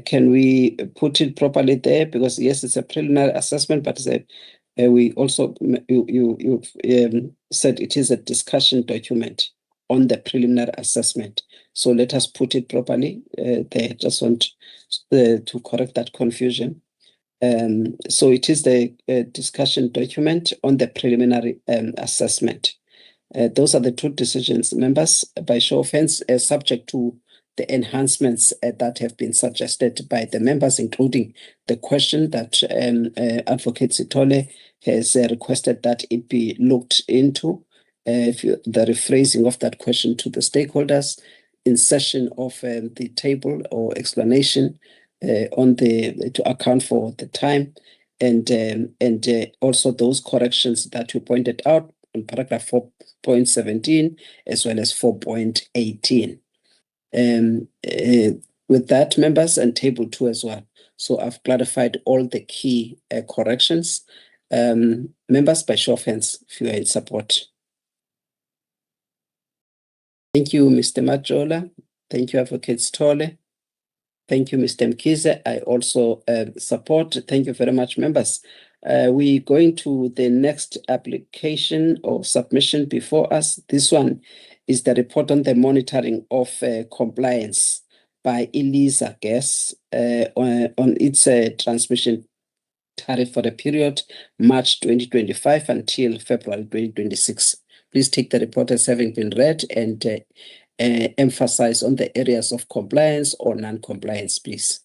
Can we put it properly there? Because yes, it's a preliminary assessment, but we also, you said it is a discussion document on the preliminary assessment. So let us put it properly there. Just want to correct that confusion. So it is the discussion document on the preliminary assessment. Those are the two decisions, members, by show of hands, subject to the enhancements that have been suggested by the members, including the question that Advocate Sithole has requested that it be looked into, the rephrasing of that question to the stakeholders, insertion of the table or explanation on to account for the time, and also those corrections that you pointed out on paragraph 4.17 as well as 4.18. With that, members, and table 2 as well. So I've clarified all the key corrections. Members, by show of hands, if you are in support. Thank you, Mr. Majola. Thank you, Advocate Sithole. Thank you, Mr. Mkhize. I also support. Thank you very much, members. We're going to the next application or submission before us. This one is the report on the monitoring of compliance by Eliza Gas on its transmission tariff for the period March 2025 until February 2026. Please take the report as having been read and emphasize on the areas of compliance or non-compliance, please.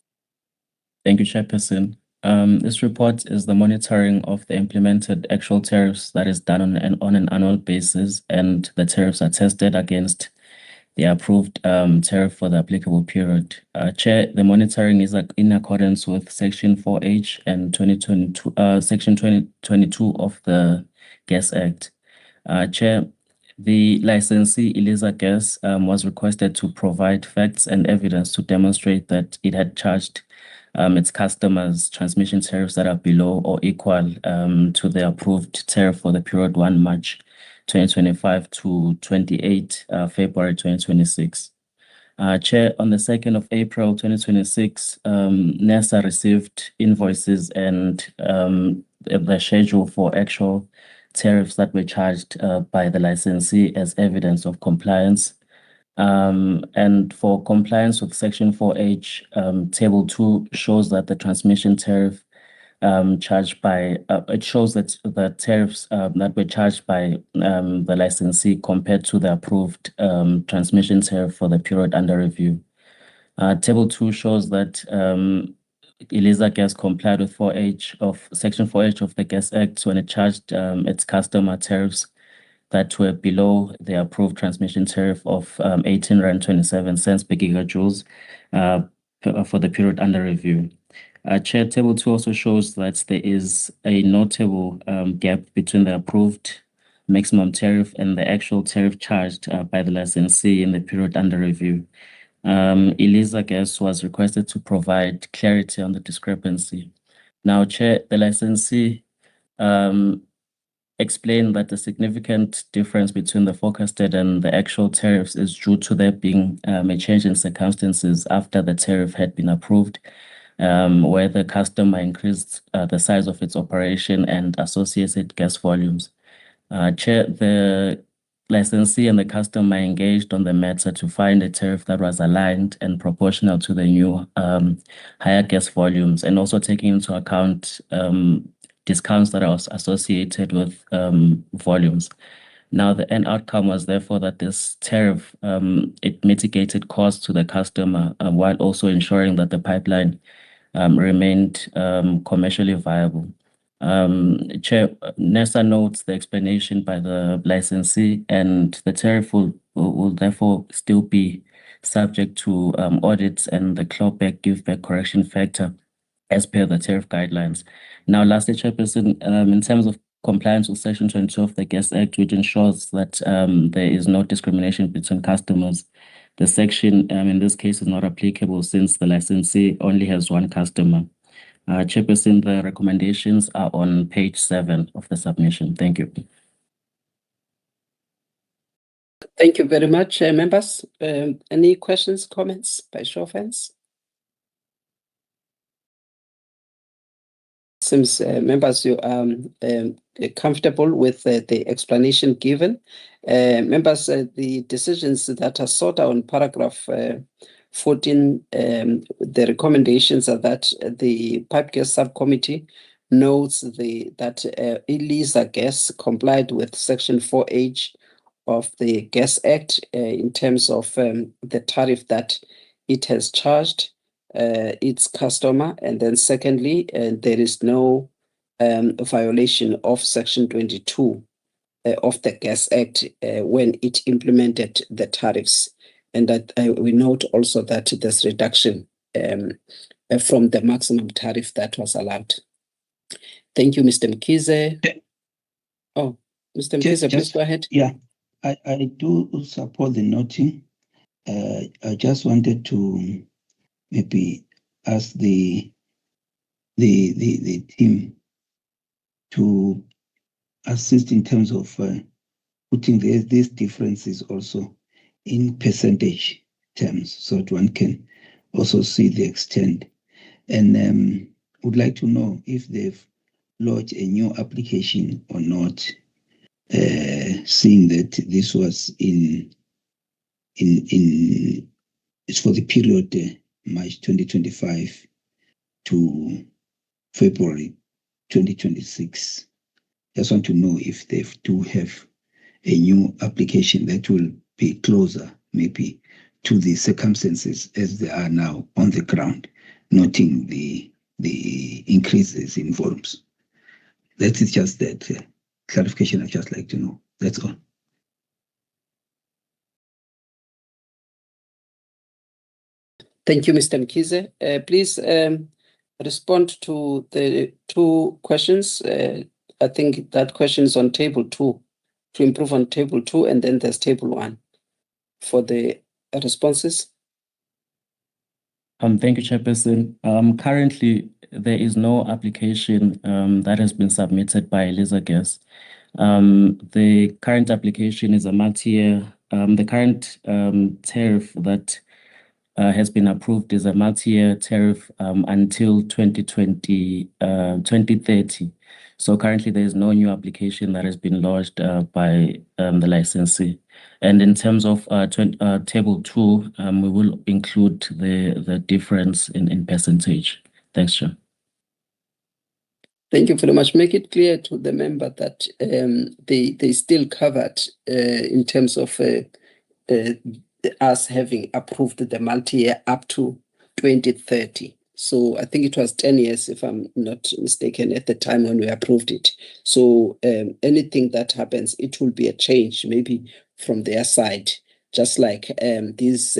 Thank you, Chairperson. This report is the monitoring of the implemented actual tariffs that is done on an annual basis, and the tariffs are tested against the approved tariff for the applicable period. Chair, the monitoring is in accordance with Section 4H and Section 2022 of the Gas Act. Chair, the licensee, Eliza Gas, was requested to provide facts and evidence to demonstrate that it had charged its customers transmission tariffs that are below or equal to the approved tariff for the period 1 March 2025 to 28 February 2026. Chair, on the 2nd of April 2026, NERSA received invoices and the schedule for actual tariffs that were charged by the licensee as evidence of compliance. And for compliance with Section 4H, Table 2 shows that the transmission tariff charged by, it shows that the tariffs that were charged by the licensee compared to the approved transmission tariff for the period under review. Table 2 shows that Eliza Gas complied with Section 4H of the Gas Act when it charged its customer tariffs that were below the approved transmission tariff of 18.27 rand per gigajoules for the period under review. Chair, Table 2 also shows that there is a notable gap between the approved maximum tariff and the actual tariff charged by the licensee in the period under review. Eliza Gas was requested to provide clarity on the discrepancy. Now, Chair, the licensee explained that the significant difference between the forecasted and the actual tariffs is due to there being a change in circumstances after the tariff had been approved, where the customer increased the size of its operation and associated gas volumes. Chair, the licensee and the customer engaged on the matter to find a tariff that was aligned and proportional to the new higher gas volumes, and also taking into account discounts that are associated with volumes. Now, the end outcome was therefore that this tariff, it mitigated costs to the customer while also ensuring that the pipeline remained commercially viable. Chair, NERSA notes the explanation by the licensee, and the tariff will therefore still be subject to audits and the clawback give-back correction factor as per the tariff guidelines. Now, lastly, Chairperson, in terms of compliance with Section 22 of the Gas Act, which ensures that there is no discrimination between customers, the section in this case is not applicable since the licensee only has one customer. Chairperson, the recommendations are on page 7 of the submission. Thank you. Thank you very much, members. Any questions, comments by show of hands? Seems members, you are comfortable with the explanation given. Members, the decisions that are sought out on paragraph 14, the recommendations are that the pipe gas subcommittee notes that ELISA gas complied with section 4H of the Gas Act in terms of the tariff that it has charged its customer. And then secondly, there is no violation of section 22 of the Gas Act when it implemented the tariffs. And that we note also that there's reduction from the maximum tariff that was allowed. Thank you, Mr. Mkhize. Oh, Mr. Mkhize, please go ahead. Yeah, I do support the noting. I just wanted to maybe ask the team to assist in terms of putting these differences also in percentage terms, so that one can also see the extent. And would like to know if they've lodged a new application or not, seeing that this was it's for the period March 2025 to February 2026. Just want to know if they do have a new application that will be closer maybe to the circumstances as they are now on the ground, noting the increases in volumes. That is just that clarification I'd just like to know. That's all. Thank you, Mr. Mkhize. Please respond to the two questions. I think that question is on table 2, to improve on table 2, and then there's table 1 for the responses. Thank you, Chairperson. Currently, there is no application that has been submitted by ELISA Gas. The current application is a multi-year. The current tariff that has been approved is a multi-year tariff until 2030. So currently, there is no new application that has been lodged by the licensee. And in terms of table 2, we will include the difference in percentage. Thanks, Chair. Thank you very much. Make it clear to the member that they still covered in terms of us having approved the multi-year up to 2030. So I think it was 10 years, if I'm not mistaken, at the time when we approved it. So anything that happens, it will be a change maybe from their side, just like these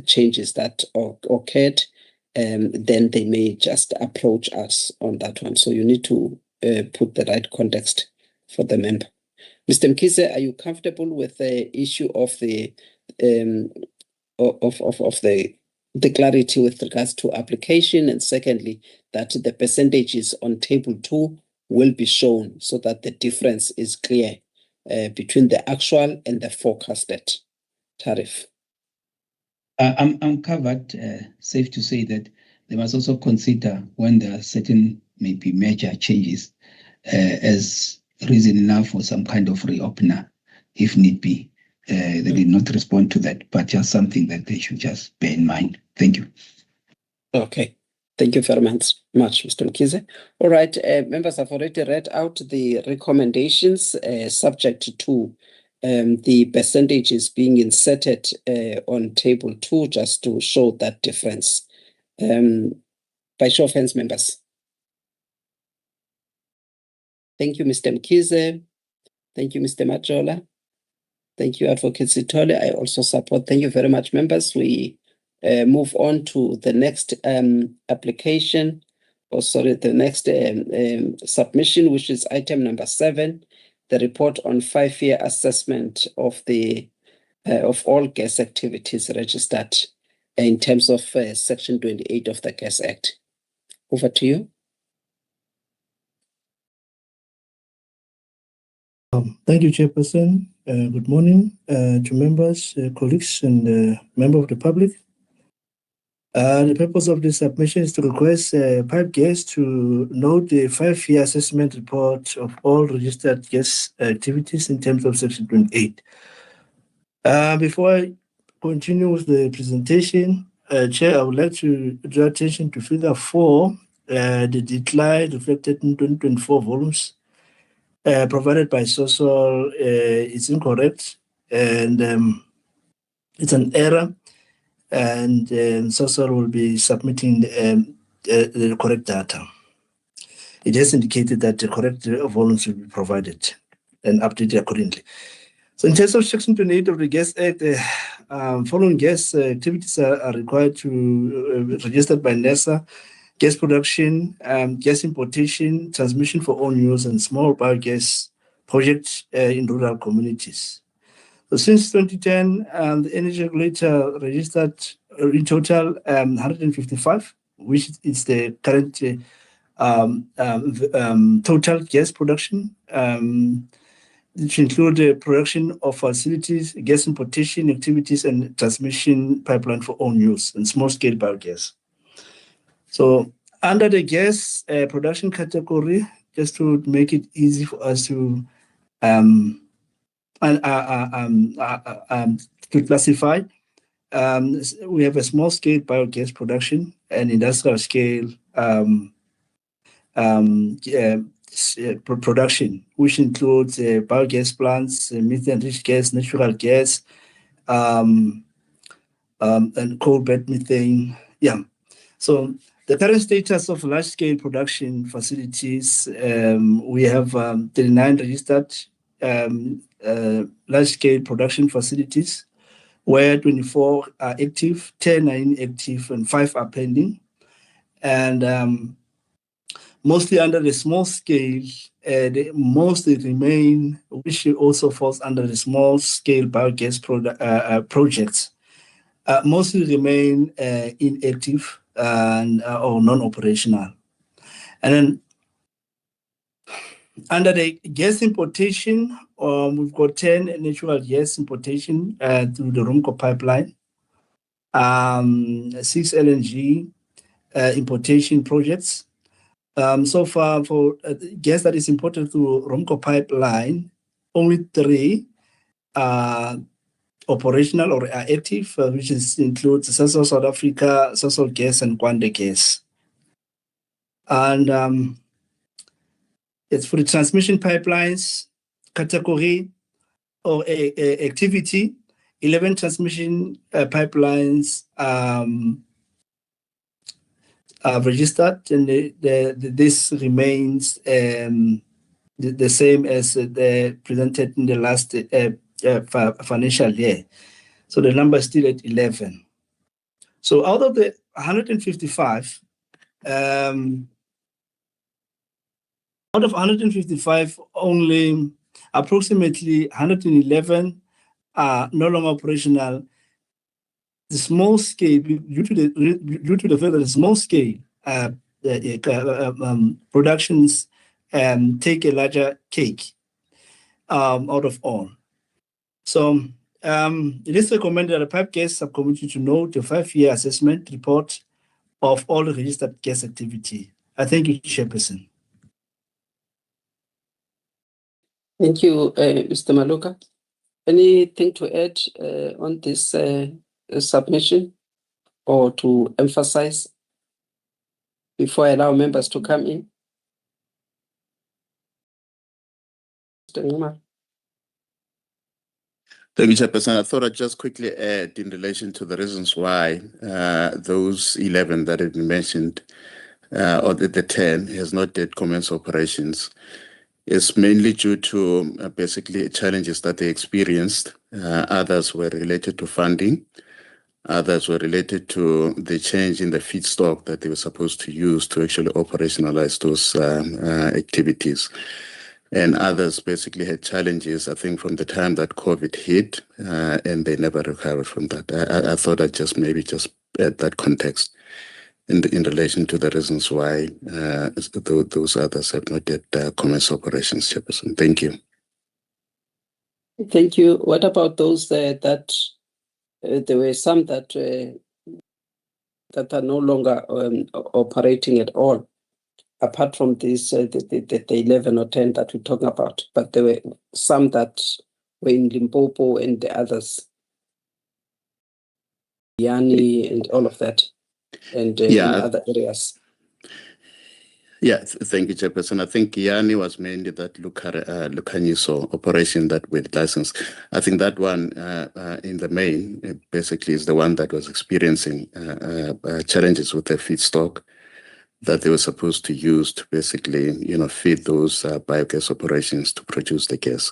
changes that occurred, then they may just approach us on that one. So you need to put the right context for the member. Mr. Mkhize, are you comfortable with the issue of the the clarity with regards to application, and secondly, that the percentages on table 2 will be shown so that the difference is clear between the actual and the forecasted tariff? I'm covered. Safe to say that they must also consider when there are certain maybe major changes as reason enough for some kind of reopener, if need be. They did not respond to that, but just something that they should just bear in mind. Thank you. Okay. Thank you very much, Mr. Mkhize. All right, members have already read out the recommendations subject to the percentages being inserted on table 2, just to show that difference. By show of hands, members. Thank you, Mr. Mkhize. Thank you, Mr. Majola. Thank you, Advocate Sithole. I also support. Thank you very much, members. We move on to the next application, the next submission, which is item number 7, the report on 5-year assessment of the of all gas activities registered in terms of Section 28 of the Gas Act. Over to you. Thank you, Chairperson. Good morning to members, colleagues, and members of the public. The purpose of this submission is to request Pipe Gas to note the 5-year assessment report of all registered gas activities in terms of Section 28. Before I continue with the presentation, Chair, I would like to draw attention to Figure 4, the decline reflected in 2024 volumes provided by Social is incorrect, and it's an error. And SOSOL will be submitting the correct data. It has indicated that the correct volumes will be provided and updated accordingly. So in terms of Section 28 of the Gas Act, following gas activities are required to registered by NERSA: gas production, gas importation, transmission for own use, and small biogas projects in rural communities. So since 2010, the energy regulator registered in total 155, which is the current total gas production, which include the production of facilities, gas importation activities, and transmission pipeline for own use and small-scale biogas. So under the gas production category, just to make it easy for us to classify, we have a small-scale biogas production and industrial-scale production, which includes biogas plants, methane-rich gas, natural gas, and coal-bed methane. Yeah. So the current status of large-scale production facilities, we have 39 registered large-scale production facilities, where 24 are active, 10 are inactive, and 5 are pending. And mostly under the small scale, mostly remain, which also falls under the small scale biogas projects, mostly remain inactive and or non-operational. And then under the gas importation, we've got 10 natural gas importation through the Rumco pipeline, 6 LNG importation projects. So far, for gas that is imported through Rumco pipeline, only 3 are operational or are active, which includes Sasol South Africa, Sasol Gas, and Kwande Gas. And it's for the transmission pipelines category or activity. 11 transmission pipelines are registered, and this remains the same as presented in the last financial year. So the number is still at 11. So out of the 155, only approximately 111 are no longer operational. The small scale, due to the fact that the small scale productions take a larger cake out of all. So it is recommended that the Pipe Gas Subcommittee to note the 5-year assessment report of all the registered gas activity. I thank you, Chairperson. Thank you, Mr. Maluka. Anything to add on this submission or to emphasize before I allow members to come in? Mr. Nguma. Thank you, Chairperson. I thought I'd just quickly add in relation to the reasons why those 11 that have been mentioned, or the 10, has not yet commenced operations. It's mainly due to basically challenges that they experienced. Others were related to funding. Others were related to the change in the feedstock that they were supposed to use to actually operationalize those activities. And others basically had challenges, I think, from the time that COVID hit, and they never recovered from that. I thought I'd just maybe just add that context in relation to the reasons why those others have not yet commenced operations, Chairperson. Thank you. Thank you. What about those that there were some that that are no longer operating at all, apart from these, the 11 or 10 that we're talking about. But there were some that were in Limpopo and the others, Yani and all of that, and in other areas. Yeah, thank you, Chairperson. I think Yani was mainly that Lukhanyiso operation that with license. I think that one in the main basically is the one that was experiencing challenges with their feedstock that they were supposed to use to basically, feed those biogas operations to produce the gas.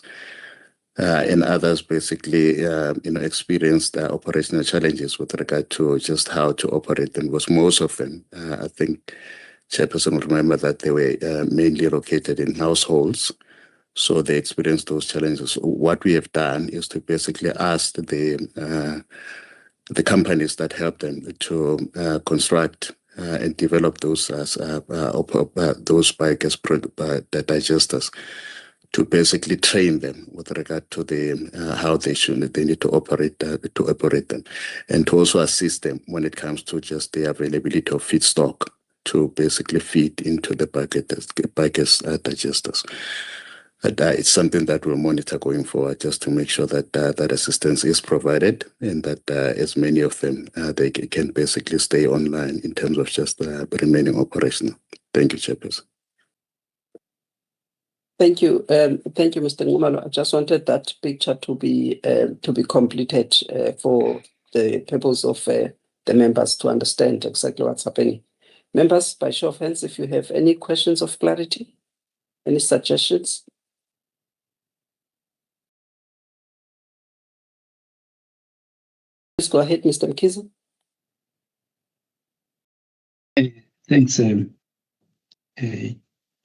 And others basically, experienced operational challenges with regard to just how to operate them. Because most of them, I think, Chairperson will remember that they were mainly located in households, so they experienced those challenges. What we have done is to basically ask the companies that help them to construct and develop those biogas digesters, to basically train them with regard to how they need to operate them, and to also assist them when it comes to just the availability of feedstock to basically feed into the biogas digesters. It's something that we'll monitor going forward, just to make sure that that assistance is provided, and that as many of them they can basically stay online in terms of just remaining operational. Thank you, Chairperson. Thank you, Mr. Ngumalo. I just wanted that picture to be completed for the purpose of the members to understand exactly what's happening. Members, by show of hands, if you have any questions of clarity, any suggestions. Please go ahead, Mr. Mkhize. Thanks,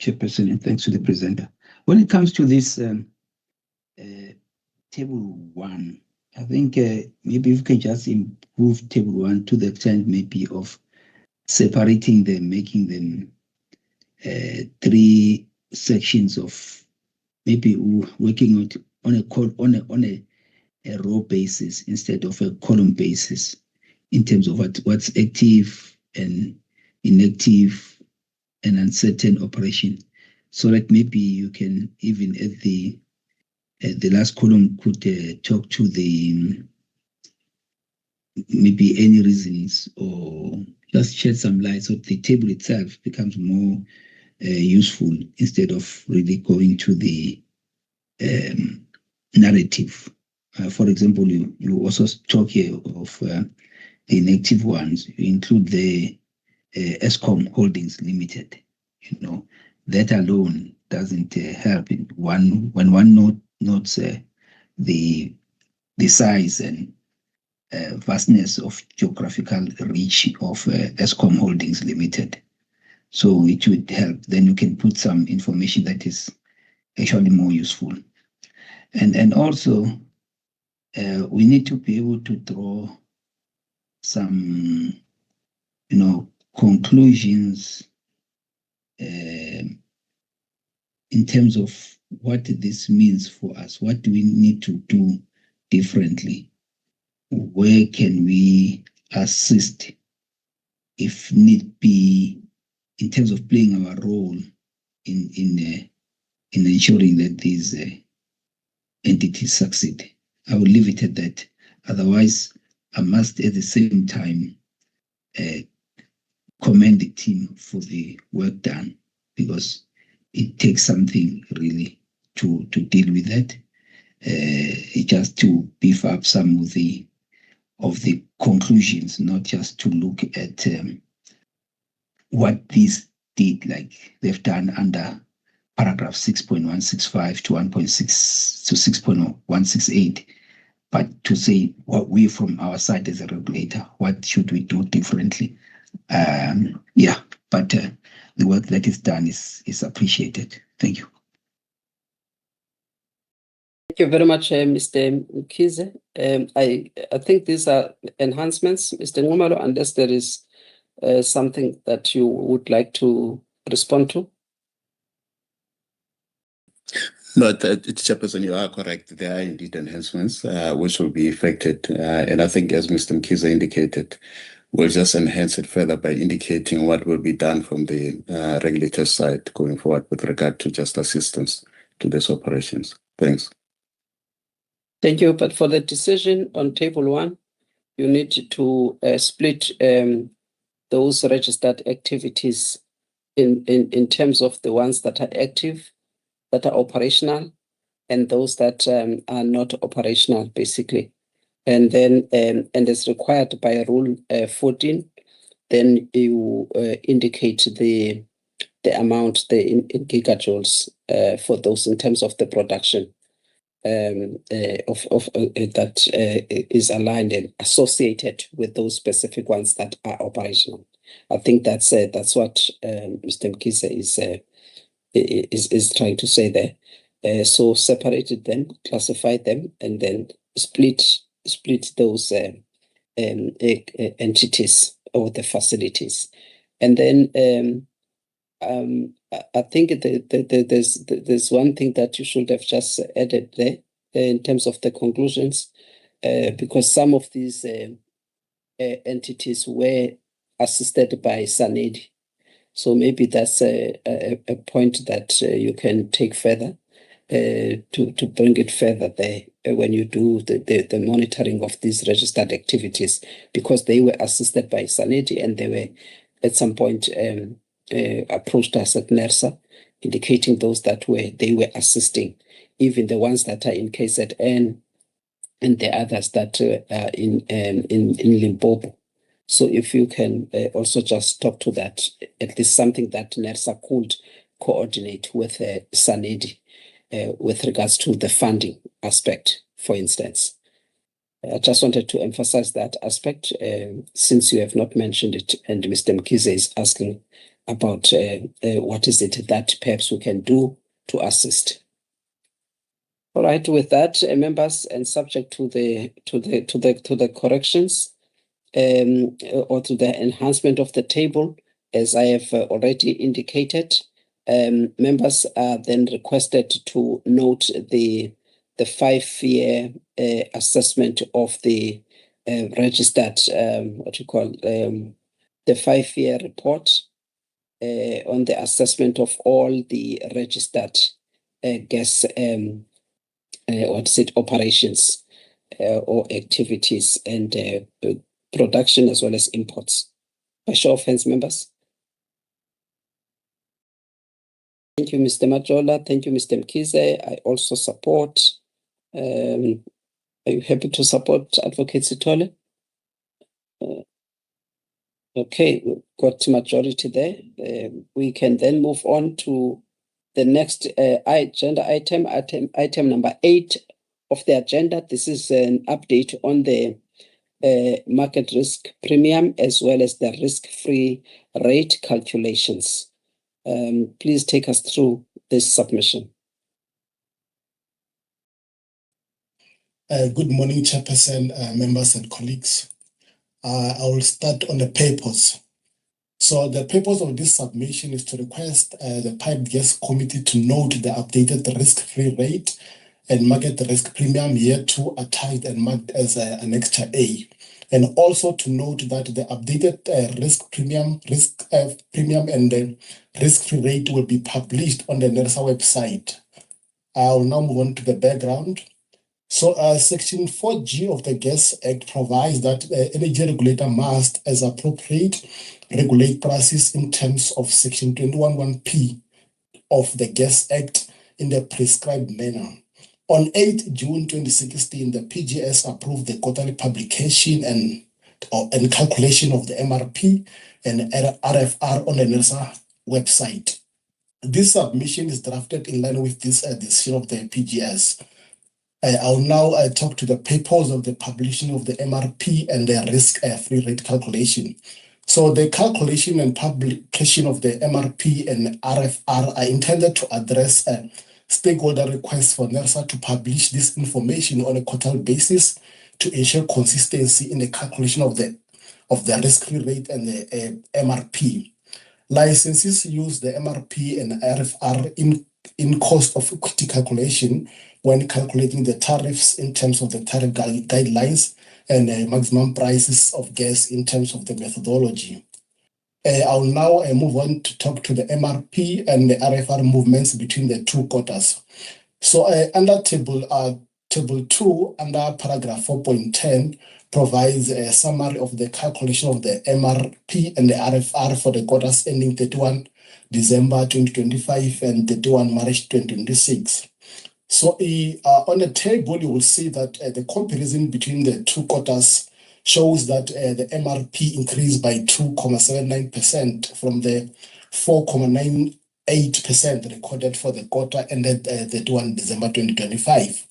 Chairperson, and thanks to the presenter. When it comes to this table 1, I think maybe if we can just improve table 1 to the extent maybe of separating them, making them 3 sections of maybe working on a row basis instead of a column basis, in terms of what's active and inactive and uncertain operation. So like maybe you can even at the last column could talk to the maybe any reasons, or just shed some light so the table itself becomes more useful, instead of really going to the narrative. For example, you also talk here of the inactive ones. You include the Eskom Holdings Limited. That alone doesn't help. When one notes the size and vastness of geographical reach of Eskom Holdings Limited. So it would help. Then you can put some information that is actually more useful. And also, we need to be able to draw some, conclusions in terms of what this means for us. What do we need to do differently? Where can we assist, if need be, in terms of playing our role in ensuring that these entities succeed? I will leave it at that. Otherwise, I must at the same time commend the team for the work done, because it takes something really to deal with that. Just to beef up some of the conclusions, not just to look at what these did, like they've done under paragraph 6.165 to 1.6 to 6.168, but to say what we from our side as a regulator, what should we do differently? But the work that is done is appreciated. Thank you. Thank you very much, Mr. Mkhize. I think these are enhancements, Mr. Ngumalo, unless there is something that you would like to respond to. No, Chairperson, you are correct. There are indeed enhancements which will be effected. And I think, as Mr. Mkhize indicated, we'll just enhance it further by indicating what will be done from the regulator side going forward with regard to just assistance to these operations. Thanks. Thank you. But for the decision on table 1, you need to split those registered activities in terms of the ones that are active, that are operational, and those that are not operational, basically. And then, and as required by Rule 14, then you indicate the amount in gigajoules for those in terms of the production that is aligned and associated with those specific ones that are operational. I think that's what Mr. Mkhize is trying to say there. So separated them, classify them, and then split those entities or the facilities, and then I think there's one thing that you should have just added there in terms of the conclusions, because some of these entities were assisted by SANEDI. So maybe that's a point that you can take further to bring it further there when you do the monitoring of these registered activities, because they were assisted by SANEDI and they were at some point approached us at NERSA, indicating those that they were assisting, even the ones that are in KZN and the others that are in Limpopo. So if you can also just talk to that, at least something that NERSA could coordinate with SANEDI with regards to the funding aspect, for instance. I just wanted to emphasize that aspect since you have not mentioned it, and Mr. Mkhize is asking about what is it that perhaps we can do to assist. All right, with that, members, and subject to the corrections or to the enhancement of the table, as I have already indicated, members are then requested to note the 5-year assessment of the registered the 5-year report on the assessment of all the registered gas operations or activities and production as well as imports. By show of hands, members. Thank you, Mr. Majola. Thank you, Mr. Mkhize. I also support. Are you happy to support Advocate Sithole? Okay, we've got majority there. We can then move on to the next agenda item number 8 of the agenda. This is an update on the market risk premium as well as the risk-free rate calculations. Please take us through this submission. Good morning, Chairperson, members and colleagues. I will start on the purpose. So the purpose of this submission is to request the Piped Gas Committee to note the updated risk-free rate and market risk premium year 2 are tagged and marked as Annexure A. And also to note that the updated risk premium and the risk-free rate will be published on the NERSA website. I will now move on to the background. So Section 4G of the Gas Act provides that the energy regulator must, as appropriate, regulate prices in terms of Section 21(1)(p) of the Gas Act in the prescribed manner. On 8 June 2016, the PGS approved the quarterly publication and calculation of the MRP and RFR on the NERSA website. This submission is drafted in line with this decision of the PGS. I will now talk to the purpose of the publishing of the MRP and the risk-free rate calculation. So the calculation and publication of the MRP and RFR are intended to address stakeholder requests for NERSA to publish this information on a quarterly basis to ensure consistency in the calculation of the risk-free rate and the MRP. Licenses use the MRP and RFR in in cost of equity calculation when calculating the tariffs in terms of the tariff guidelines and maximum prices of gas in terms of the methodology. I'll now move on to talk to the MRP and the RFR movements between the two quarters. So under table 2, under paragraph 4.10, provides a summary of the calculation of the MRP and the RFR for the quarters ending 31 December 2025 and 31 March 2026. So on the table, you will see that the comparison between the two quarters shows that the MRP increased by 2.79% from the 4.98% recorded for the quarter ended 31 December 2025.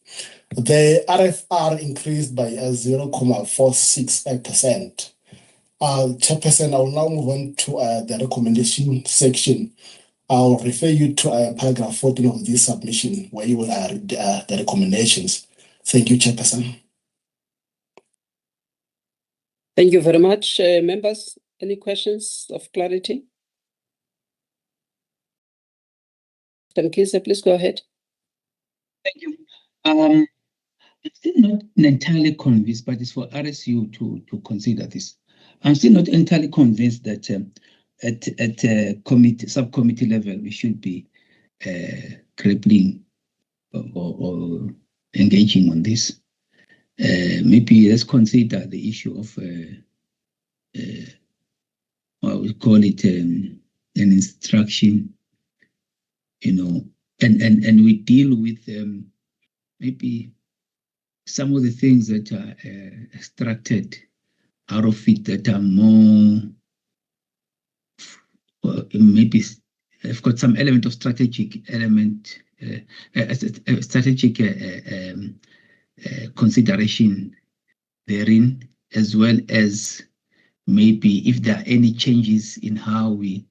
The RFR increased by 0.46%. Chairperson, I will now move on to the recommendation section. I'll refer you to paragraph 14 of this submission where you will read the recommendations. Thank you, Chairperson. Thank you very much, members. Any questions of clarity? Mkhize, please go ahead. Thank you. I'm still not entirely convinced, but it's for RSU to consider this. I'm still not entirely convinced that at subcommittee level we should be grappling or engaging on this. Maybe let's consider the issue of what we call it an instruction, and we deal with maybe some of the things that are extracted out of it that are more, maybe have got some element of strategic consideration therein, as well as maybe if there are any changes in how we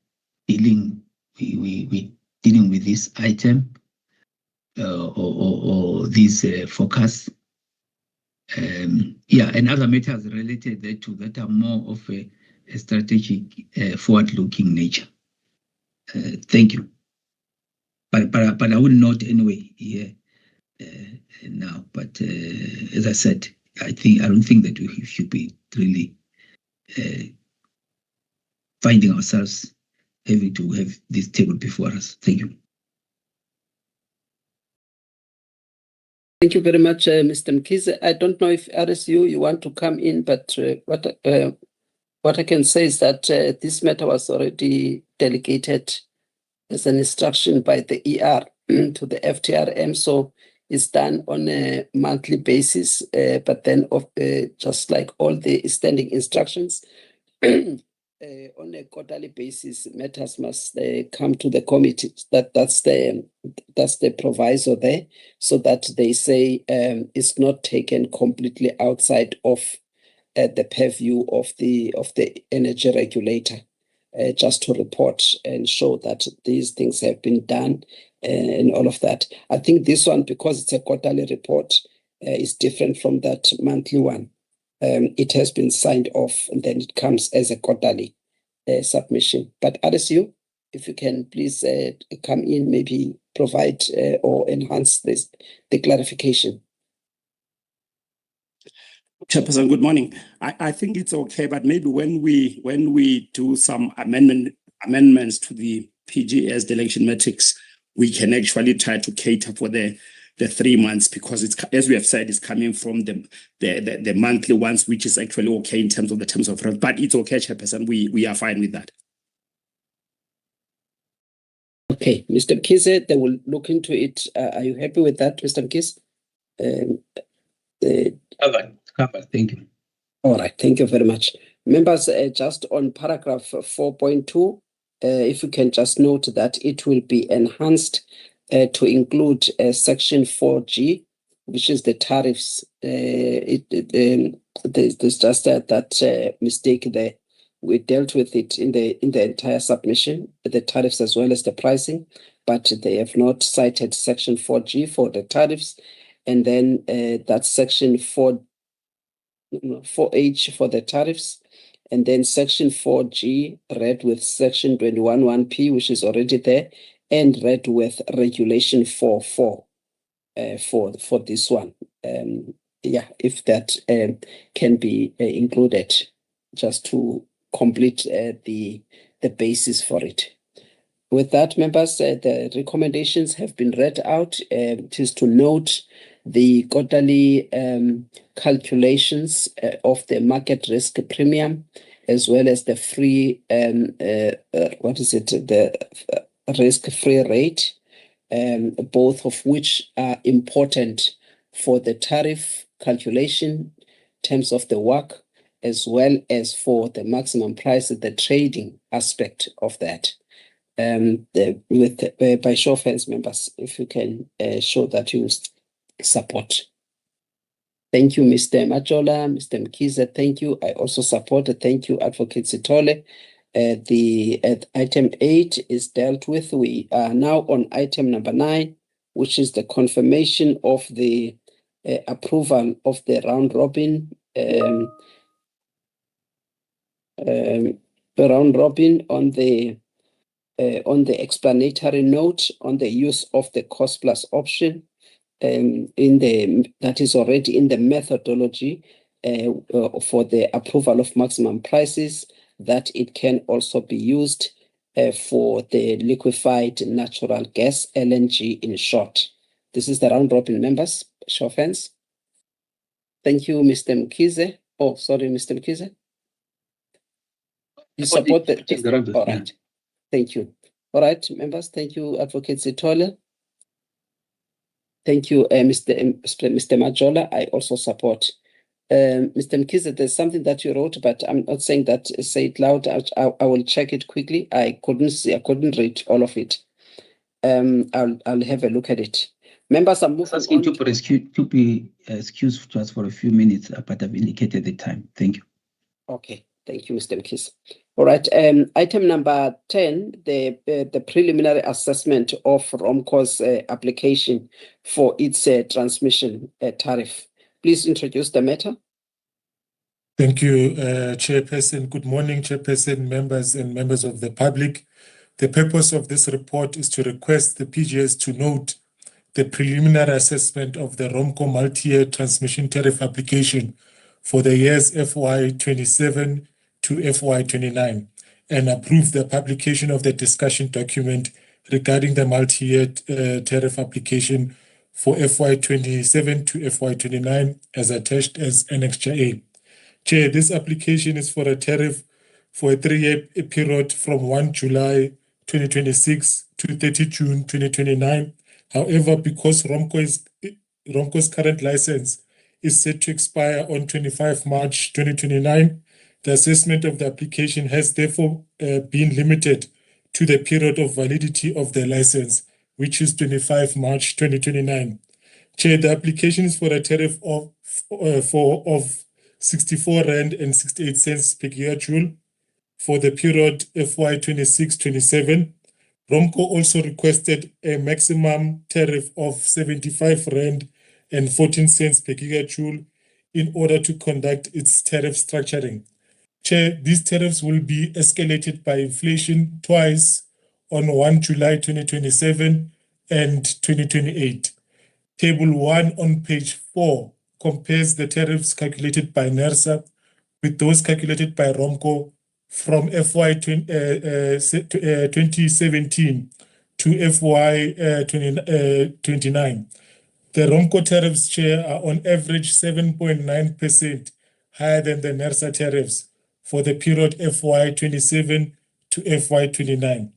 dealing with this item or these forecasts. And other matters related thereto that are more of a strategic, forward-looking nature. Thank you. But I would note anyway here now. But as I said, I don't think that we should be really finding ourselves having to have this table before us. Thank you. Thank you very much, Mr. Mkhize. I don't know if RSU you want to come in, but what I can say is that this matter was already delegated as an instruction by the ER to the FTRM, so it's done on a monthly basis, but then just like all the standing instructions, on a quarterly basis, matters must come to the committee. That's the proviso there, so that they say it's not taken completely outside of the purview of the energy regulator, just to report and show that these things have been done and all of that. I think this one, because it's a quarterly report, is different from that monthly one. It has been signed off and then it comes as a quarterly submission. But RSU, if you can please come in, maybe provide or enhance the clarification. Chairperson, good morning. I think it's okay, but maybe when we do some amendments to the PGS delegation metrics, we can actually try to cater for the 3 months, because it's, as we have said, it's coming from the monthly ones, which is actually okay in terms of the terms of reference. But it's okay, Chairperson. We are fine with that. Okay, Mr. Mkhize, they will look into it. Are you happy with that, Mr. Mkhize? Covered. Thank you. All right, thank you very much. Members, just on paragraph 4.2, if you can just note that it will be enhanced to include section 4G, which is the tariffs. There's just that mistake there. We dealt with it in the entire submission, the tariffs as well as the pricing, but they have not cited section 4G for the tariffs, and then that's section 4H for the tariffs, and then section 4G read with section 21(1)P, which is already there, and read with Regulation 4.4 for this one. Yeah, if that can be included, just to complete the basis for it. With that, members, the recommendations have been read out. It is to note the quarterly calculations of the market risk premium, as well as the free, the risk-free rate, both of which are important for the tariff calculation in terms of the work, as well as for the maximum price, the trading aspect of that. By show of hands, members, if you can show that you support. Thank you, Mr. Majola, Mr. Mkiza, thank you. I also support. Thank you, Advocate Sithole. The item 8 is dealt with. We are now on item number 9, which is the confirmation of the approval of the round robin on the explanatory note on the use of the cost plus option that is already in the methodology for the approval of maximum prices, that it can also be used for the liquefied natural gas, LNG in short. This is the round robin, members. Show of hands. Thank you, Mr. Mkize. Oh, sorry, Mr. Mkize. You support the all right. Thank you. All right, members. Thank you, Advocate Sithole. Thank you, Mr. Majola. I also support. Mr. Mkize, there's something that you wrote, but I'm not saying that. Say it loud. I will check it quickly. I couldn't see. I couldn't read all of it. I'll have a look at it. Members, I'm moving asking on to be excused to us for a few minutes, but I've indicated the time. Thank you. Okay, thank you, Mr. Mkhize. All right, item number 10, the preliminary assessment of ROMCO's application for its transmission tariff. Please introduce the matter. Thank you, Chairperson. Good morning, Chairperson, members and members of the public. The purpose of this report is to request the PGS to note the preliminary assessment of the ROMCO multi-year transmission tariff application for the years FY27 to FY29 and approve the publication of the discussion document regarding the multi-year tariff application for FY27 to FY29 as attached as Annexure A. Chair, this application is for a tariff for a 3-year period from 1 July 2026 to 30 June 2029. However, because ROMCO's current license is set to expire on 25 March 2029, the assessment of the application has therefore been limited to the period of validity of the license, which is 25 March 2029. Chair, the application is for a tariff of 64 Rand and 68 cents per gigajoule for the period FY26-27. ROMCO also requested a maximum tariff of 75 Rand and 14 cents per gigajoule in order to conduct its tariff structuring. Chair, these tariffs will be escalated by inflation twice on 1 July 2027 and 2028. Table 1 on page 4 compares the tariffs calculated by NERSA with those calculated by ROMCO from FY 2017 to FY 29. The ROMCO tariffs, Chair, are on average 7.9% higher than the NERSA tariffs for the period FY 27 to FY 29.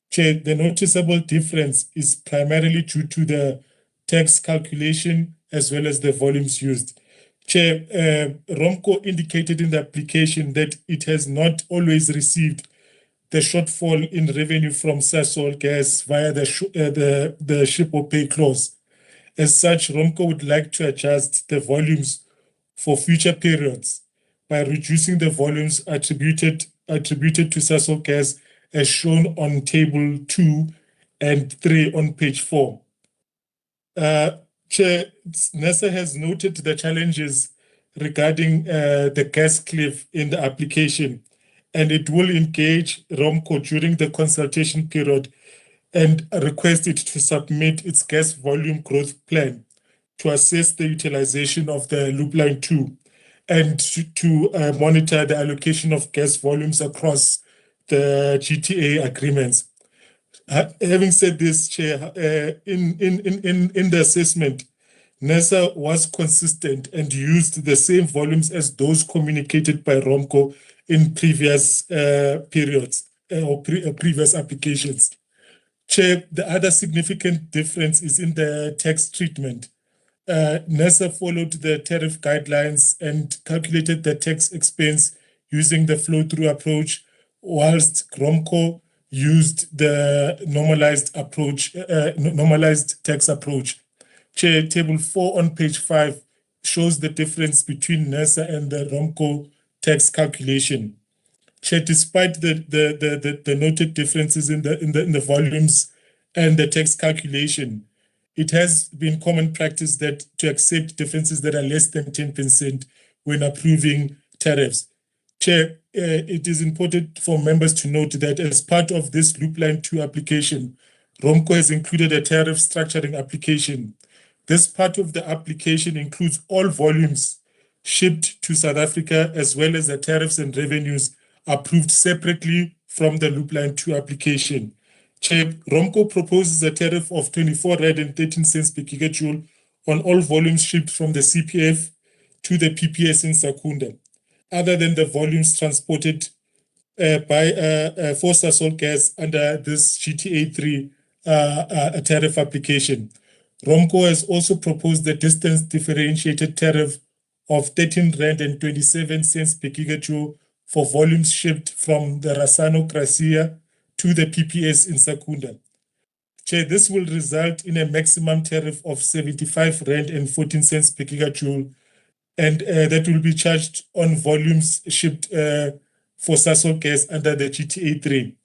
Chair, the noticeable difference is primarily due to the tax calculation as well as the volumes used. Chair, ROMCO indicated in the application that it has not always received the shortfall in revenue from Sasol gas via the ship or pay clause. As such, ROMCO would like to adjust the volumes for future periods by reducing the volumes attributed to Sasol gas as shown on table 2 and 3 on page 4. Chair, NERSA has noted the challenges regarding the gas cliff in the application, and it will engage ROMCO during the consultation period and requested to submit its gas volume growth plan to assess the utilization of the loop line 2 and to monitor the allocation of gas volumes across the GTA agreements. Having said this, Chair, in the assessment, NERSA was consistent and used the same volumes as those communicated by ROMCO in previous periods or previous applications. Chair, the other significant difference is in the tax treatment. NERSA followed the tariff guidelines and calculated the tax expense using the flow-through approach, whilst ROMCO used the normalized approach, normalized tax approach. Chair, table 4 on page 5 shows the difference between NERSA and the ROMCO tax calculation. Chair, despite the noted differences in the volumes and the tax calculation, it has been common practice that to accept differences that are less than 10% when approving tariffs. Chair, it is important for members to note that as part of this Loop Line 2 application, ROMCO has included a tariff structuring application. This part of the application includes all volumes shipped to South Africa, as well as the tariffs and revenues approved separately from the Loop Line 2 application. Chair, ROMCO proposes a tariff of 24.13 per gigajoule on all volumes shipped from the CPF to the PPS in Secunda, other than the volumes transported by for Sasol gas under this GTA3 tariff application. ROMCO has also proposed the distance differentiated tariff of 13.27 per gigajoule for volumes shipped from the Rassano Gracia to the PPS in Secunda. Chair, this will result in a maximum tariff of 75.14 per gigajoule, and that will be charged on volumes shipped for Sasol gas under the GTA3.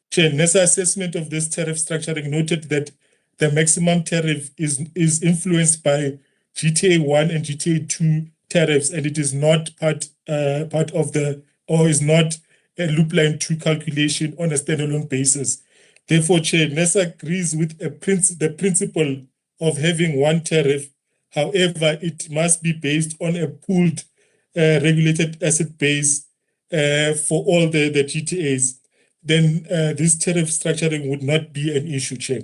Chair, NERSA assessment of this tariff structuring noted that the maximum tariff is influenced by GTA1 and GTA2 tariffs, and it is not part of the, or is not a Loop Line 2 calculation on a standalone basis. Therefore, Chair, NERSA agrees with the principle of having one tariff. However, it must be based on a pooled regulated asset base for all the GTAs. Then this tariff structuring would not be an issue, Chair.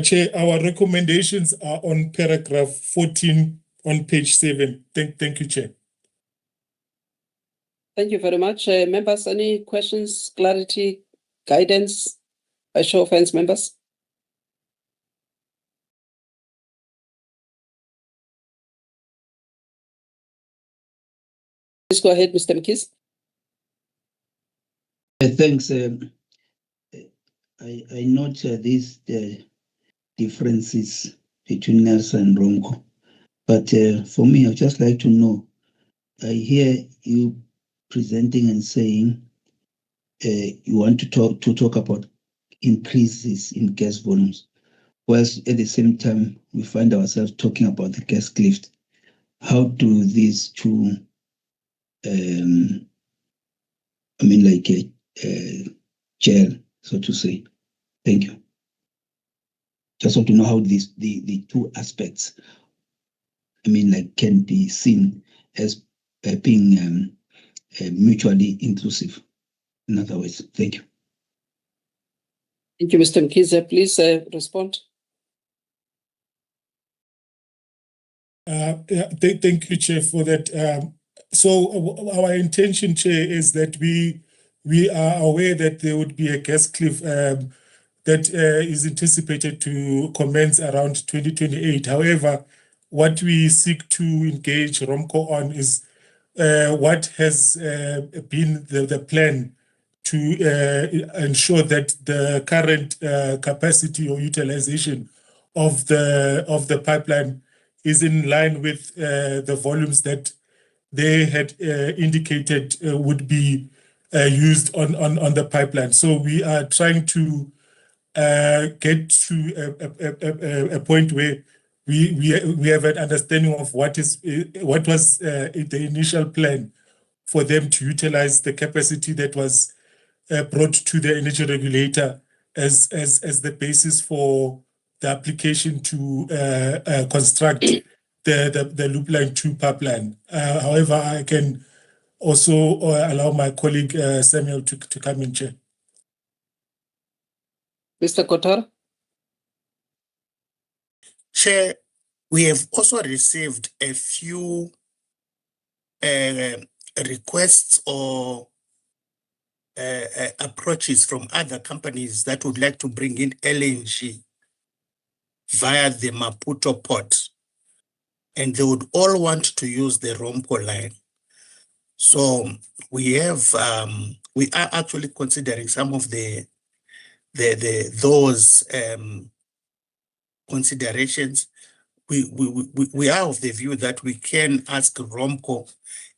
Chair, our recommendations are on paragraph 14 on page 7. Thank you, Chair. Thank you very much. Members, any questions, clarity, guidance? By show of hands, members. Please go ahead, Mr. Mkhize. Thanks. I note these differences between NERSA and ROMCO. But for me, I'd just like to know, I hear you presenting and saying you want to talk about increases in gas volumes, whilst at the same time we find ourselves talking about the gas cliff. How do these two, gel, so to say? Thank you. Just want to know how the two aspects, can be seen as being mutually inclusive. In other words, thank you. Thank you, Mr. Mkhize. Please respond. Thank you, Chair, for that. So our intention, Chair, is that we are aware that there would be a gas cliff that is anticipated to commence around 2028. However, what we seek to engage ROMCO on is what has been the plan to ensure that the current capacity or utilization of the pipeline is in line with the volumes that they had indicated would be used on the pipeline. So we are trying to get to a point where we have an understanding of what was the initial plan for them to utilize the capacity that was brought to the energy regulator as the basis for the application to construct the Loop Line 2 pipeline. However, I can also allow my colleague Samuel to come in, Chair. Mr. Kotara? Chair, we have also received a few requests or approaches from other companies that would like to bring in LNG via the Maputo port, and they would all want to use the Rompo line. So we have we are actually considering some of those considerations. We are of the view that we can ask Romco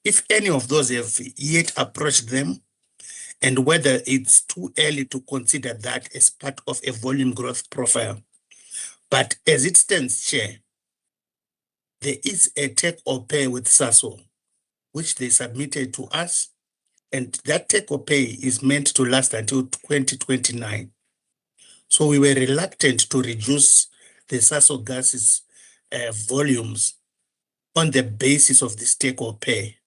if any of those have yet approached them, and whether it's too early to consider that as part of a volume growth profile. But as it stands, Chair, there is a take or pay with SASO, which they submitted to us, and that take or pay is meant to last until 2029. So we were reluctant to reduce the SASO gases volumes on the basis of this take or pay.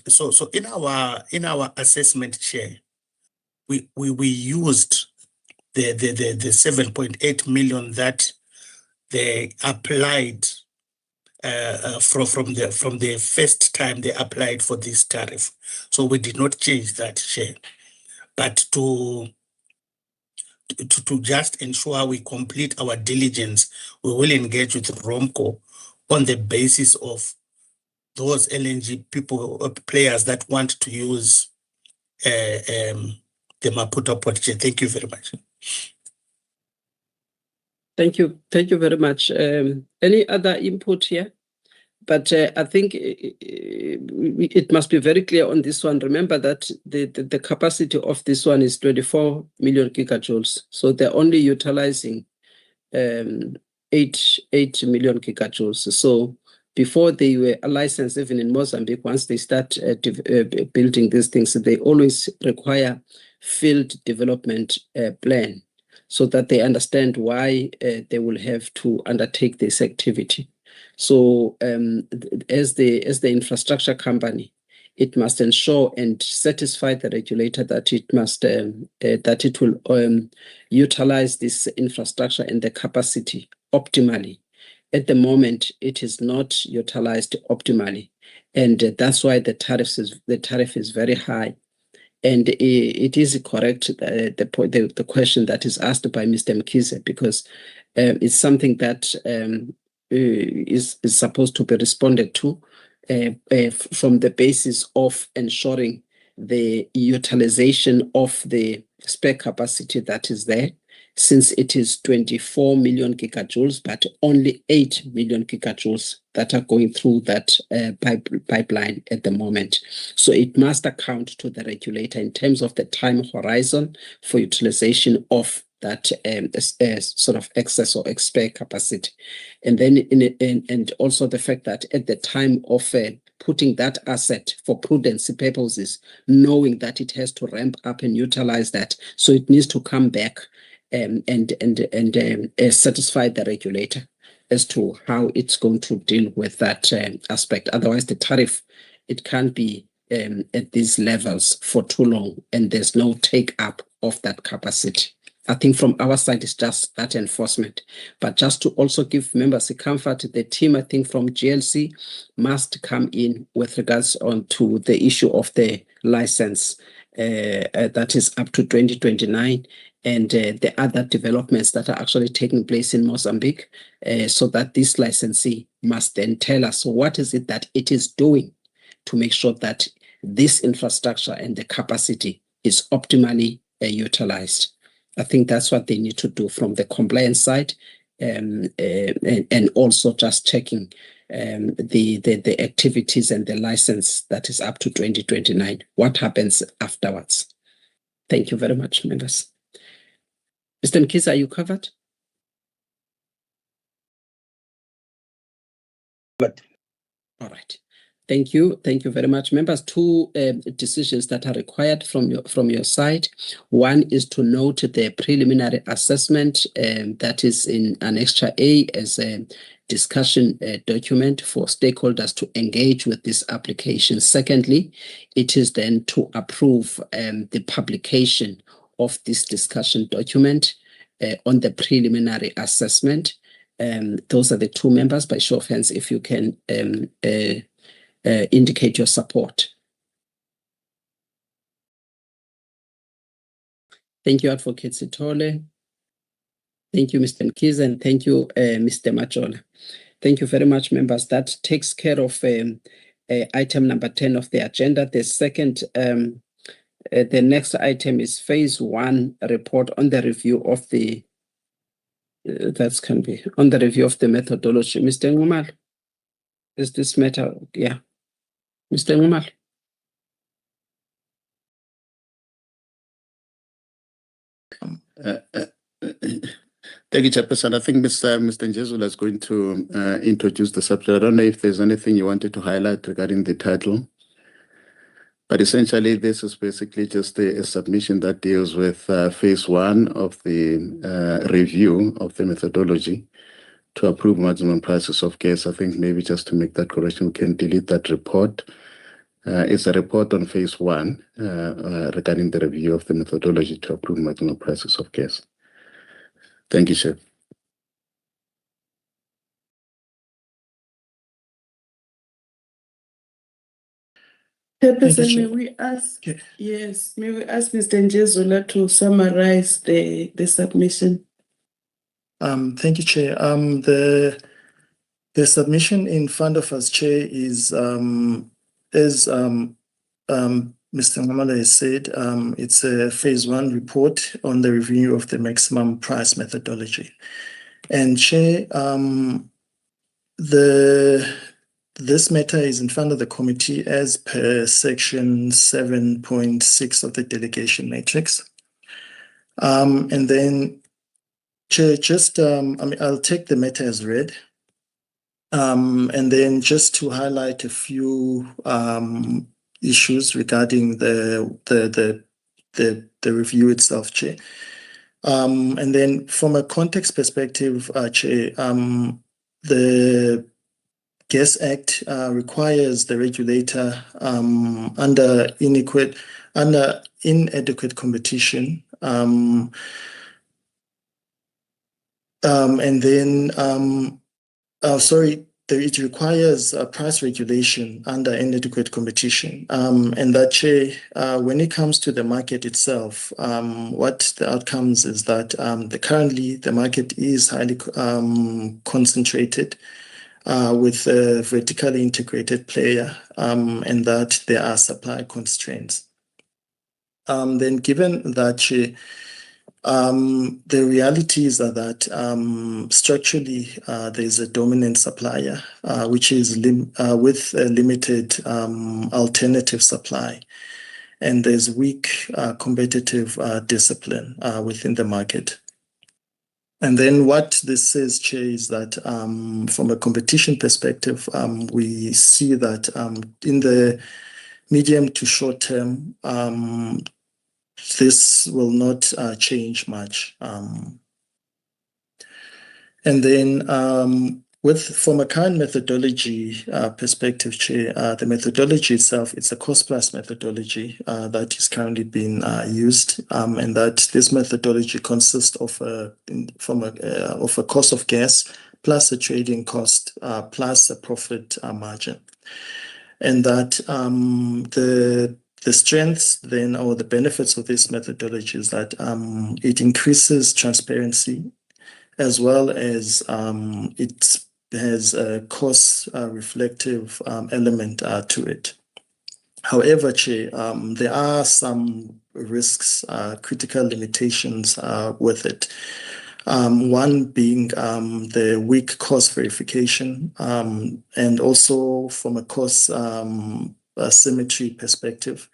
So in our assessment, Chair, we used the 7.8 million that they applied from the first time they applied for this tariff. So we did not change that, Chair. But to just ensure we complete our diligence, we will engage with Romco on the basis of those LNG players that want to use the Maputo port. Thank you very much. Thank you very much. Any other input here? But I think it must be very clear on this one. Remember that the capacity of this one is 24 million gigajoules. So they're only utilizing 8 million gigajoules. So before they were licensed, even in Mozambique, once they start building these things, they always require field development plan so that they understand why they will have to undertake this activity. So as the infrastructure company, it must ensure and satisfy the regulator that it must that it will utilize this infrastructure and the capacity optimally. At the moment, it is not utilized optimally, and that's why the tariff is very high. And it is correct the question that is asked by Mr. Mkhize, because it's something that is supposed to be responded to from the basis of ensuring the utilization of the spare capacity that is there, since it is 24 million gigajoules, but only 8 million gigajoules that are going through that pipeline at the moment. So it must account to the regulator in terms of the time horizon for utilization of that sort of excess or spare capacity. And then and also the fact that at the time of putting that asset for prudency purposes, knowing that it has to ramp up and utilize that, so it needs to come back and satisfy the regulator as to how it's going to deal with that aspect. Otherwise, the tariff, it can't be at these levels for too long, and there's no take up of that capacity. I think from our side, it's just that enforcement. But just to also give members a comfort, the team, I think from GLC, must come in with regards on to the issue of the license that is up to 2029, and the other developments that are actually taking place in Mozambique, so that this licensee must then tell us what is it that it is doing to make sure that this infrastructure and the capacity is optimally utilized. I think that's what they need to do from the compliance side, and also just checking the activities and the license that is up to 2029. What happens afterwards? Thank you very much, members. Mr. Mkhize, are you covered? But all right. Thank you. Thank you very much. Members, two decisions that are required from your side. One is to note the preliminary assessment that is in Annex A as a discussion document for stakeholders to engage with this application. Secondly, it is then to approve the publication of this discussion document on the preliminary assessment. Those are the two members. By show of hands, if you can indicate your support. Thank you, Advocate Sithole. Thank you, Mr. Mkhize, and thank you, Mr. Majola. Thank you very much, members. That takes care of item number 10 of the agenda. The second, the next item is phase 1 report on the review of the, on the review of the methodology. Mr. Ngumal, is this matter? Yeah. Mr. Ngumal. Thank you, Chairperson. I think Mr. Njezula is going to introduce the subject. I don't know if there's anything you wanted to highlight regarding the title, but essentially this is basically just a submission that deals with phase 1 of the review of the methodology to approve maximum prices of gas. I think maybe just to make that correction, we can delete that report. It's a report on phase 1 regarding the review of the methodology to approve maximum prices of gas. Thank you, Chair. Chairperson, may we ask Mr. Njezula to summarize the submission? Thank you, Chair. The submission in front of us, Chair, is Mr. Ngamala has said, it's a phase 1 report on the review of the maximum price methodology. And Chair, this matter is in front of the committee as per section 7.6 of the delegation matrix. And then, Chair, just, I'll take the matter as read. And then just to highlight a few issues regarding the review itself, Chair. And then from a context perspective, Chair, the Gas Act requires the regulator under inadequate competition, and then it requires price regulation under inadequate competition. And that, Chair, when it comes to the market itself, what the outcomes is that currently the market is highly concentrated with a vertically integrated player, and that there are supply constraints. Then given that, Chair, the realities are that structurally there's a dominant supplier which is with a limited alternative supply, and there's weak competitive discipline within the market. And then what this says, Chair, is that from a competition perspective, we see that in the medium to short term, this will not change much. And then from a current methodology perspective, Chair, the methodology itself, it's a cost-plus methodology that is currently being used, and that this methodology consists of a cost of gas plus a trading cost plus a profit margin. And that the strengths then, or the benefits of this methodology, is that it increases transparency, as well as it has a cost reflective element to it. However, Chair, there are some risks, critical limitations with it. One being the weak cost verification, and also from a cost symmetry perspective.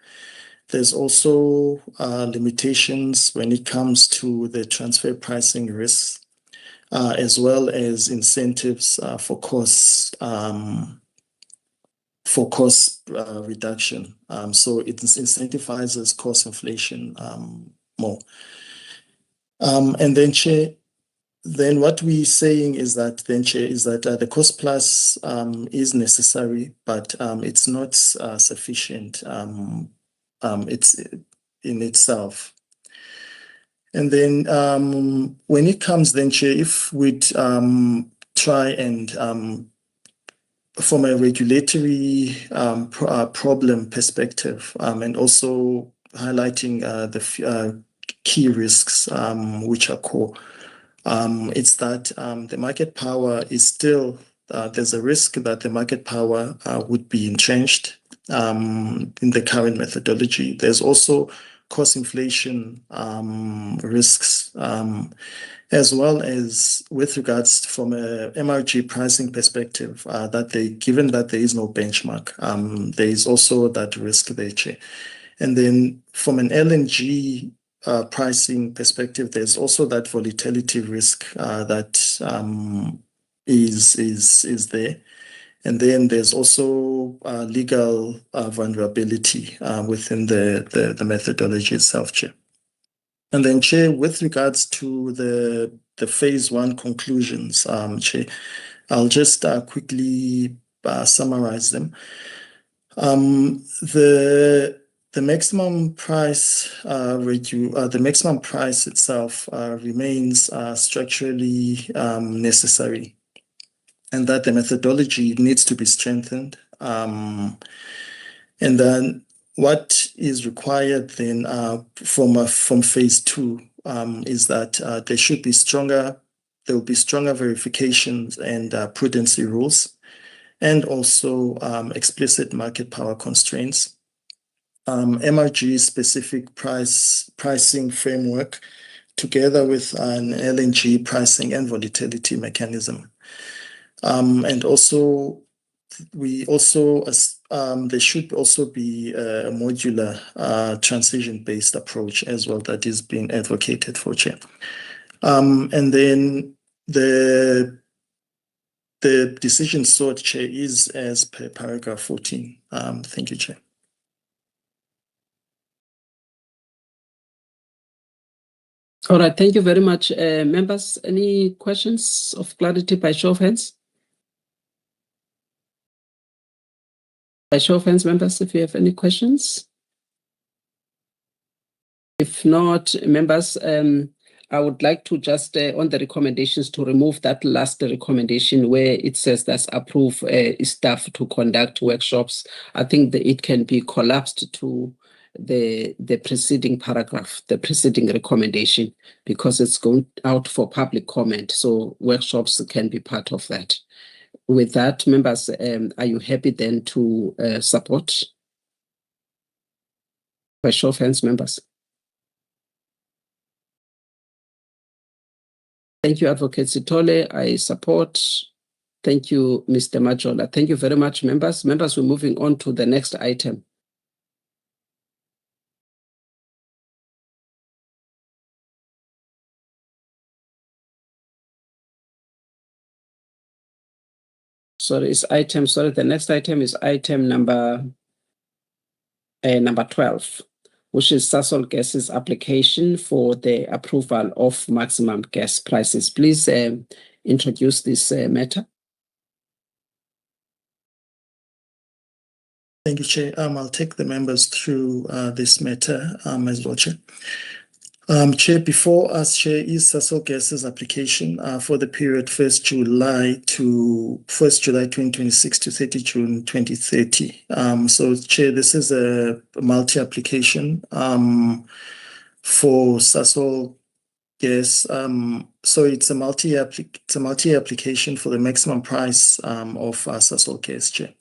There's also limitations when it comes to the transfer pricing risks, as well as incentives for costs for cost reduction. So it incentivizes cost inflation more. And then, Chair, then what we're saying is that the cost plus is necessary, but it's not sufficient. It's in itself. And then when it comes then, Chair, if we'd try and from a regulatory problem perspective, and also highlighting the key risks which are core, it's that the market power is still, there's a risk that the market power would be entrenched in the current methodology. There's also cost inflation risks, as well as with regards from a MRG pricing perspective, given that there is no benchmark, there is also that risk there, Chair. And then from an LNG pricing perspective, there's also that volatility risk that is there. And then there's also legal vulnerability within the methodology itself, Chair. And then, Chair, with regards to the phase one conclusions, Chair, I'll just quickly summarize them. The maximum price the maximum price itself remains structurally necessary, and that the methodology needs to be strengthened. And then what is required then from phase two is that there will be stronger verifications and prudency rules, and also explicit market power constraints, MRG specific pricing framework, together with an LNG pricing and volatility mechanism. And also, there should also be a modular transition-based approach as well that is being advocated for, Chair. And then the decision sought, Chair, is as per paragraph 14. Thank you, Chair. All right, thank you very much. Members, any questions of clarity by show of hands? By show of hands, members, if you have any questions. If not, members, I would like to just, on the recommendations, to remove that last recommendation where it says that's approve staff to conduct workshops. I think that it can be collapsed to the preceding paragraph, the preceding recommendation, because it's going out for public comment. So workshops can be part of that. With that, members, are you happy then to support? By show of hands, members. Thank you, Advocate Sitole. I support. Thank you, Mr. Majola. Thank you very much, members. Members, we're moving on to the next item. The next item is item number 12, which is Sasol Gas's application for the approval of maximum gas prices. Please introduce this matter. Thank you, Chair. I'll take the members through this matter as well, Chair. Chair, before us, Chair, is Sasol Gas's application for the period 1st July 2026 to 30 June 2030. So, Chair, this is a multi-application for Sasol Gas. So it's a multi-application for the maximum price of Sasol Gas, Chair.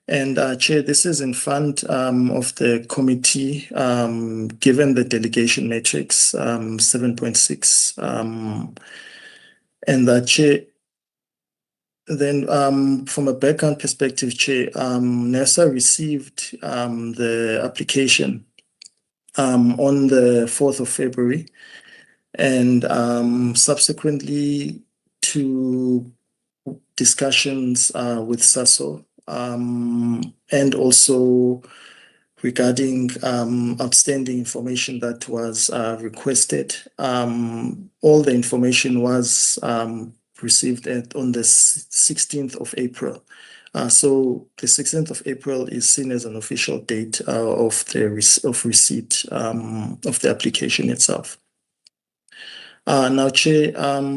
And Chair, this is in front of the committee, given the delegation matrix 7.6. And Chair, then from a background perspective, Chair, NERSA received the application on the 4th of February, and subsequently to discussions with Sasol, and also regarding outstanding information that was requested. All the information was received on the 16th of April. So the 16th of April is seen as an official date of receipt of the application itself. Now, Chair,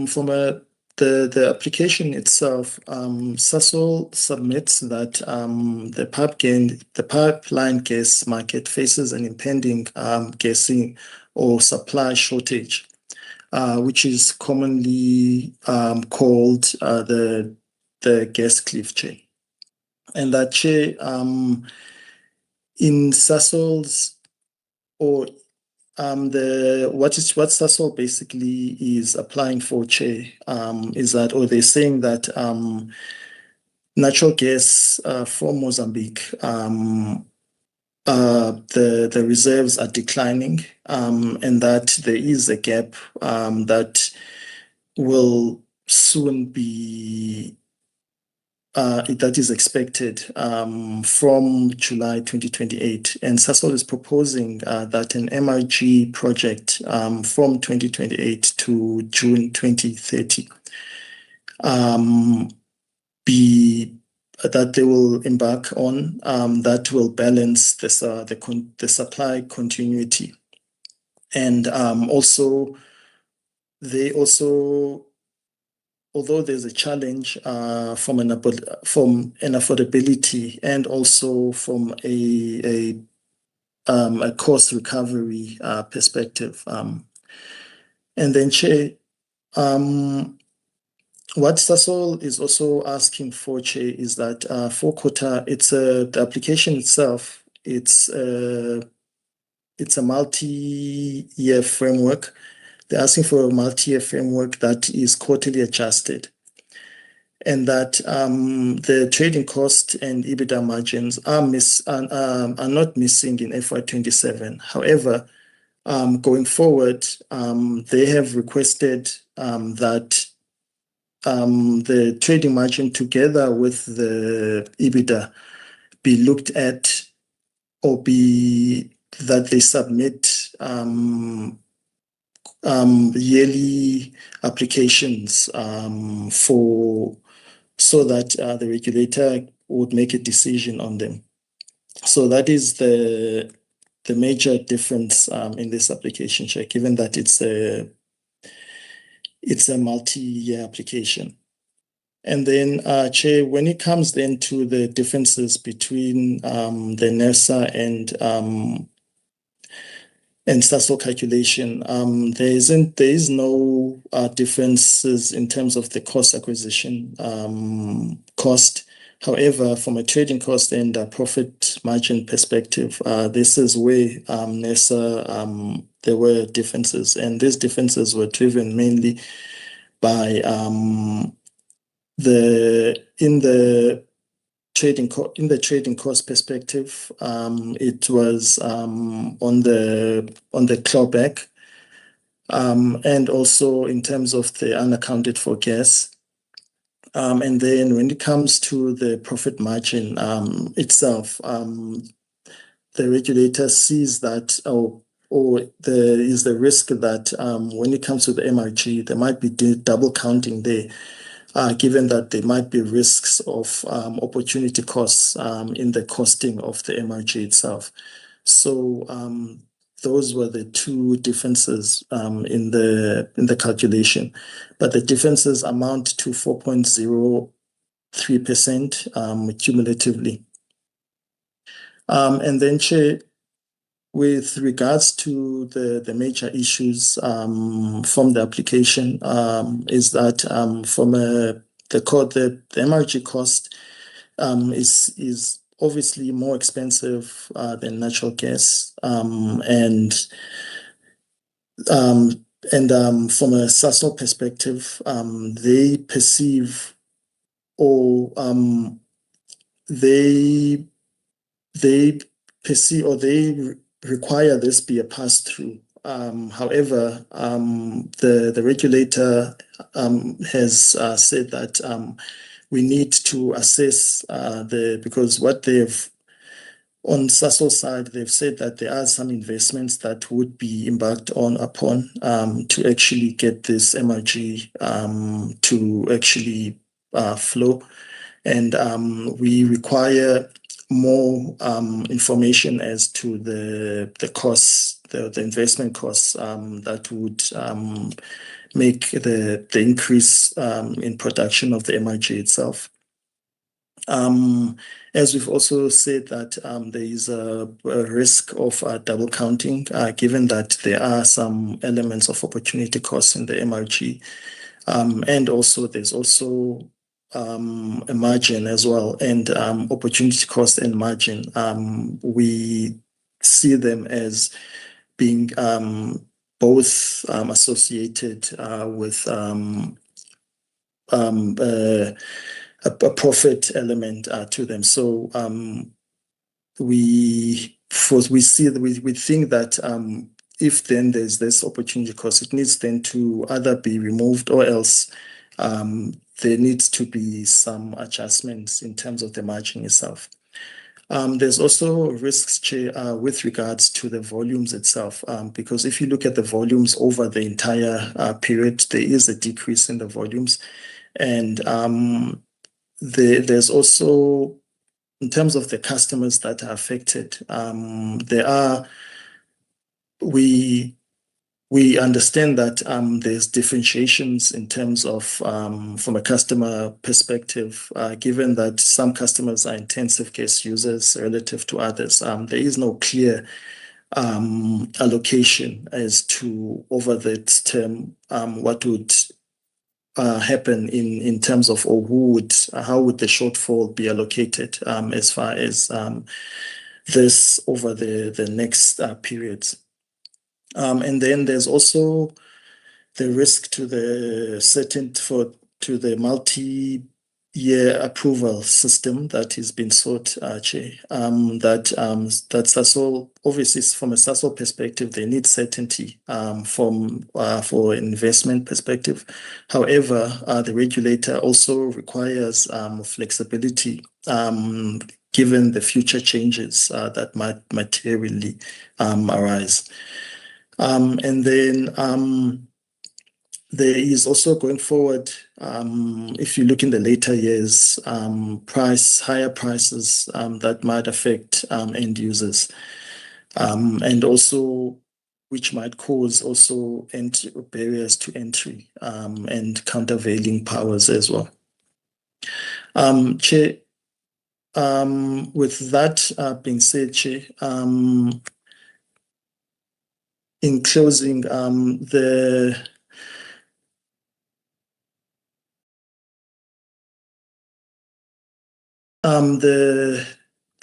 from the application itself, Sasol submits that the pipeline gas market faces an impending gassing or supply shortage, which is commonly called the gas cliff, Chair. And that, Chair, in Sasol's or what Sasol basically is applying for, Chair, is that, or they're saying that natural gas from Mozambique, the reserves are declining, and that there is a gap that will soon be that is expected from July 2028. And Sasol is proposing that an MRG project from 2028 to June 2030 that they will embark on that will balance the supply continuity. And although there's a challenge from an affordability and also from a cost recovery perspective. And then, Chair, what Sasol is also asking for, Chair, is that for quota, the application itself, it's a multi-year framework. They're asking for a multi-year framework that is quarterly adjusted, and that the trading cost and EBITDA margins are not missing in FY27. However, going forward, they have requested that the trading margin together with the EBITDA be looked at, or that they submit yearly applications so that the regulator would make a decision on them. So that is the major difference in this application, Chair, given that it's a multi-year application. And then, Chair, when it comes then to the differences between the NERSA and Sasol calculation, there is no differences in terms of the cost acquisition cost. However, from a trading cost and a profit margin perspective, this is where NERSA, there were differences, and these differences were driven mainly by in the trading cost perspective, it was on the clawback, and also in terms of the unaccounted for gas. And then when it comes to the profit margin itself, the regulator sees that, or there is the risk that when it comes to the MRG, there might be double counting there, given that there might be risks of opportunity costs in the costing of the MRG itself. So those were the two differences in the calculation, but the differences amount to 4.03% cumulatively. And then, Chair, with regards to the major issues from the application, is that from the MRG cost is obviously more expensive than natural gas, and from a Sasol perspective, they perceive, or they perceive, or they require this be a pass-through. However, the regulator has said that we need to assess because what they've on Sasol side, they've said that there are some investments that would be embarked upon to actually get this MRG to actually flow. And we require more information as to the costs, the investment costs that would make the increase in production of the MRG itself. As we've also said that there is a risk of double counting, given that there are some elements of opportunity costs in the MRG. And also there's also a margin as well, and opportunity cost and margin. We see them as being both associated with a profit element to them. So we think that if then there's this opportunity cost, it needs then to either be removed or else there needs to be some adjustments in terms of the margin itself. There's also risks, Chair, with regards to the volumes itself, because if you look at the volumes over the entire period, there is a decrease in the volumes. And there's also, in terms of the customers that are affected, we understand that there's differentiations in terms of from a customer perspective, given that some customers are intensive gas users relative to others. There is no clear allocation as to over that term what would happen in terms of, or how would the shortfall be allocated as far as this over the next periods. And then there's also the risk to the the multi-year approval system that is being sought, Chair. That Sasol, obviously from a Sasol perspective, they need certainty for investment perspective. However, the regulator also requires flexibility given the future changes that might materially arise. And then there is also going forward, if you look in the later years, higher prices that might affect end users, and also which might cause also barriers to entry and countervailing powers as well. Chair, with that being said, Chair, in closing, the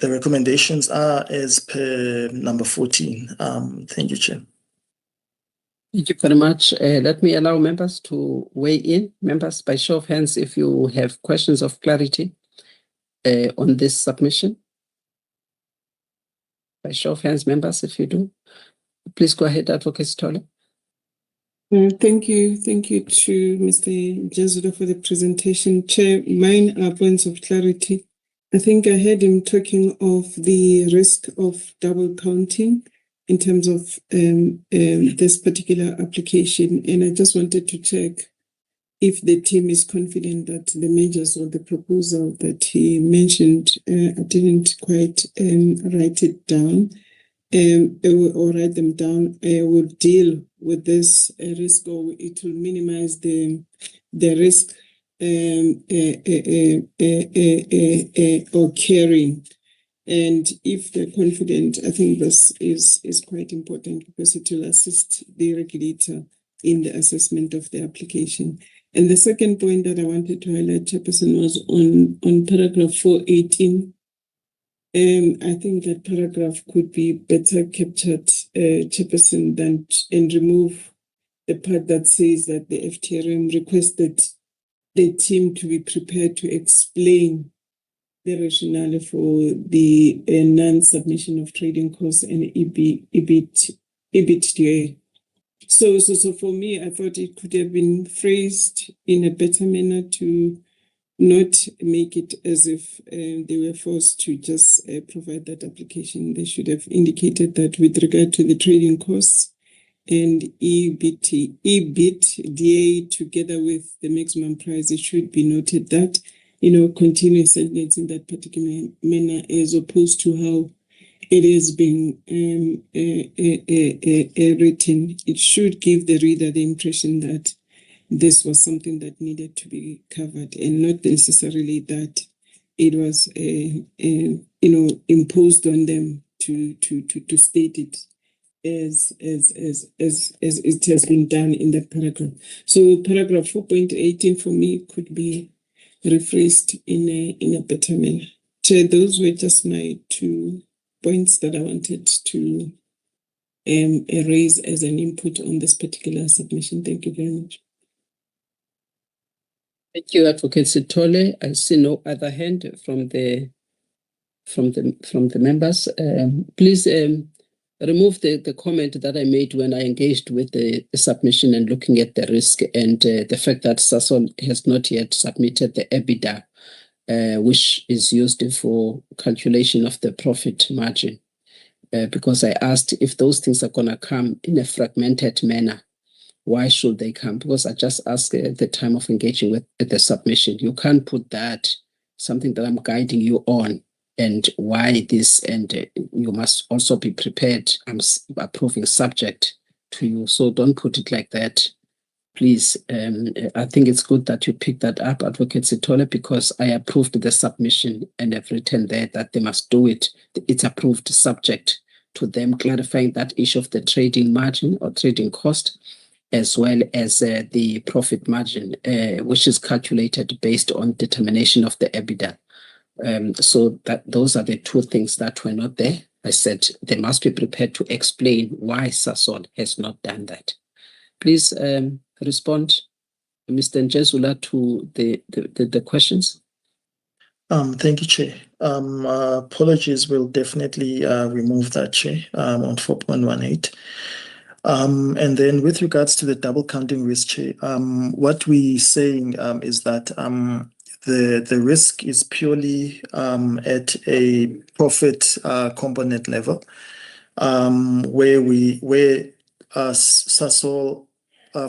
recommendations are as per number 14. Thank you, Chair. Thank you very much. Let me allow members to weigh in. Members, by show of hands, if you have questions of clarity on this submission. By show of hands, members, if you do. Please go ahead, Advocate Stoller. Thank you. Thank you to Mr. Jesudo for the presentation. Chair, mine are points of clarity. I think I heard him talking of the risk of double counting in terms of this particular application. And I just wanted to check if the team is confident that the measures or the proposal that he mentioned, I didn't quite write it down, or write them down, will deal with this risk, or it will minimize the risk occurring. And if they're confident, I think this is quite important because it will assist the regulator in the assessment of the application. And the second point that I wanted to highlight, Chairperson, was on paragraph 418. I think that paragraph could be better captured, Chairperson, and remove the part that says that the FTRM requested the team to be prepared to explain the rationale for the non-submission of trading costs and EBITDA. So for me, I thought it could have been phrased in a better manner to not make it as if they were forced to just provide that application. They should have indicated that with regard to the trading costs and EBITDA together with the maximum price, it should be noted that, continuous sentence in that particular manner, as opposed to how it is being written. It should give the reader the impression that this was something that needed to be covered, and not necessarily that it was, imposed on them to state it as it has been done in that paragraph. So paragraph 4.18 for me could be rephrased in a better manner. Chair, those were just my 2 points that I wanted to raise as an input on this particular submission. Thank you very much. Thank you, Advocate Sithole. I see no other hand from the members. Please remove the comment that I made when I engaged with the submission and looking at the risk and the fact that Sasol has not yet submitted the EBITDA, which is used for calculation of the profit margin. Because I asked if those things are going to come in a fragmented manner, why should they come? Because I just asked at the time of engaging with the submission. You can't put that, something that I'm guiding you on, and why this, and you must also be prepared. I'm approving subject to you. So don't put it like that, please. I think it's good that you picked that up, Advocate Sithole, because I approved the submission and have written there that they must do it. It's approved subject to them clarifying that issue of the trading margin or trading cost, as well as the profit margin, which is calculated based on determination of the EBITDA. So that those are the 2 things that were not there. I said they must be prepared to explain why Sasol has not done that. Please respond, Mr. Njezula, to the questions. Thank you, Chair. Apologies, we'll definitely remove that, Chair, on 4.18. And then with regards to the double counting risk, Chair, what we're saying is that the risk is purely at a profit component level, where Sasol,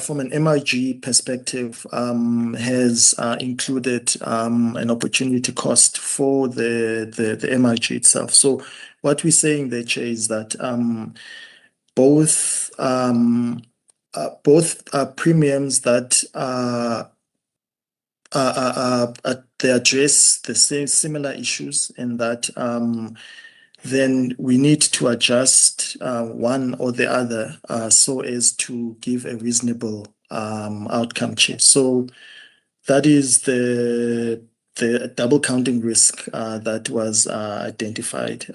from an MRG perspective, has included an opportunity cost for the MRG itself. So what we're saying there, Chair, is that both premiums that they address the similar issues, and that then we need to adjust one or the other so as to give a reasonable outcome, Chair. So that is the double counting risk that was identified.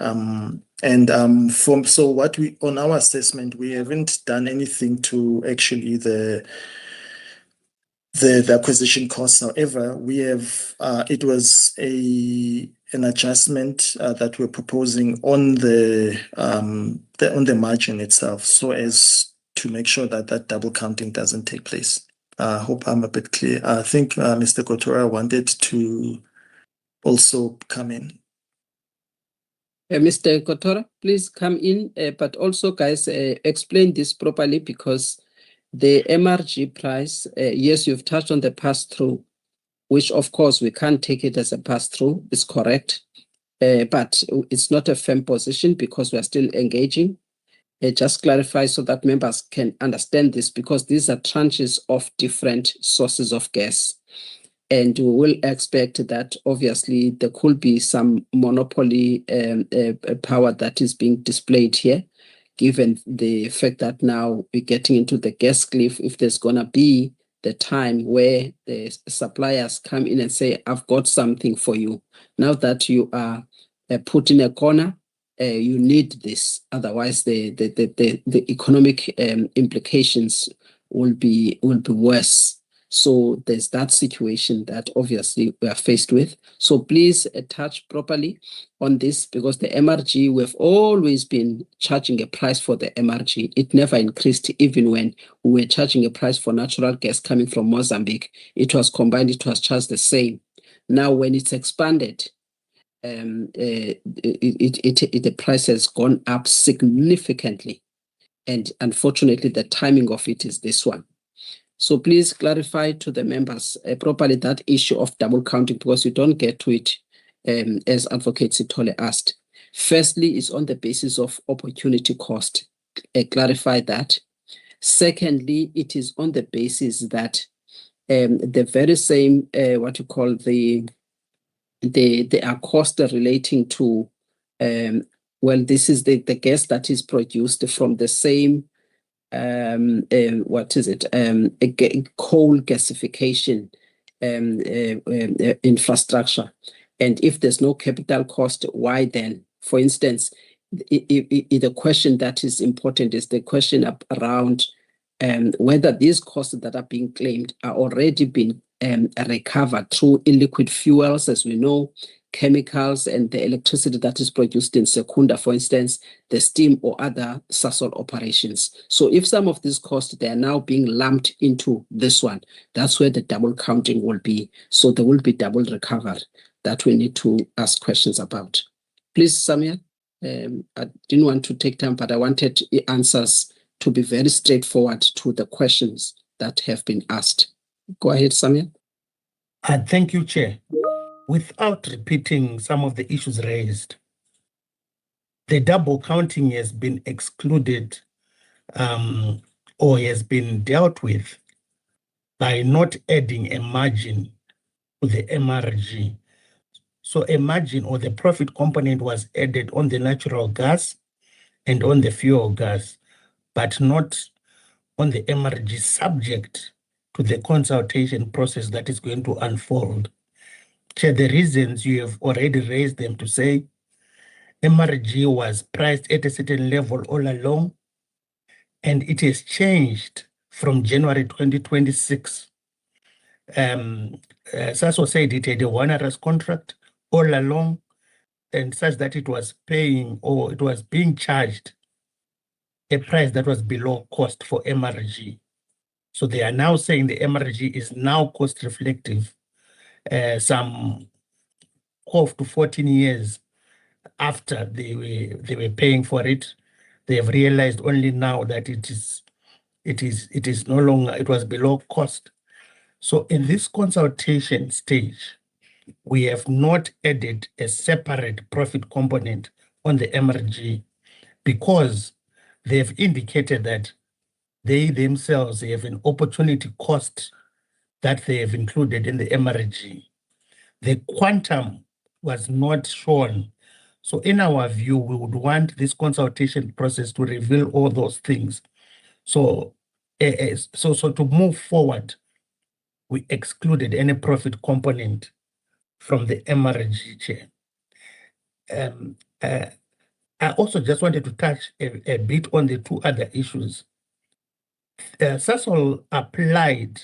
So what we, on our assessment, we haven't done anything to actually the acquisition costs. However, we have it was an adjustment that we're proposing on the margin itself, so as to make sure that that double counting doesn't take place. I hope I'm a bit clear. I think Mr. Kotora wanted to also come in. Mr. Kotora, please come in, but also, guys, explain this properly, because the MRG price, yes, you've touched on the pass-through, which of course we can't take it as a pass-through, it's correct, but it's not a firm position because we are still engaging. Just clarify so that members can understand this, because these are tranches of different sources of gas. And we will expect that obviously there could be some monopoly power that is being displayed here, given the fact that now we're getting into the gas cliff. If there's going to be the time where the suppliers come in and say, I've got something for you. Now that you are put in a corner, you need this. Otherwise, the economic implications will be worse. So there's that situation that obviously we are faced with. So please touch properly on this, because the MRG, we've always been charging a price for the MRG. It never increased, even when we were charging a price for natural gas coming from Mozambique. It was combined, it was charged the same. Now, when it's expanded, the price has gone up significantly. And unfortunately, the timing of it is this one. So please clarify to the members properly that issue of double counting, because you don't get to it as Advocate Sithole asked. Firstly, it's on the basis of opportunity cost. Clarify that. Secondly, it is on the basis that the very same, what you call there are costs relating to, well, this is the gas that is produced from the same, what is it, coal gasification infrastructure. And if there's no capital cost, why then? For instance, the question that is important is the question around whether these costs that are being claimed are already being recovered through illiquid fuels, as we know, chemicals, and the electricity that is produced in Secunda, for instance, the steam or other Sasol operations. So if some of these costs, they are now being lumped into this one, that's where the double counting will be. So there will be double recovery that we need to ask questions about. Please, Samuel, I didn't want to take time, but I wanted answers to be very straightforward to the questions that have been asked. Go ahead, Samuel. Thank you, Chair. Without repeating some of the issues raised, the double counting has been excluded or has been dealt with by not adding a margin to the MRG. So a margin or the profit component was added on the natural gas and on the fuel gas, but not on the MRG, subject to the consultation process that is going to unfold. Chair, the reasons you have already raised them to say MRG was priced at a certain level all along, and it has changed from January 2026. Sasol said it had a onerous contract all along, and such that it was paying, or it was being charged, a price that was below cost for MRG. So they are now saying the MRG is now cost reflective, some 12 to 14 years after they were paying for it. They have realized only now that it is no longer, it was below cost. So in this consultation stage, we have not added a separate profit component on the MRG because they've indicated that they themselves have an opportunity cost that they have included in the MRG. The quantum was not shown. So in our view, we would want this consultation process to reveal all those things. So, so to move forward, we excluded any profit component from the MRG, Chair. I also just wanted to touch a bit on the two other issues. Sasol applied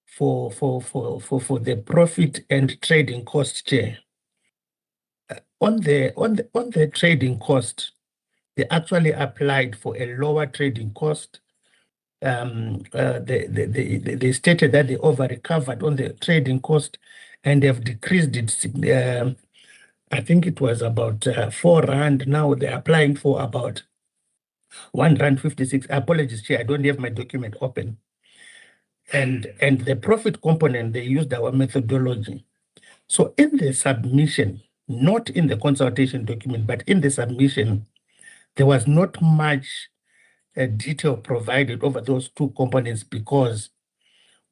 for the profit and trading cost, Chair. On the trading cost, they actually applied for a lower trading cost. They stated that they over-recovered on the trading cost and have decreased it. I think it was about 4 rand. Now they're applying for about 1.56 rand. Apologies, Chair, I don't have my document open. And the profit component, they used our methodology. So in the submission, not in the consultation document, but in the submission, there was not much detail provided over those two components because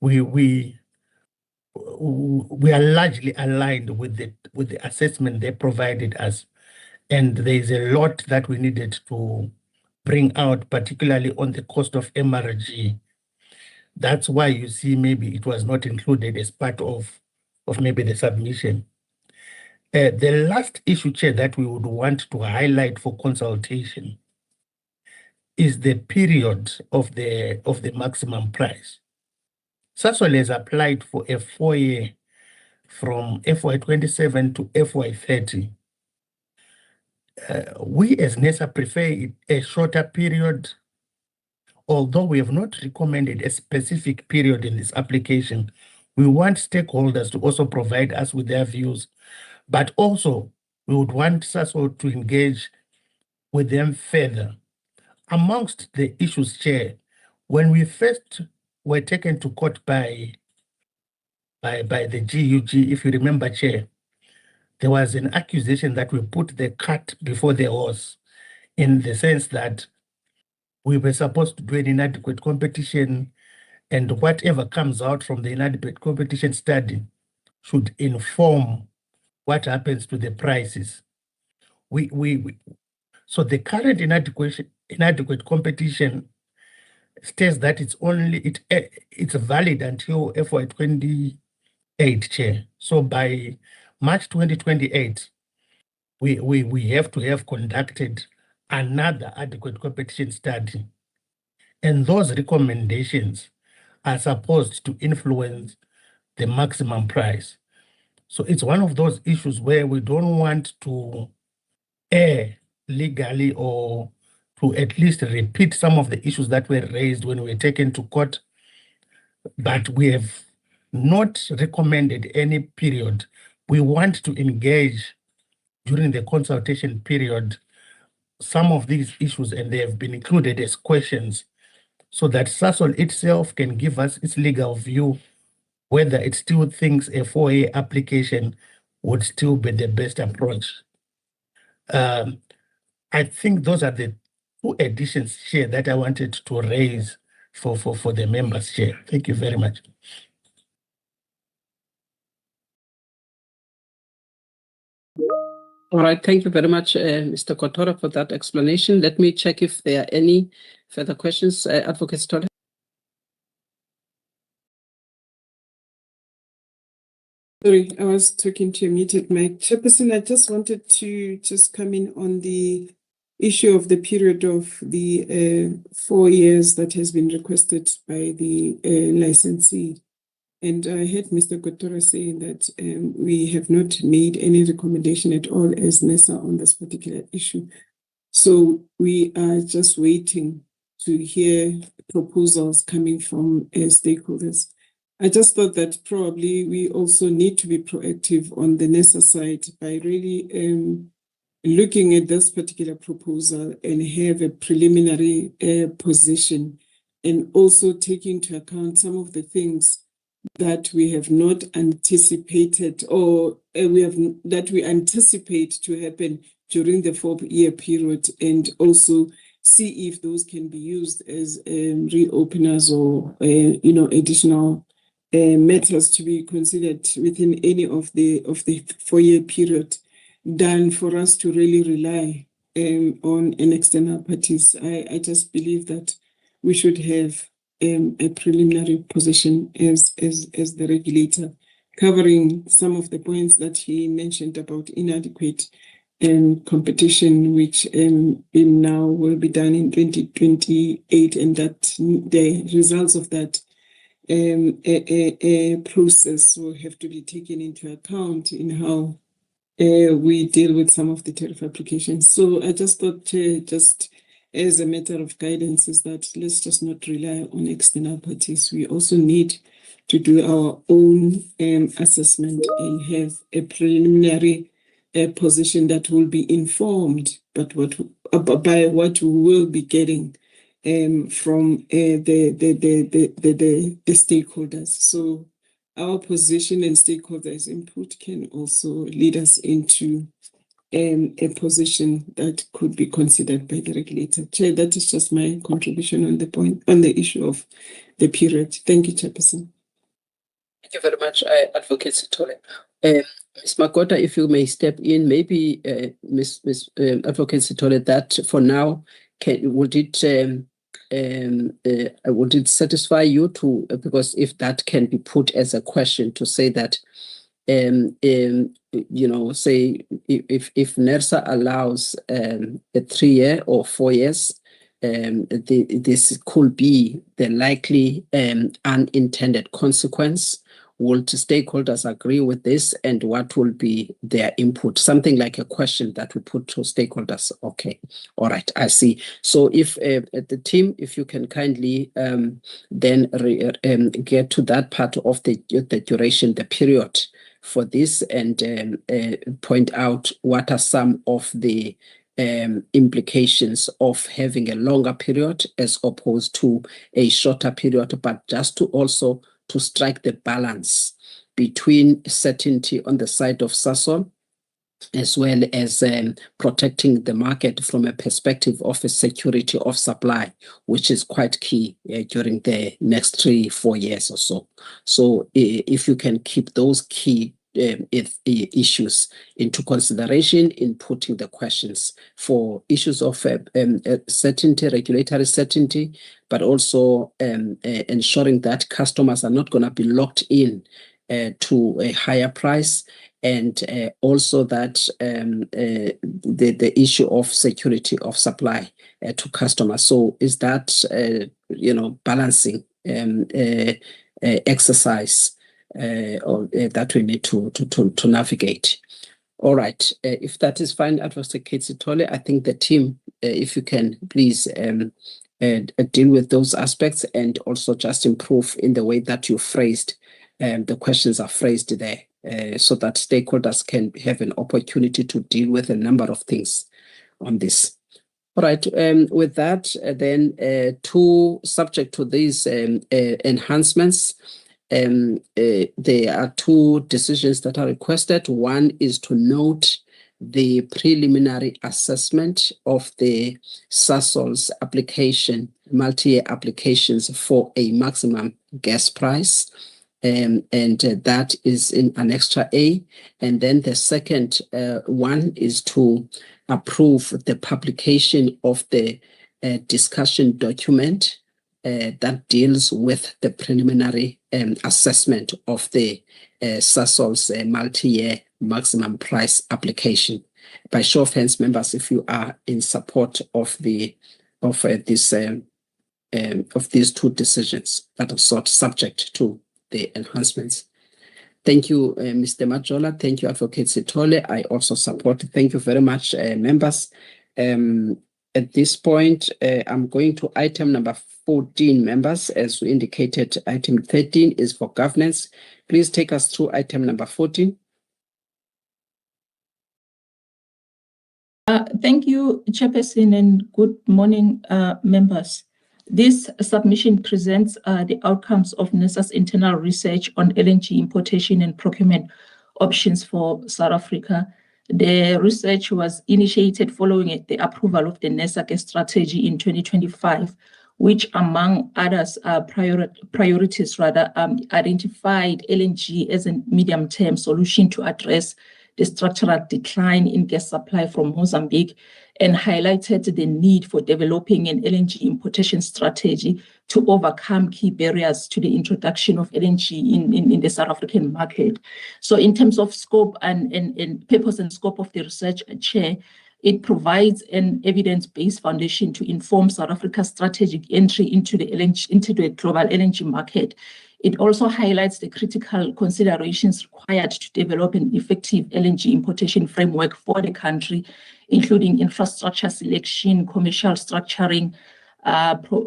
we are largely aligned with the assessment they provided us, and there is a lot that we needed to bring out, particularly on the cost of MRG. That's why you see maybe it was not included as part of maybe the submission. The last issue, Chair, that we would want to highlight for consultation is the period of the maximum price. Sasol has applied for a 4-year from FY27 to FY30. We as NERSA prefer a shorter period, although we have not recommended a specific period in this application. We want stakeholders to also provide us with their views, but also we would want SASO to engage with them further. Amongst the issues, Chair, when we first were taken to court by the GUG, if you remember, Chair, there was an accusation that we put the cart before the horse, in the sense that we were supposed to do an inadequate competition, and whatever comes out from the inadequate competition study should inform what happens to the prices. So the current inadequate competition states that it's valid until FY 28, Chair. So by March 2028, we have to have conducted another adequate competition study. And those recommendations are supposed to influence the maximum price. So it's one of those issues where we don't want to err legally, or to at least repeat some of the issues that were raised when we were taken to court, but we have not recommended any period. We want to engage during the consultation period some of these issues, and they have been included as questions, so that SASOL itself can give us its legal view whether it still thinks a 4A application would still be the best approach. I think those are the two additions, Chair, that I wanted to raise for the members, Chair. Thank you very much. All right, thank you very much, Mr. Kotora, for that explanation. Let me check if there are any further questions. Advocate Stoller. Sorry, I was talking to a muted mic. Chairperson, I just wanted to come in on the issue of the period of the 4 years that has been requested by the licensee. And I heard Mr. Kotora saying that we have not made any recommendation at all as NERSA on this particular issue. So we are just waiting to hear proposals coming from stakeholders. I just thought that probably we also need to be proactive on the NERSA side by really looking at this particular proposal and have a preliminary position, and also take into account some of the things that we have not anticipated, or that we anticipate to happen during the 4-year period, and also see if those can be used as reopeners or additional matters to be considered within any of the 4-year period, than for us to really rely on an external parties. I just believe that we should have a preliminary position as the regulator, covering some of the points that he mentioned about inadequate competition, which now will be done in 2028, and that the results of that process will have to be taken into account in how we deal with some of the tariff applications. So I just thought, just as a matter of guidance, is that let's just not rely on external parties. We also need to do our own assessment and have a preliminary position that will be informed by what we will be getting from the stakeholders. So our position and stakeholders' input can also lead us into a position that could be considered by the regulator. Chair, that is just my contribution on the issue of the period. Thank you, Chairperson. Thank you very much, Advocate Sithole. Ms. Makota, if you may step in, maybe Ms. Advocate Sithole, that for now, would it satisfy you to, because if that can be put as a question to say that, say if NERSA allows a 3-year or 4 years, this could be the likely unintended consequence Would stakeholders agree with this, and what will be their input? Something like a question that we put to stakeholders. Okay, all right, I see. So if the team, if you can kindly then get to that part of the duration, the period for this, and point out what are some of the implications of having a longer period as opposed to a shorter period, but just to also to strike the balance between certainty on the side of Sasol, as well as protecting the market from a perspective of a security of supply, which is quite key during the next 3-4 years or so. So if you can keep those key issues into consideration in putting the questions for issues of certainty, regulatory certainty, but also ensuring that customers are not going to be locked in to a higher price, and also that the issue of security of supply to customers. So is that balancing exercise that we need to navigate. All right, if that is fine, Advocate Sithole, I think the team, if you can please deal with those aspects, and also just improve in the way that you phrased the questions are phrased there, so that stakeholders can have an opportunity to deal with a number of things on this. All right, with that, then subject to these enhancements, there are 2 decisions that are requested. One is to note the preliminary assessment of the Sasol's application, multi-year applications for a maximum gas price. And that is in Annexure A. And then the second one is to approve the publication of the discussion document that deals with the preliminary assessment of the Sasol's multi-year maximum price application. By show of hands, members, if you are in support of these 2 decisions that are sought subject to the enhancements. Thank you, Mr. Majola. Thank you, Advocate Sithole. I also support. Thank you very much, members. At this point, I'm going to item number 14, members. As we indicated, item 13 is for governance. Please take us through item number 14. Thank you, Chairperson, and good morning, members. This submission presents the outcomes of NERSA's internal research on LNG importation and procurement options for South Africa. The research was initiated following the approval of the NERSA gas strategy in 2025, which, among others, priorities identified LNG as a medium-term solution to address the structural decline in gas supply from Mozambique, and highlighted the need for developing an LNG importation strategy to overcome key barriers to the introduction of LNG in the South African market. So in terms of scope and purpose and scope of the research, Chair, it provides an evidence-based foundation to inform South Africa's strategic entry into the global LNG market. It also highlights the critical considerations required to develop an effective LNG importation framework for the country, including infrastructure selection, commercial structuring,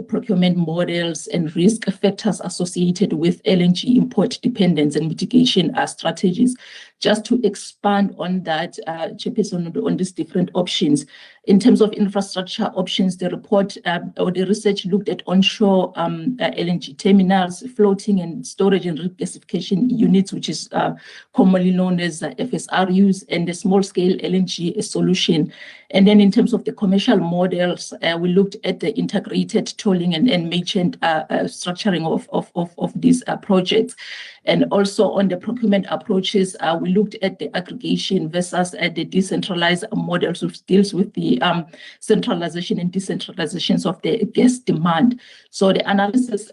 procurement models, and risk factors associated with LNG import dependence and mitigation strategies. Just to expand on that, Chairperson, on these different options. In terms of infrastructure options, the report or the research looked at onshore LNG terminals, floating and storage and regasification units, which is commonly known as FSRUs, and the small-scale LNG solution. And then in terms of the commercial models, we looked at the integrated tolling and merchant structuring of these projects. And also on the procurement approaches, we looked at the aggregation versus the decentralized models, which deals with the centralization and decentralizations of the gas demand. So the analysis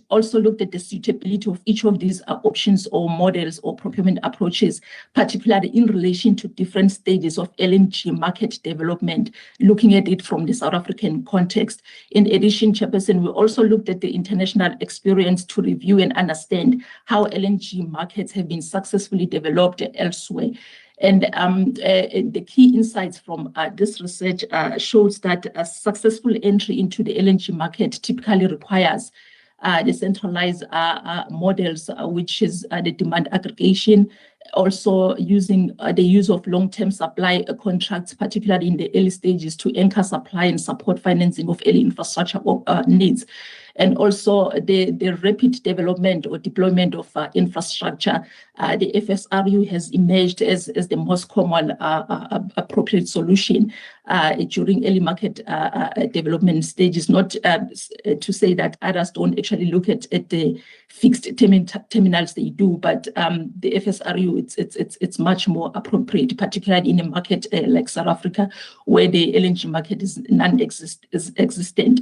also looked at the suitability of each of these options or models or procurement approaches, particularly in relation to different stages of LNG market development, looking at it from the South African context. In addition, Chairperson, we also looked at the international experience to review and understand how LNG markets have been successfully developed elsewhere. And the key insights from this research shows that a successful entry into the LNG market typically requires the centralized models, which is the demand aggregation, also using the use of long-term supply contracts, particularly in the early stages, to anchor supply and support financing of early infrastructure needs. And also the rapid development or deployment of infrastructure. The FSRU has emerged as the most common appropriate solution during early market development stages, not to say that others don't actually look at the fixed terminals they do, but the FSRU, it's much more appropriate, particularly in a market like South Africa, where the LNG market is non-existent.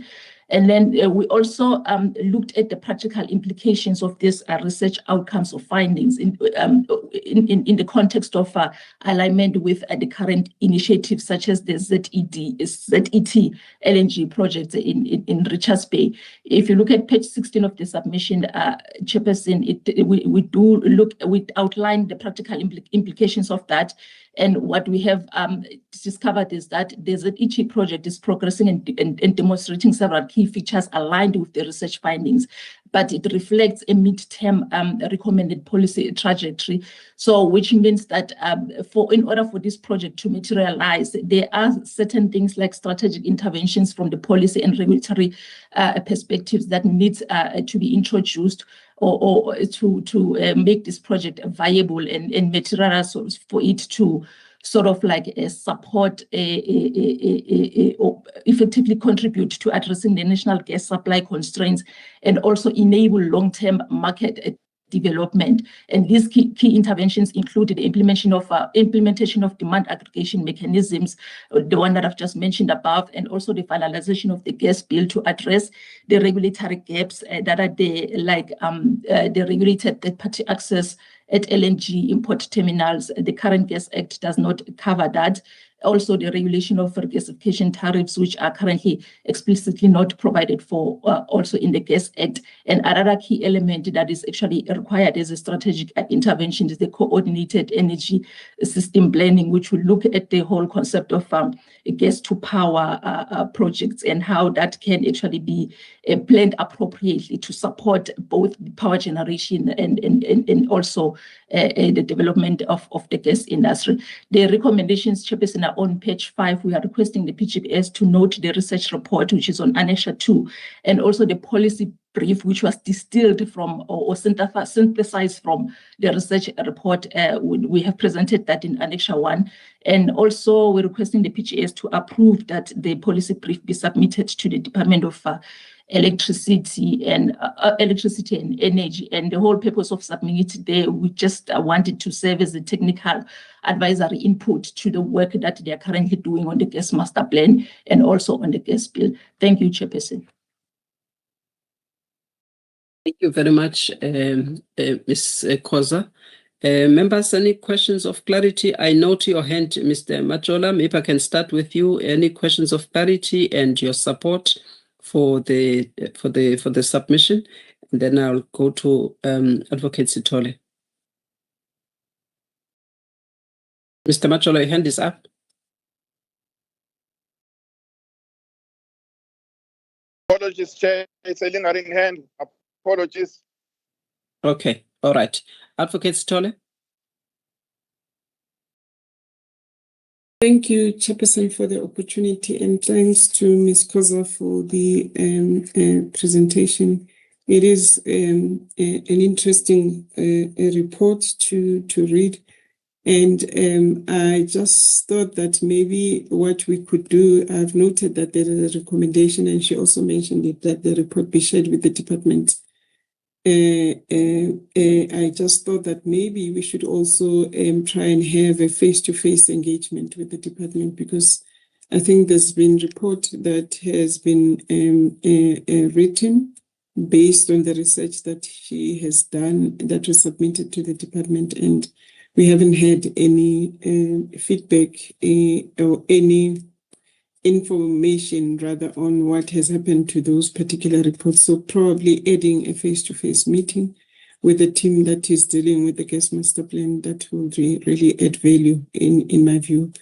And then we also looked at the practical implications of these research outcomes or findings in the context of alignment with the current initiatives such as the ZET LNG project in Richards Bay. If you look at page 16 of the submission, Chairperson, we outline the practical implications of that. And what we have discovered is that the ZET project is progressing and demonstrating several key features aligned with the research findings, but it reflects a mid-term recommended policy trajectory. So, which means that in order for this project to materialize, there are certain things like strategic interventions from the policy and regulatory perspectives that need to be introduced or to make this project viable and materialize for it to sort of like support or effectively contribute to addressing the national gas supply constraints and also enable long-term market development. And these key interventions included the implementation of demand aggregation mechanisms, the one that I've just mentioned above, and also the finalization of the gas bill to address the regulatory gaps that are there, like the regulated third-party access at LNG import terminals. The current Gas Act does not cover that. Also, the regulation of regasification tariffs, which are currently explicitly not provided for also in the Gas Act. And another key element that is actually required as a strategic intervention is the coordinated energy system blending, which will look at the whole concept of gas to power projects and how that can actually be blend appropriately to support both power generation and also the development of the gas industry. The recommendations, Chairperson, are on page 5. We are requesting the PGS to note the research report, which is on Annexure 2, and also the policy brief, which was distilled from or synthesized from the research report. We have presented that in Annexure 1. And also we're requesting the PGS to approve that the policy brief be submitted to the Department of Electricity and Energy. And the whole purpose of submitting it there, we just wanted to serve as a technical advisory input to the work that they are currently doing on the gas master plan and also on the gas bill. Thank you, Chairperson. Thank you very much, Ms. Khoza. Members, any questions of clarity? I note your hand, Mr. Majola. Maybe I can start with you. Any questions of clarity and your support for the submission? And then I'll go to Advocate Sithole. Mr. Majola, your hand is up. Apologies, Chair. It's a lingering hand. Apologies. Okay, all right. Advocate Sithole. Thank you, Chairperson, for the opportunity, and thanks to Ms. Khoza for the presentation. It is an interesting report to read, and I just thought that maybe what we could do, I've noted that there is a recommendation, and she also mentioned it, that the report be shared with the department I just thought that maybe we should also try and have a face-to-face engagement with the department, because I think there's been a report that has been written based on the research that she has done that was submitted to the department, and we haven't had any feedback or any information rather on what has happened to those particular reports. So probably adding a face-to-face meeting with the team that is dealing with the gas master plan, that will really add value in my view.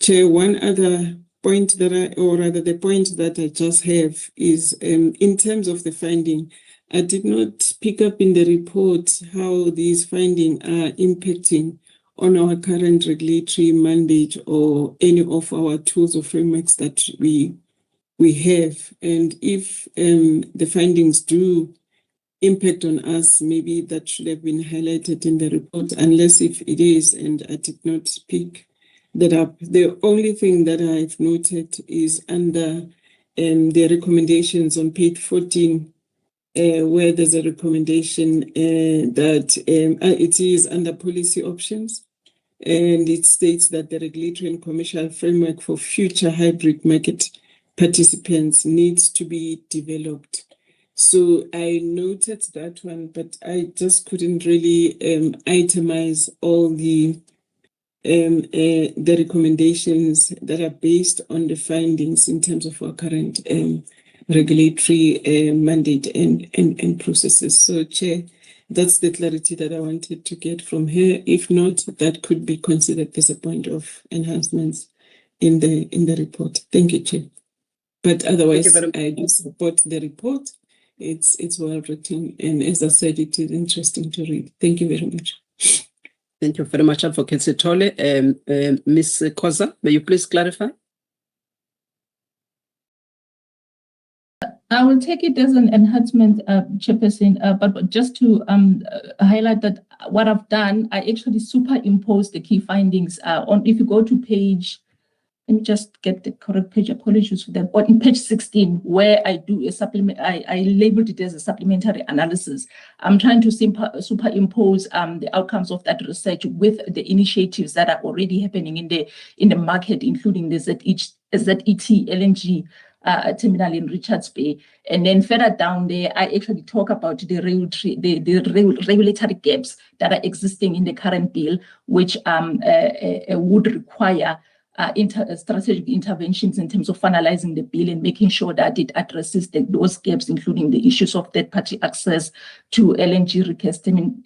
Chair, one other point the point that I just have is in terms of the finding, I did not pick up in the report how these findings are impacting on our current regulatory mandate or any of our tools or frameworks that we have. And if the findings do impact on us, maybe that should have been highlighted in the report, unless if it is, and I did not pick that up. The only thing that I've noted is under the recommendations on page 14, where there's a recommendation that it is under policy options, and it states that the regulatory and commercial framework for future hybrid market participants needs to be developed. So I noted that one, but I just couldn't really itemize all the recommendations that are based on the findings in terms of our current regulatory mandate and processes. So, Chair, that's the clarity that I wanted to get from her. If not, that could be considered as a point of enhancements in the report. Thank you, Chair. But otherwise, I do support the report. It's well written, and as I said, it is interesting to read. Thank you very much. Thank you very much, Advocate Sithole. Ms. Khoza, may you please clarify? I will take it as an enhancement, Chairperson, but just to highlight that what I've done, I actually superimposed the key findings on. If you go to page, let me just get the correct page, apologies for that, on page 16, where I do a supplement, I labeled it as a supplementary analysis. I'm trying to superimpose the outcomes of that research with the initiatives that are already happening in the market, including the ZET LNG terminal in Richards Bay. And then further down there, I actually talk about the regulatory gaps that are existing in the current bill, which would require strategic interventions in terms of finalizing the bill and making sure that it addresses those gaps, including the issues of third-party access to LNG regas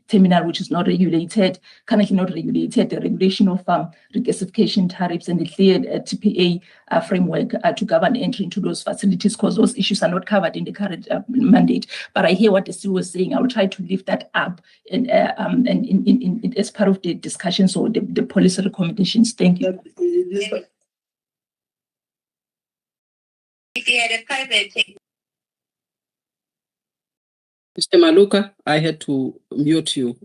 terminal, which is not regulated, currently not regulated, the regulation of regasification tariffs, and the clear TPA framework to govern entry into those facilities, because those issues are not covered in the current mandate. But I hear what the CEO was saying. I will try to lift that up and as part of the discussions or the policy recommendations. Thank you. Mr. Maluka, I had to mute you.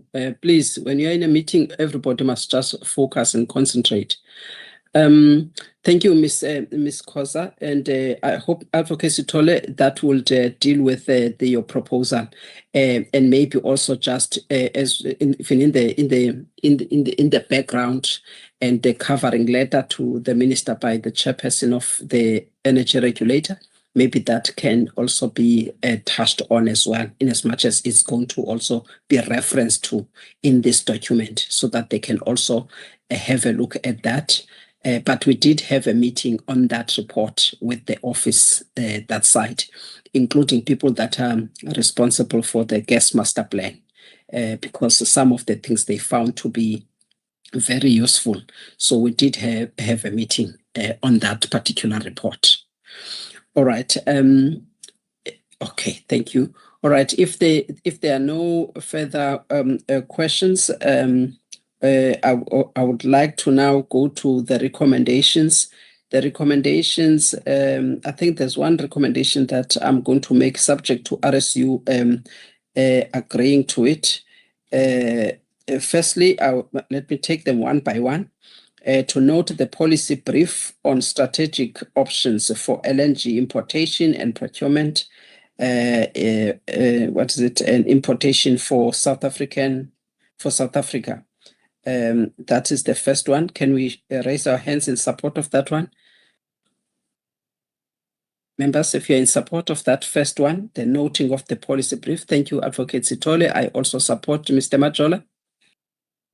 Please, when you're in a meeting, everybody must just focus and concentrate. Thank you, Ms. Khoza, and I hope Advocate Sithole that will deal with your proposal, and maybe also just even in the background and the covering letter to the minister by the chairperson of the energy regulator. Maybe that can also be touched on as well, in as much as it's going to also be referenced to in this document, so that they can also have a look at that. But we did have a meeting on that report with the office that side, including people that are responsible for the gas master plan, because some of the things they found to be very useful. So we did have a meeting on that particular report. All right. Okay, thank you. All right. If there are no further questions, I would like to now go to the recommendations. The recommendations, I think there's one recommendation that I'm going to make subject to RSU agreeing to it. Firstly, let me take them one by one. To note the policy brief on strategic options for LNG importation and procurement, what is it? An importation for South Africa. That is the first one. Can we raise our hands in support of that one? Members, if you're in support of that first one, the noting of the policy brief. Thank you, Advocate Sithole. I also support Mr. Majola.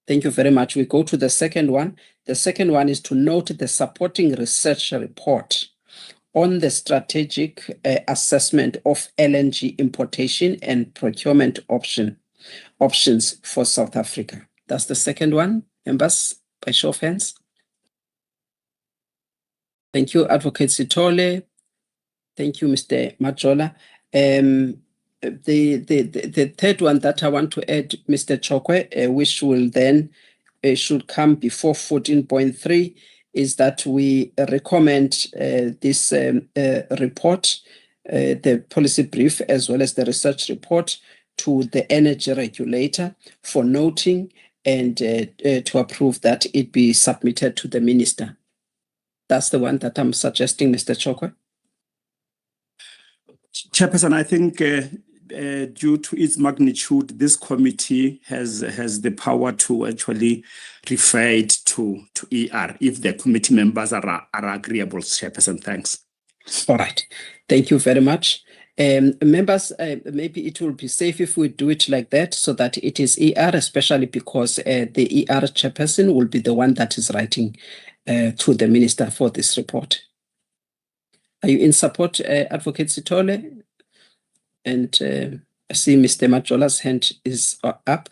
Thank you very much. We go to the second one. The second one is to note the supporting research report on the strategic assessment of LNG importation and procurement options for South Africa. That's the second one. Members, by show of hands. Thank you, Advocate Sithole. Thank you, Mr. Majola. The third one that I want to add, Mr. Chokwe, which will then should come before 14.3, is that we recommend this report, the policy brief, as well as the research report, to the energy regulator for noting and to approve that it be submitted to the minister. That's the one that I'm suggesting, Mr. Chokwe. Chairperson, I think due to its magnitude, this committee has the power to actually refer it to ER if the committee members are agreeable, Chairperson. Thanks. All right. Thank you very much. Members, maybe it will be safe if we do it like that so that it is ER, especially because the ER chairperson will be the one that is writing to the minister for this report. Are you in support, Advocate Sithole? And I see Mr. Majola's hand is up.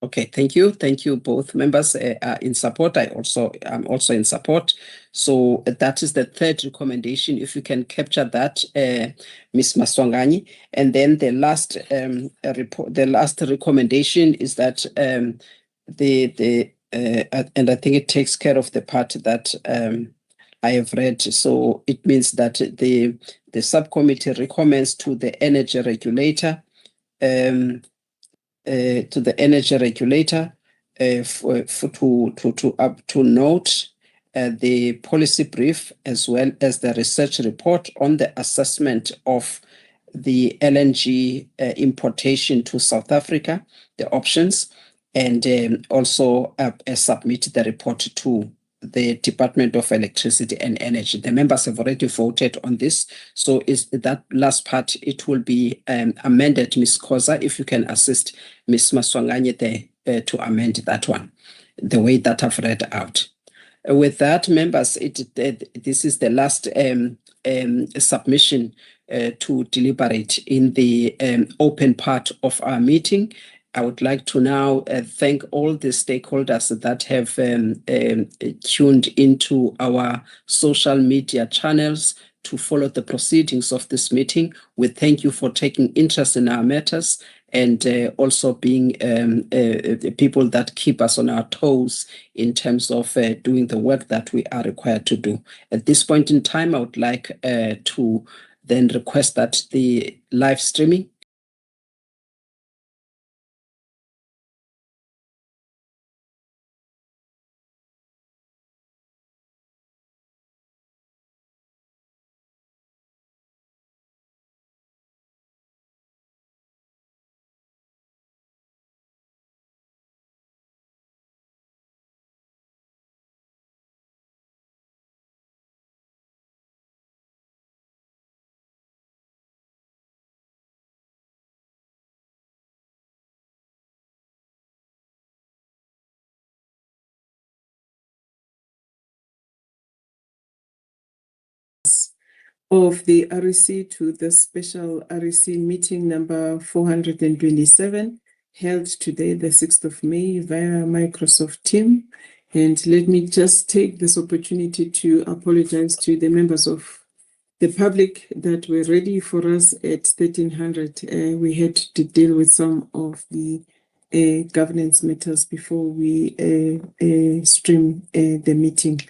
Okay, thank you. Thank you. Both members are in support. I'm also in support. So that is the third recommendation. If you can capture that, Ms. Maswangani. And then the last recommendation is that and I think it takes care of the part that I have read. So it means that the subcommittee recommends to the energy regulator to note the policy brief as well as the research report on the assessment of the LNG importation to South Africa, the options, and also submit the report to the Department of Electricity and Energy. The members have already voted on this. So is that last part, it will be amended, Ms. Koza, if you can assist Ms. Maswanganye there to amend that one, the way that I've read out. With that, members, this is the last submission to deliberate in the open part of our meeting. I would like to now thank all the stakeholders that have tuned into our social media channels to follow the proceedings of this meeting. We thank you for taking interest in our matters and also being people that keep us on our toes in terms of doing the work that we are required to do. At this point in time, I would like to then request that the live streaming of the REC to the special REC meeting number 427 held today, the 6th of May via Microsoft Teams. And let me just take this opportunity to apologize to the members of the public that were ready for us at 1300. We had to deal with some of the governance matters before we stream the meeting.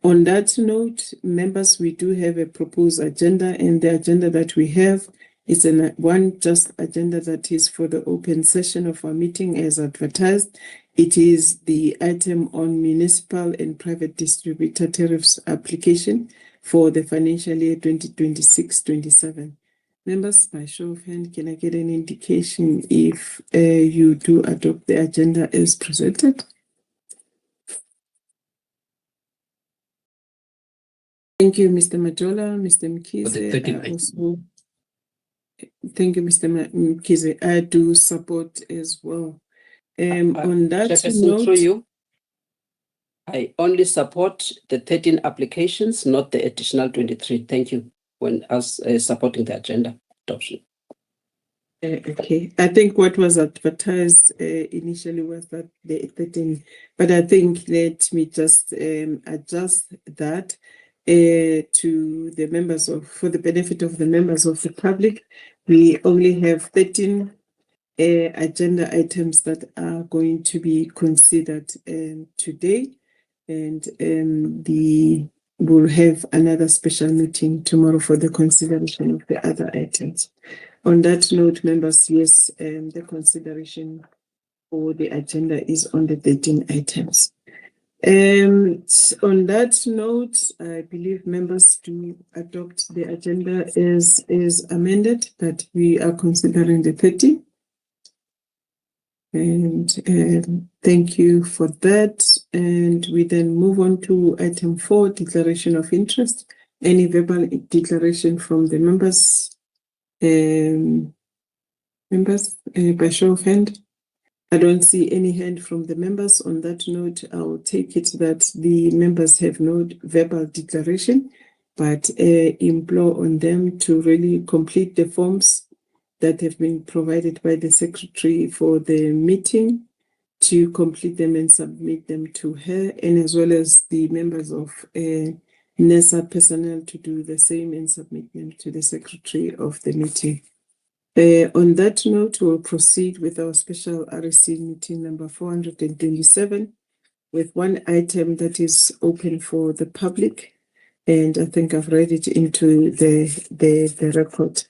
On that note, members, we do have a proposed agenda, and the agenda that we have is one just agenda that is for the open session of our meeting as advertised, It is the item on municipal and private distributor tariffs application for the financial year 2026-27. Members, by show of hand, can I get an indication if you do adopt the agenda as presented? Thank you, Mr. Majola. Mr. Mkhize, also. Thank you, Mr. Mkhize. I do support as well. On that note, through you, I only support the 13 applications, not the additional 23. Thank you. When us supporting the agenda adoption. Okay, I think what was advertised initially was that the 13, but I think let me just adjust that to the members of, for the benefit of the members of the public. We only have 13 agenda items that are going to be considered today, and we'll have another special meeting tomorrow for the consideration of the other items. On that note, members, yes, the consideration for the agenda is on the 13 items. On that note, I believe members do adopt the agenda as amended, that we are considering the 30. And thank you for that. And we then move on to item 4, declaration of interest. Any verbal declaration from the members? By show of hand. I don't see any hand from the members. On that note, I'll take it that the members have no verbal declaration, but implore on them to really complete the forms that have been provided by the secretary for the meeting, to complete them and submit them to her, and as well as the members of NERSA personnel to do the same and submit them to the secretary of the meeting. On that note, we'll proceed with our special RSC meeting number 427 with one item that is open for the public, and I think I've read it into the record.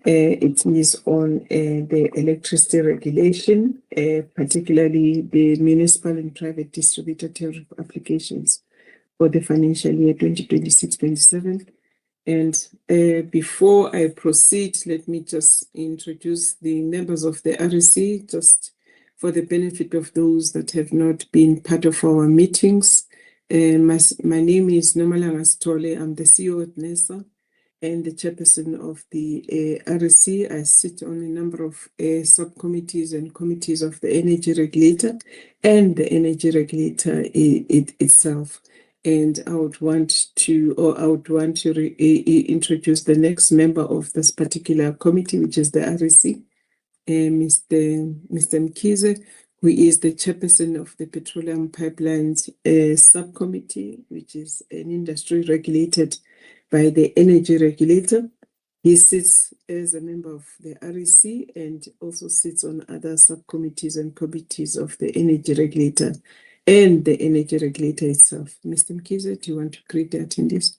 It is on the electricity regulation, particularly the municipal and private distributor tariff applications for the financial year 2026-27. And before I proceed, let me just introduce the members of the REC, just for the benefit of those that have not been part of our meetings. My name is Nomalanga Stole. I'm the CEO at NERSA and the chairperson of the REC. I sit on a number of subcommittees and committees of the energy regulator and the energy regulator itself. And I would want to introduce the next member of this particular committee, which is the REC, Mr. Mkhize, who is the chairperson of the petroleum pipelines subcommittee, which is an industry regulated by the energy regulator. He sits as a member of the REC and also sits on other subcommittees and committees of the energy regulator and the energy regulator itself. Mr. Mkhize, do you want to greet the attendees?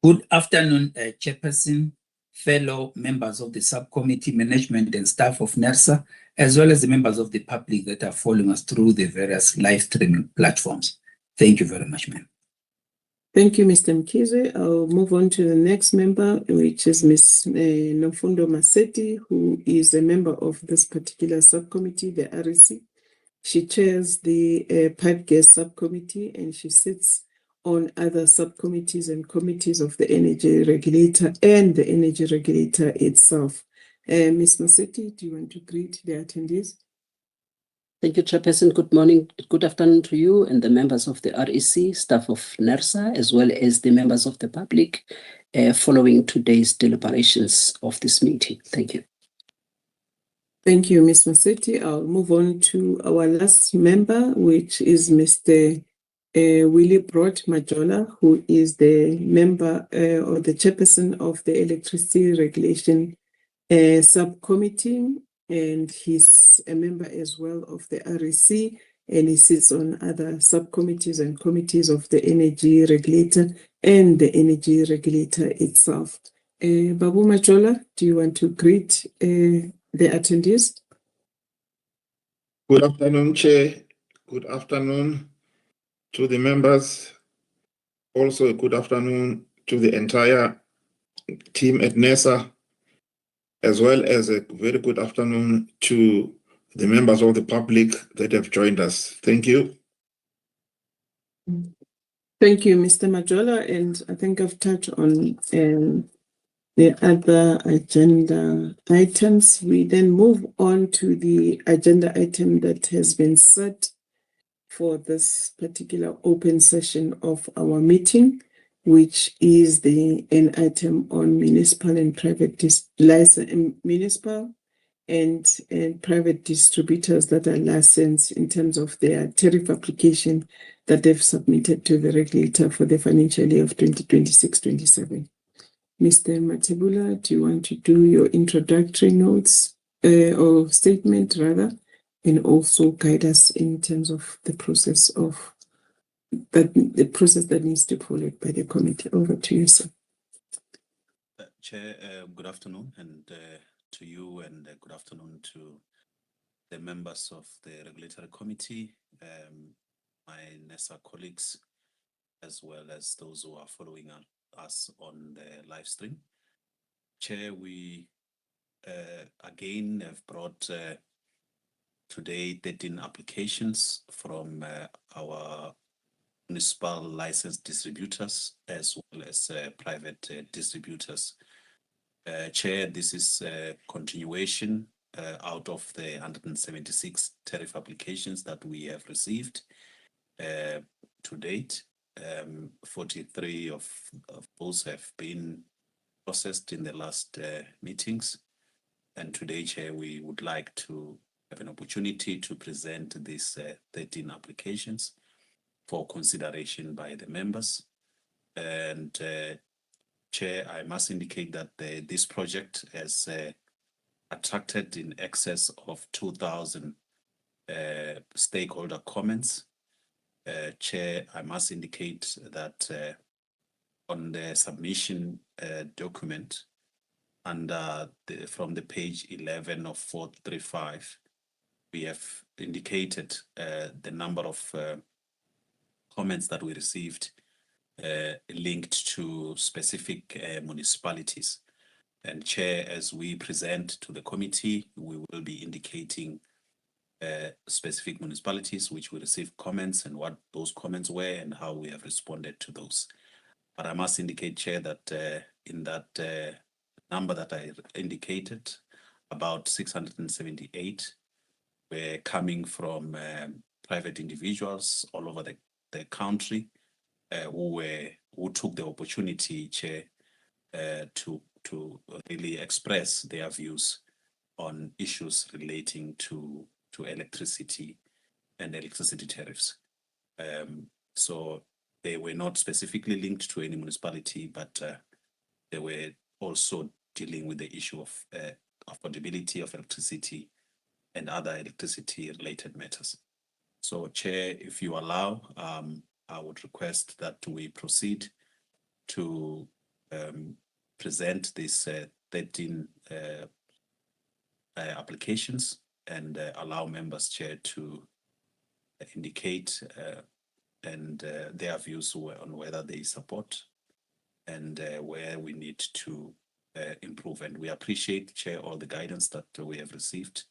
Good afternoon, Chairperson, fellow members of the subcommittee, management and staff of NERSA, as well as the members of the public that are following us through the various live streaming platforms. Thank you very much, ma'am. Thank you, Mr. Mkhize. I'll move on to the next member, which is Ms. Nofundo Maseti, who is a member of this particular subcommittee, the REC. She chairs the pipe gas subcommittee, and she sits on other subcommittees and committees of the energy regulator and the energy regulator itself. Ms. Maseti, do you want to greet the attendees? Thank you, Chairperson. Good morning, good afternoon to you and the members of the REC, staff of NERSA, as well as the members of the public following today's deliberations of this meeting. Thank you. Thank you, Ms. Maseti. I'll move on to our last member, which is Mr. Willie Brod Majola, who is the member or the chairperson of the electricity regulation subcommittee, and he's a member as well of the REC, and he sits on other subcommittees and committees of the energy regulator and the energy regulator itself. Babu Majola, do you want to greet the attendees? Good afternoon, Chair. Good afternoon to the members. Also, good afternoon to the entire team at NERSA, as well as a very good afternoon to the members of the public that have joined us. Thank you. Thank you, Mr. Majola, and I think I've touched on the other agenda items. We then move on to the agenda item that has been set for this particular open session of our meeting, which is an item on municipal and private municipal and private distributors that are licensed in terms of their tariff application that they've submitted to the regulator for the financial year of 2026-27. Mr. Matebula, do you want to do your introductory notes or statement rather, and also guide us in terms of the process that needs to be followed by the committee? Over to you, sir. Chair, good afternoon, and to you, and good afternoon to the members of the regulatory committee, my NERSA colleagues, as well as those who are following us on the live stream. Chair, we again have brought today 13 applications from our municipal licensed distributors as well as private distributors. Chair, this is a continuation out of the 176 tariff applications that we have received to date. 43 of those have been processed in the last meetings. And today, Chair, we would like to have an opportunity to present these 13 applications for consideration by the members. And Chair, I must indicate that this project has attracted in excess of 2,000 stakeholder comments. Chair, I must indicate that on the submission document under from the page 11 of 435, we have indicated the number of comments that we received linked to specific municipalities. And Chair, as we present to the committee, we will be indicating specific municipalities which we received comments and what those comments were and how we have responded to those. But I must indicate, Chair, that in that number that I indicated, about 678 were coming from private individuals all over the country who took the opportunity, Chair, to really express their views on issues relating to electricity and electricity tariffs. So they were not specifically linked to any municipality, but they were also dealing with the issue of affordability of electricity and other electricity related matters. So Chair, if you allow, I would request that we proceed to present these 13 applications and allow members, Chair, to indicate their views on whether they support and where we need to improve. And we appreciate, Chair, all the guidance that we have received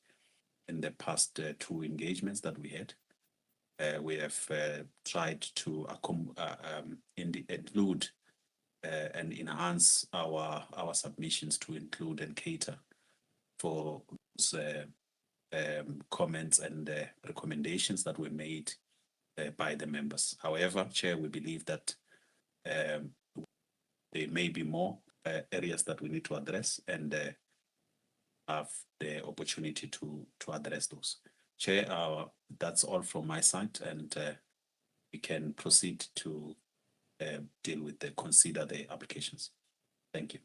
in the past 2 engagements that we had. We have tried to include and enhance our submissions to include and cater for those comments and recommendations that were made by the members. However, Chair, we believe that there may be more areas that we need to address and have the opportunity to address those. Chair, that's all from my side, and we can proceed to consider the applications. Thank you.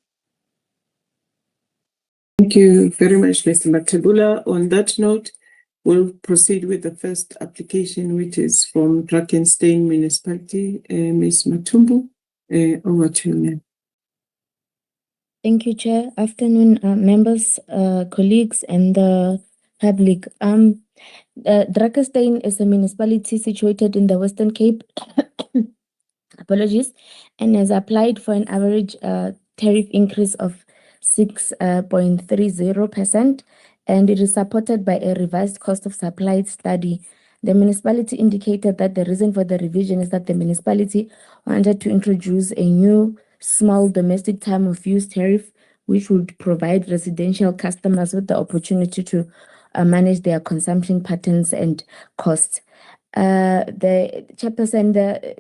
Thank you very much, Mr. Matebula. On that note, we'll proceed with the first application, which is from Drakenstein Municipality. Ms. Matumbu, over to you, ma'am. Thank you, Chair. Afternoon, members, colleagues, and the public. Drakenstein is a municipality situated in the Western Cape, apologies, and has applied for an average tariff increase of 6.30%, and it is supported by a revised cost of supply study. The municipality indicated that the reason for the revision is that the municipality wanted to introduce a new small domestic time of use tariff, which would provide residential customers with the opportunity to manage their consumption patterns and costs. The chairperson,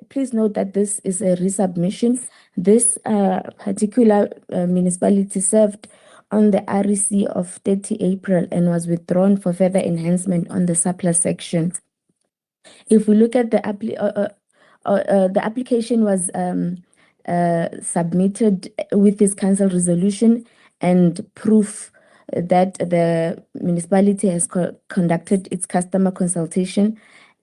please note that this is a resubmission. This particular municipality served on the REC of 30 April and was withdrawn for further enhancement on the surplus section. If we look at the application was submitted with this council resolution and proof that the municipality has conducted its customer consultation,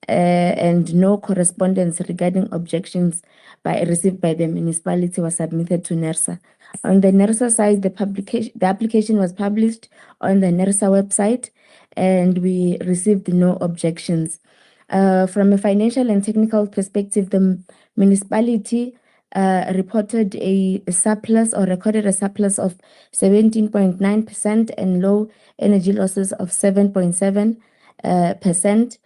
and no correspondence regarding objections received by the municipality was submitted to NERSA. On the NERSA side, the application was published on the NERSA website, and we received no objections. From a financial and technical perspective, the municipality reported a surplus or recorded a surplus of 17.9% and low energy losses of 7.7%.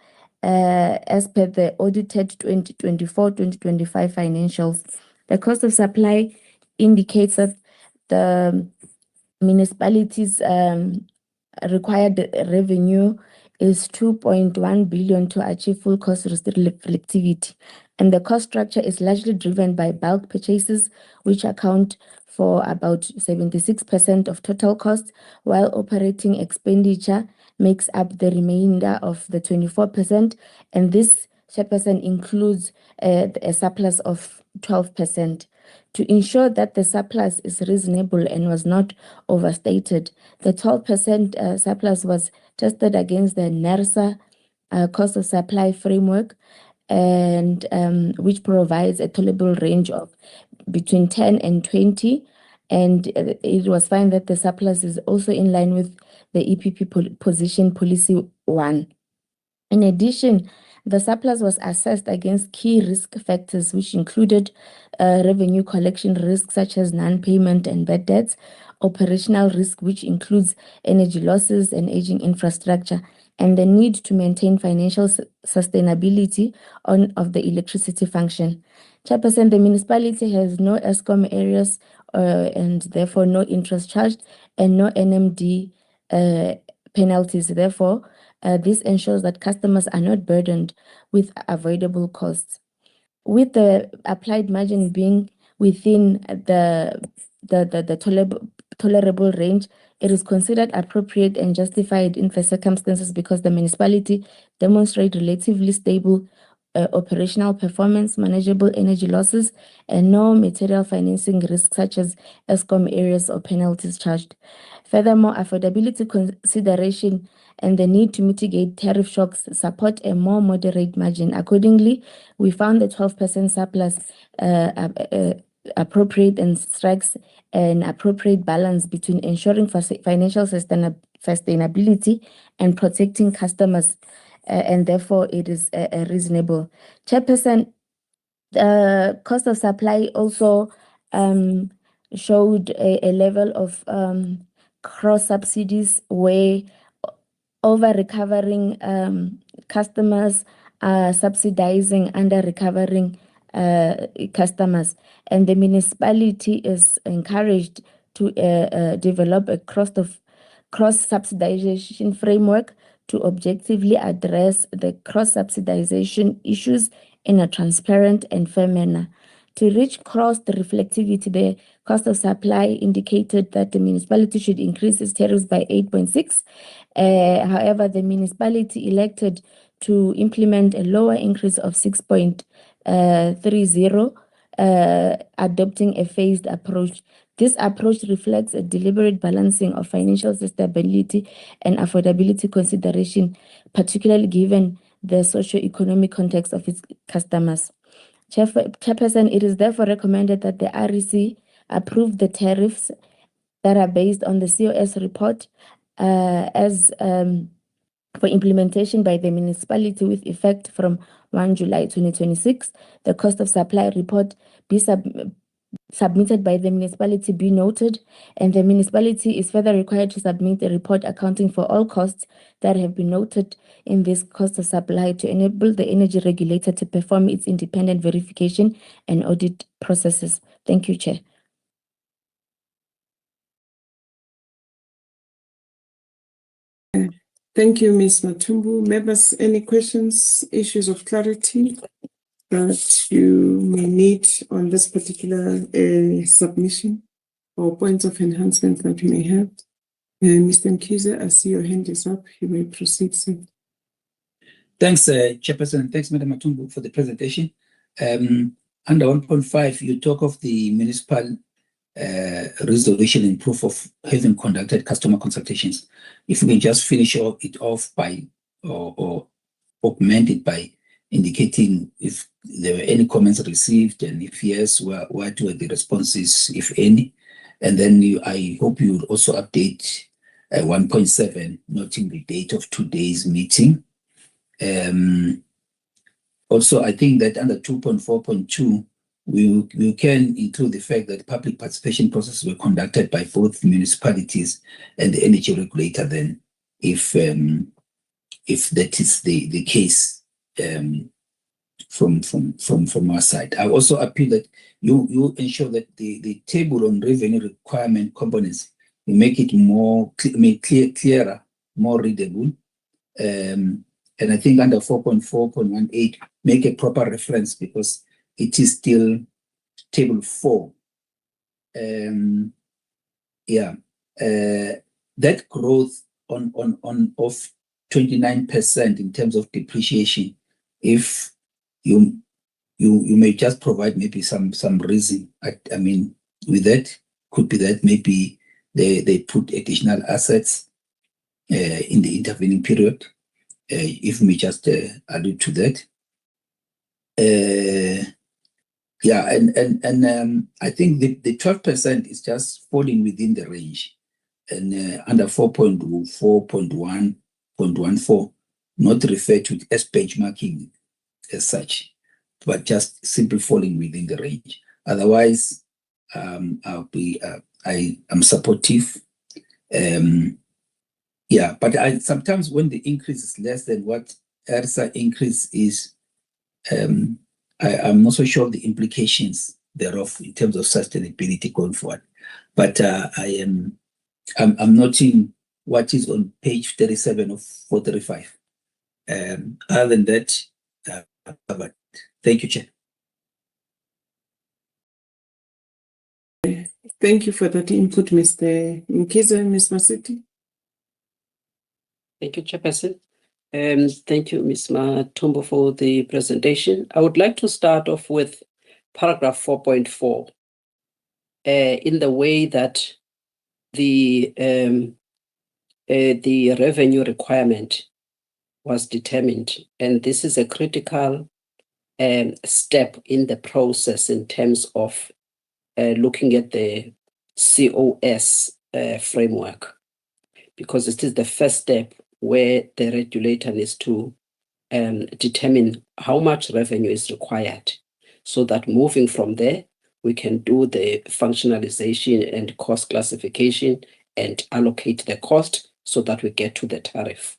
As per the audited 2024-2025 financials. The cost of supply indicates that the municipality's required revenue is 2.1 billion to achieve full cost reflectivity. And the cost structure is largely driven by bulk purchases, which account for about 76% of total costs, while operating expenditure makes up the remainder of the 24%. And this chairperson includes a surplus of 12%. To ensure that the surplus is reasonable and was not overstated, the 12% surplus was tested against the NERSA cost of supply framework, and which provides a tolerable range of between 10 and 20. And it was found that the surplus is also in line with the EPP position policy 1. In addition, the surplus was assessed against key risk factors, which included revenue collection risks such as non-payment and bad debts, operational risk, which includes energy losses and aging infrastructure, and the need to maintain financial sustainability of the electricity function. Chairperson, the municipality has no ESCOM areas and therefore no interest charged and no NMD penalties. Therefore, this ensures that customers are not burdened with avoidable costs. With the applied margin being within the tolerable range, it is considered appropriate and justified in the circumstances because the municipality demonstrates relatively stable operational performance, manageable energy losses, and no material financing risks such as ESCOM areas or penalties charged. Furthermore, affordability consideration and the need to mitigate tariff shocks support a more moderate margin. Accordingly, we found the 12% surplus appropriate and strikes an appropriate balance between ensuring financial sustainability and protecting customers, and therefore it is reasonable. Chairperson, the cost of supply also showed a level of cross subsidies where over recovering customers are subsidizing under recovering customers, and the municipality is encouraged to develop a cross-subsidization framework to objectively address the cross-subsidization issues in a transparent and fair manner. To reach cross-reflectivity, the cost of supply indicated that the municipality should increase its tariffs by 8.6. However, the municipality elected to implement a lower increase of 6.30, adopting a phased approach. This approach reflects a deliberate balancing of financial stability and affordability consideration, particularly given the socio-economic context of its customers. Chairperson, it is therefore recommended that the REC approve the tariffs that are based on the COS report as for implementation by the municipality with effect from 1 July 2026. The cost of supply report be submitted by the municipality be noted, and the municipality is further required to submit a report accounting for all costs that have been noted in this cost of supply to enable the energy regulator to perform its independent verification and audit processes. Thank you, Chair. Thank you, Ms. Matumbu. Members, any questions, issues of clarity that you may need on this particular submission or points of enhancement that you may have? Mr. Mkiza, I see your hand is up. You may proceed, sir. Thanks, Chairperson. Thanks, Madam Matumbu, for the presentation. Under 1.5, you talk of the municipal resolution and proof of having conducted customer consultations. If we can just finish it off by or augment it by indicating if there were any comments received, and if yes, what were the responses, if any. And then I hope you will also update 1.7, noting the date of today's meeting. Also, I think that under 2.4.2, we can include the fact that public participation processes were conducted by both municipalities and the energy regulator. Then, if that is the case, from our side, I also appeal that you ensure that the table on revenue requirement components, you make it more clearer, more readable. And I think under 4.4.18, make a proper reference because it is still table 4. That growth of 29% in terms of depreciation, if you may just provide maybe some reason. I mean, with that, could be that maybe they put additional assets in the intervening period. If we just allude to that. I think the 12% is just falling within the range, and under 4.14, not referred to as benchmarking as such, but just simply falling within the range. Otherwise, I am supportive. But sometimes when the increase is less than what NERSA increase is, I'm not so sure of the implications thereof in terms of sustainability going forward. But I'm noting what is on page 37 of 435. Other than that, but thank you, Chair. Thank you for that input, Mr. Mkiza. Ms. Masiti. Thank you, Chairperson. Thank you, Ms. Matumbu, for the presentation. I would like to start off with paragraph 4.4 in the way that the revenue requirement was determined. And this is a critical step in the process in terms of looking at the COS framework, because it is the first step where the regulator needs to determine how much revenue is required, so that moving from there, we can do the functionalization and cost classification and allocate the cost so that we get to the tariff.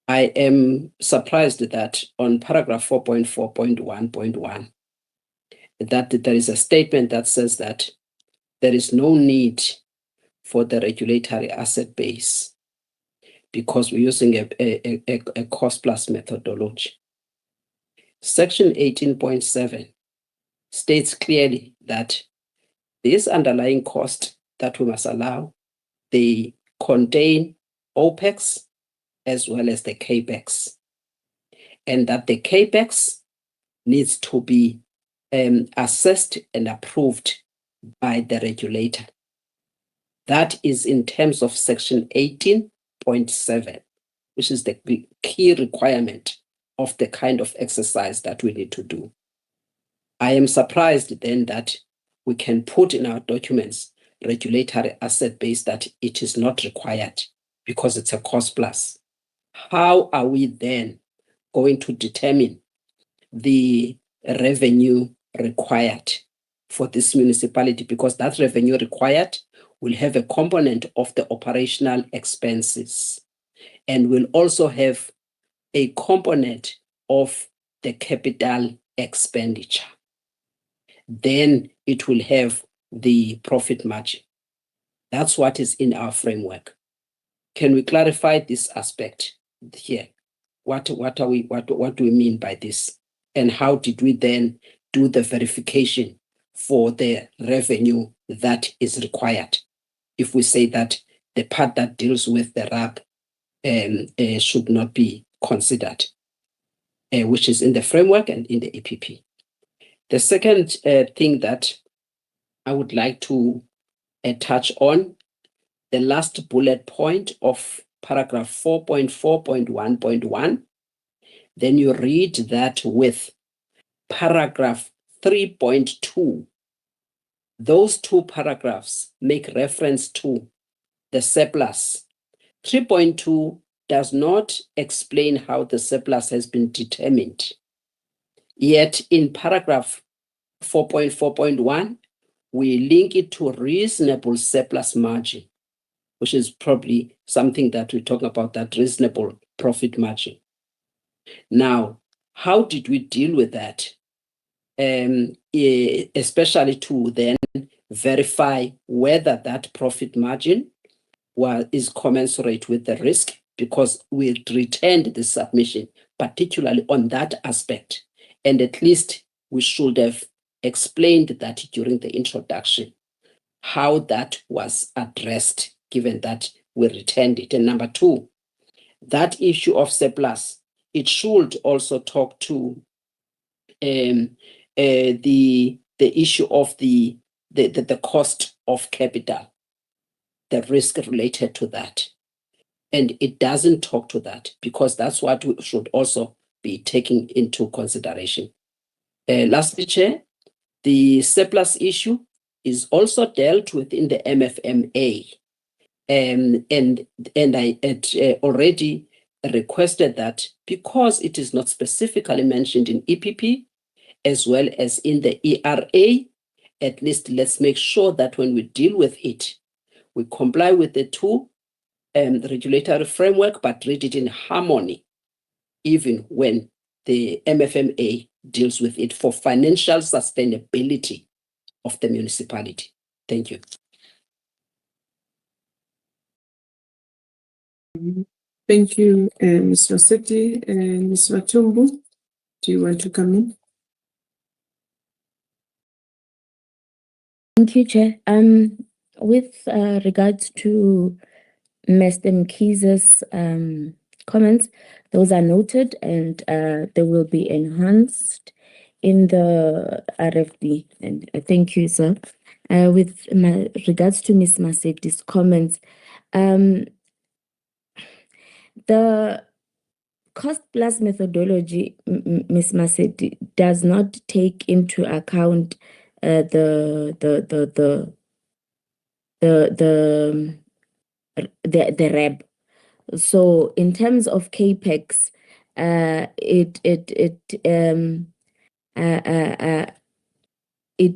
I am surprised that on paragraph 4.4.1.1, that there is a statement that says that there is no need for the regulatory asset base because we're using a cost plus methodology. Section 18.7 states clearly that these underlying costs that we must allow, they contain OPEX as well as the CAPEX, and that the CAPEX needs to be assessed and approved by the regulator. That is in terms of section 18.7, which is the key requirement of the kind of exercise that we need to do. I am surprised then that we can put in our documents regulatory asset base that it is not required because it's a cost plus. how are we then going to determine the revenue required for this municipality? Because that revenue required will have a component of the operational expenses and will also have a component of the capital expenditure. Then it will have the profit margin. That's what is in our framework. Can we clarify this aspect here? What do we mean by this? And how did we then do the verification for the revenue that is required? If we say that the part that deals with the RAB should not be considered, which is in the framework and in the EPP. The second thing that I would like to touch on, the last bullet point of paragraph 4.4.1.1, then you read that with paragraph 3.2. Those two paragraphs make reference to the surplus. 3.2 does not explain how the surplus has been determined. Yet in paragraph 4.4.1, we link it to reasonable surplus margin, which is probably something that we talk about, that reasonable profit margin. Now, how did we deal with that? Especially to then verify whether that profit margin is commensurate with the risk, because we returned the submission, particularly on that aspect. And at least we should have explained that during the introduction, how that was addressed, given that we returned it. And number two, that issue of surplus, it should also talk to the issue of the cost of capital, the risk related to that. And it doesn't talk to that, because that's what we should also be taking into consideration. Lastly, Chair, the surplus issue is also dealt with in the MFMA. And I had already requested that, because it is not specifically mentioned in EPP as well as in the ERA, at least let's make sure that when we deal with it, we comply with the two regulatory framework, but read it in harmony, even when the MFMA deals with it for financial sustainability of the municipality. Thank you. Thank you, Ms. Rossetti. And Ms. Matumbu, do you want to come in? Thank you, Chair. With regards to Mr. Mkhize's comments, those are noted, and they will be enhanced in the RFD. And thank you, sir. With regards to Ms. Masetti's comments, the cost plus methodology, Ms. Masetti, does not take into account the RAB. So in terms of capex, it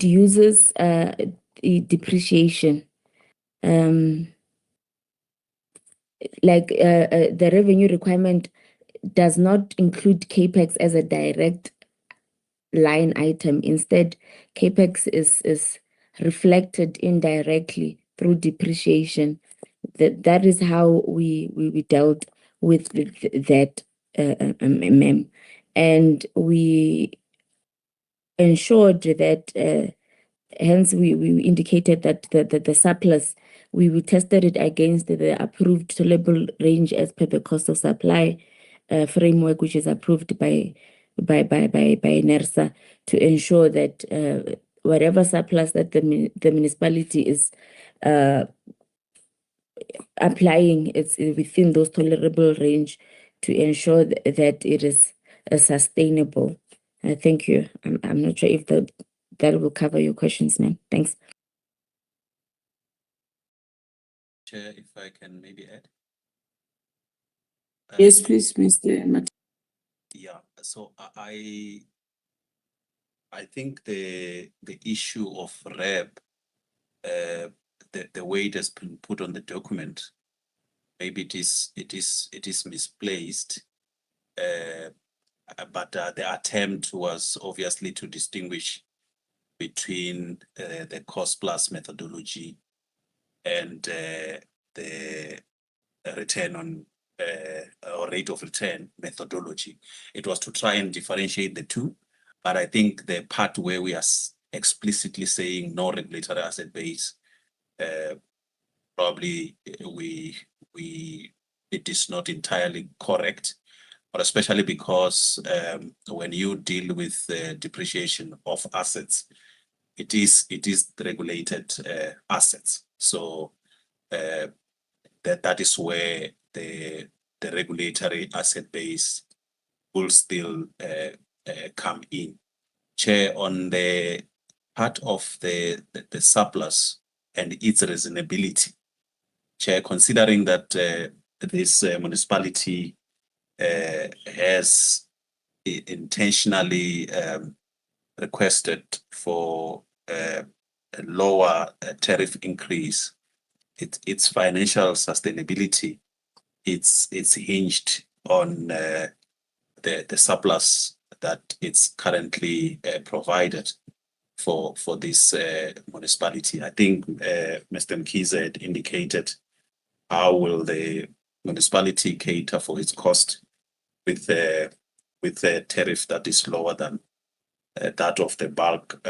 uses depreciation. Like the revenue requirement does not include capex as a direct line item. Instead, capex is reflected indirectly through depreciation. That is how we dealt with that mem, and we ensured that hence we indicated that the surplus, we tested it against the approved tolerable range as per the cost of supply framework, which is approved by NERSA, to ensure that whatever surplus that the municipality is applying, it's within those tolerable range, to ensure that it is sustainable. Thank you. I'm not sure if that will cover your questions, ma'am. Thanks. Chair, if I can maybe add. Yes, please, Mr. Matebula. Yeah, so I think the issue of REB, the way it has been put on the document, maybe it is misplaced. But the attempt was obviously to distinguish between the cost plus methodology and the return on or rate of return methodology. It was to try and differentiate the two. But I think the part where we are explicitly saying no regulatory asset base, probably it is not entirely correct, but especially because when you deal with depreciation of assets, it is regulated assets. So that is where the regulatory asset base will still come in. Chair, on the part of the surplus and its reasonability, Chair, considering that this municipality has intentionally requested for a lower tariff increase, its financial sustainability, it's hinged on the surplus that it's currently provided for this municipality. I think Mr. Mkhize had indicated how will the municipality cater for its cost with a tariff that is lower than that of the bulk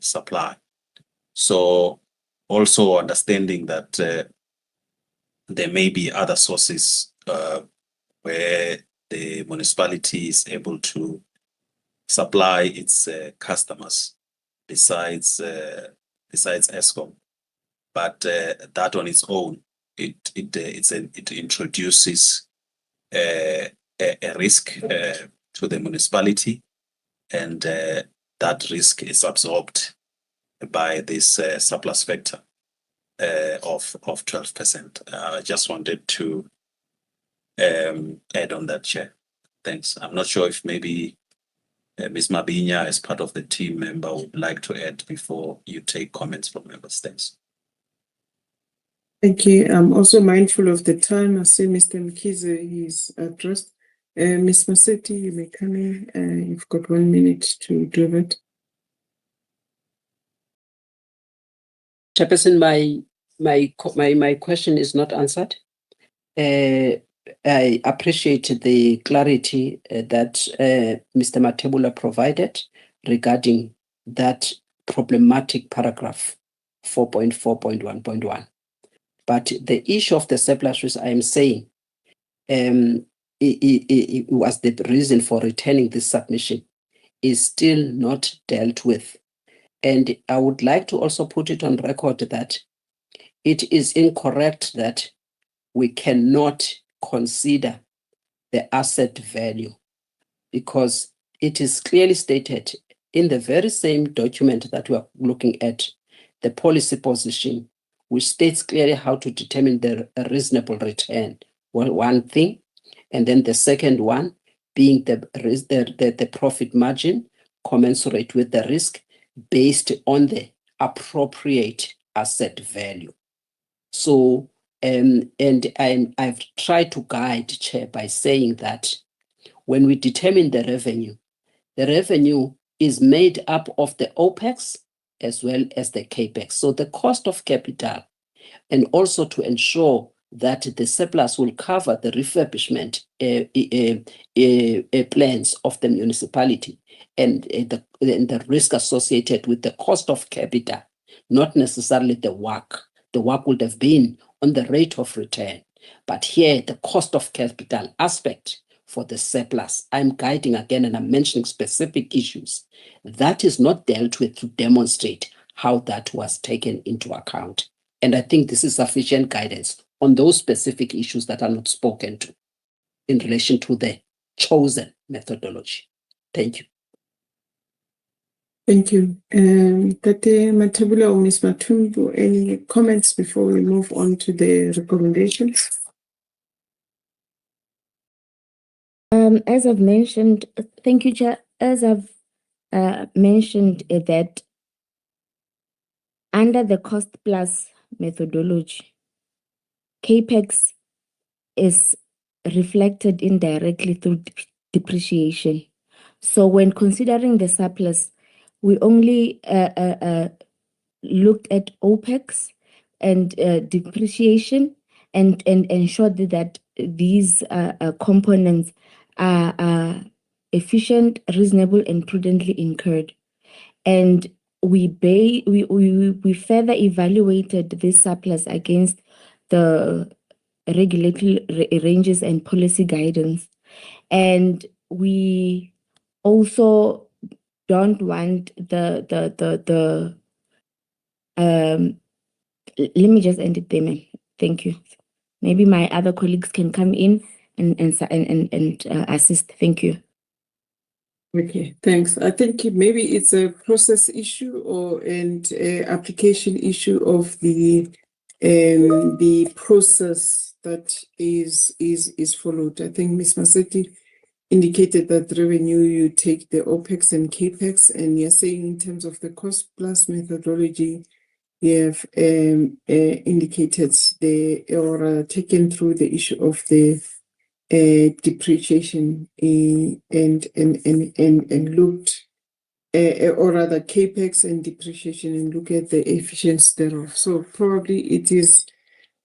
supply. So also understanding that there may be other sources where the municipality is able to supply its customers besides ESCOM, but that on its own it introduces a risk to the municipality, and that risk is absorbed by this surplus factor of 12%. I just wanted to add on that, Chair. Thanks. I'm not sure if maybe Ms. Mabinya, as part of the team member, would like to add before you take comments from members. Thanks. Thank you. I'm also mindful of the time. I see Mr. Mkhize, he's addressed. Ms. Masetti, you may come in. You've got 1 minute to do that. Chairperson, my question is not answered. I appreciate the clarity that Mr. Matebula provided regarding that problematic paragraph 4.4.1.1. But the issue of the surplus risk, I am saying, it was the reason for returning this submission, is still not dealt with. And I would like to also put it on record that it is incorrect that we cannot consider the asset value, because it is clearly stated in the very same document that we are looking at, the policy position, which states clearly how to determine the reasonable return. Well, one thing, and then the second one being the profit margin commensurate with the risk based on the appropriate asset value. So, and I've tried to guide, Chair, by saying that when we determine the revenue is made up of the OPEX as well as the CAPEX. So the cost of capital, and also to ensure that the surplus will cover the refurbishment plans of the municipality and the risk associated with the cost of capital, not necessarily the work. The work would have been on the rate of return. But here, the cost of capital aspect for the surplus, I'm guiding again and I'm mentioning specific issues. That is not dealt with to demonstrate how that was taken into account. And I think this is sufficient guidance on those specific issues that are not spoken to in relation to the chosen methodology. Thank you. Thank you. Tate Matebula or Ms. Matumbu, any comments before we move on to the recommendations? As I've mentioned, thank you, Chair. As I've mentioned that under the cost plus methodology, CAPEX is reflected indirectly through depreciation. So when considering the surplus, we only looked at OPEX and depreciation and ensured that these components are efficient, reasonable, and prudently incurred. And we further evaluated this surplus against the regulatory ranges and policy guidance. And we also don't want let me just end it there, ma'am. Thank you. Maybe my other colleagues can come in and assist. Thank you. Okay, thanks. I think maybe it's a process issue or application issue of the process that is followed. I think Ms. Masetti indicated that revenue, you take the OPEX and CAPEX, and you're saying in terms of the cost plus methodology, you have indicated or taken through the issue of the depreciation and looked, or rather CAPEX and depreciation, and look at the efficiency thereof. So probably it is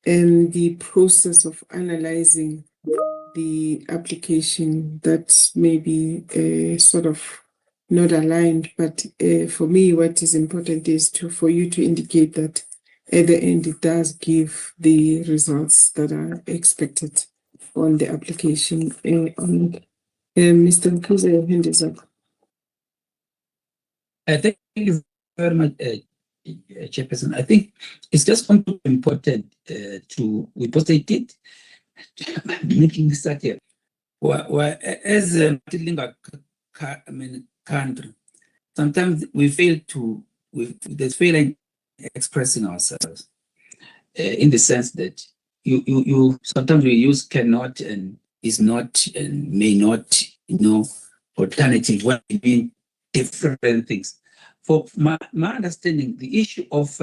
the process of analyzing the application that may be sort of not aligned. But for me, what is important is for you to indicate that at the end it does give the results that are expected on the application. Mr. Mkuze, your hand is up. Thank you very much, Chairperson. I think it's just important because they did making this here. As a country, sometimes we fail in expressing ourselves in the sense that you sometimes we use cannot and is not and may not, alternative when we mean different things. For my understanding, the issue of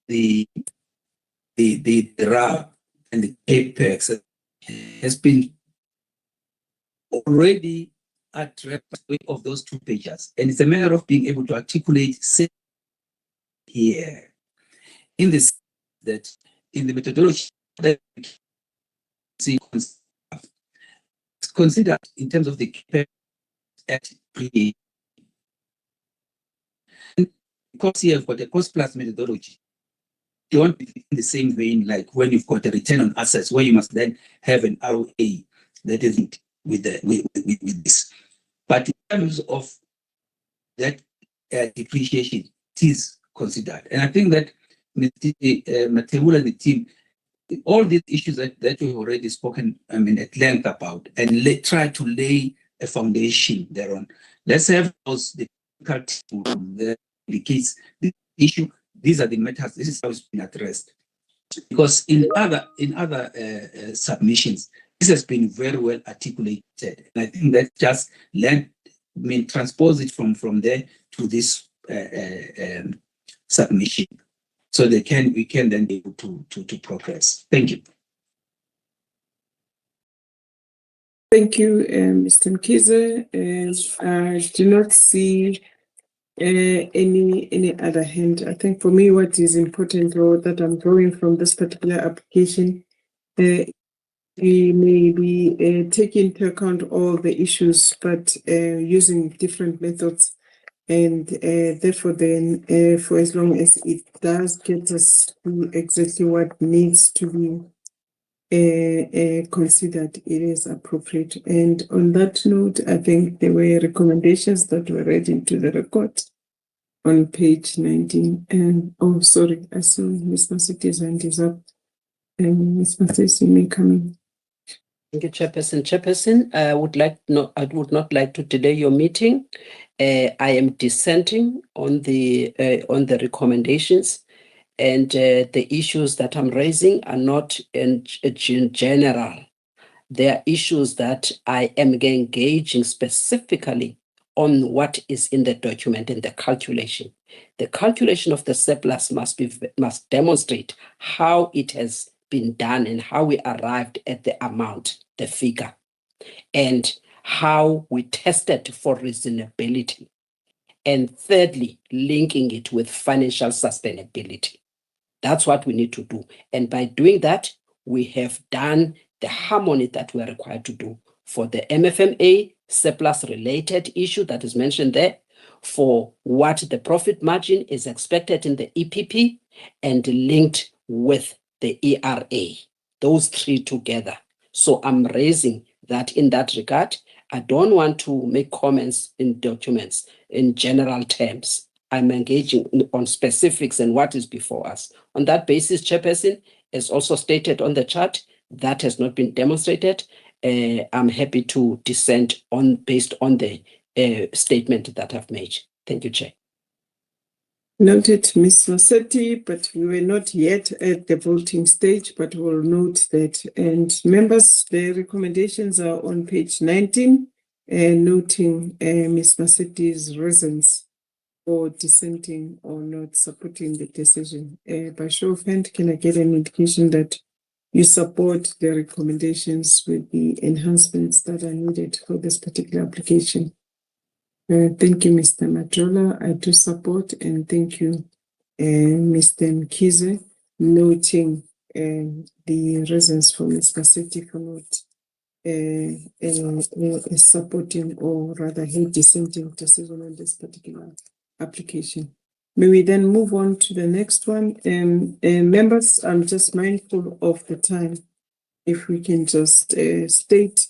the RAB and the CAPEX has been already addressed of those two pages, and it's a matter of being able to articulate here in this that in the methodology that it's considered in terms of the CAPEX at because here you've got a cost plus methodology. You want to be in the same vein like when you've got a return on assets, where you must then have an ROA that isn't with this. But in terms of that depreciation, it is considered. And I think that Matebula and the team, all these issues that we've already spoken at length about, and try to lay a foundation thereon. Let's have those difficulties the case, this issue, these are the matters, this is how it's been addressed. Because in other submissions, this has been very well articulated. And I think that just transpose it from there to this submission. So we can then be able to progress. Thank you. Thank you, Mr. Mkize. I do not see any other hand. I think for me, what is important, or that I'm drawing from this particular application, we may be taking into account all the issues, but using different methods, and therefore then for as long as it does get us to exactly what needs to be considered, it is appropriate. And on that note, I think there were recommendations that were read into the record on page 19. And oh, sorry, I saw Ms. Maseti's hand is up. And Ms. Maseti, you may come in. Thank you, Chairperson. Chairperson, I would not like to delay your meeting. I am dissenting on the recommendations. And the issues that I'm raising are not in general. there are issues that I am engaging specifically on what is in the document and the calculation. The calculation of the surplus must demonstrate how it has been done and how we arrived at the amount, the figure, and how we tested for reasonability. And thirdly, linking it with financial sustainability. That's what we need to do. And by doing that, we have done the harmony that we are required to do for the MFMA surplus related issue that is mentioned there, for what the profit margin is expected in the EPP, and linked with the ERA, those three together. So I'm raising that in that regard. I don't want to make comments in documents in general terms. I'm engaging on specifics and what is before us. On that basis, Chairperson, as also stated on the chart, that has not been demonstrated. I'm happy to dissent on based on the statement that I've made. Thank you, Chair. Noted, Ms. Masetti, but we were not yet at the voting stage, but we'll note that. And members, the recommendations are on page 19, noting Ms. Masetti's reasons for dissenting or not supporting the decision. By show of hand, can I get an indication that you support the recommendations with the enhancements that are needed for this particular application? Thank you, Mr. Majola. I do support, and thank you, Mr. Mkize, noting the reasons for Ms. Masetti for not supporting, or rather her dissenting decision on this particular application. May we then move on to the next one? Members, I'm just mindful of the time. If we can just state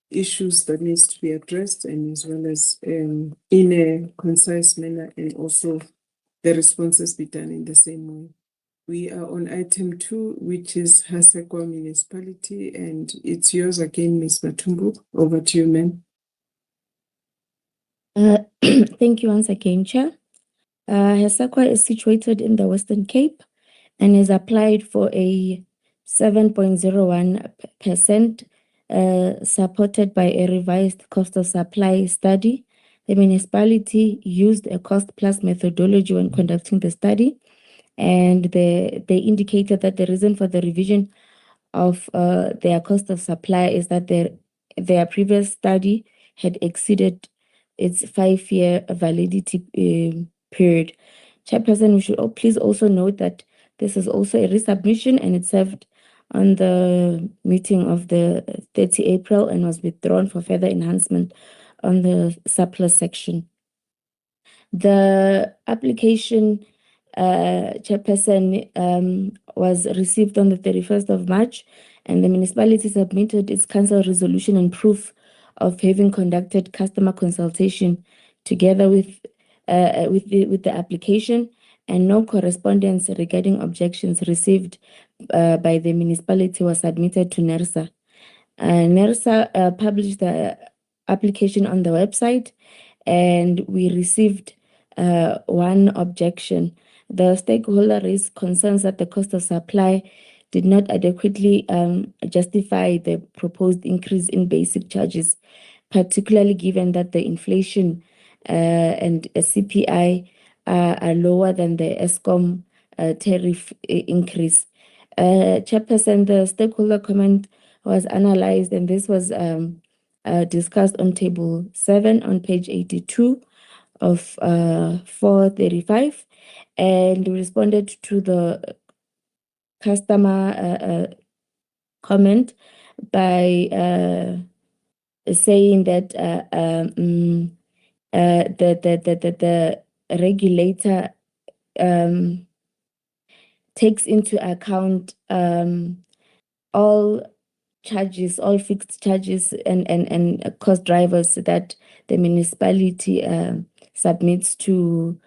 issues that needs to be addressed, and as well as in a concise manner, and also the responses be done in the same way. We are on item 2, which is Hasekwa Municipality, and it's yours again, Ms. Matumbu. Over to you, ma'am. Thank you once again, Chair. Hasekwa is situated in the Western Cape and is applied for a 7.01%, supported by a revised cost of supply study. The municipality used a cost plus methodology when conducting the study, and they indicated that the reason for the revision of their cost of supply is that their previous study had exceeded its 5-year validity period. Chairperson, we should please also note that this is also a resubmission, and it served on the meeting of the 30 April and was withdrawn for further enhancement on the surplus section. The application, Chairperson, was received on the 31st of March, and the municipality submitted its council resolution and proof of having conducted customer consultation together with the application, and no correspondence regarding objections received by the municipality was submitted to NERSA. NERSA published the application on the website, and we received one objection. The stakeholder raised concerns that the cost of supply did not adequately justify the proposed increase in basic charges, particularly given that the inflation and CPI are lower than the ESCOM tariff increase. Chairperson, the stakeholder comment was analyzed, and this was discussed on table 7 on page 82 of 435, and responded to the customer comment by saying that the regulator takes into account all charges, all fixed charges and cost drivers that the municipality submits to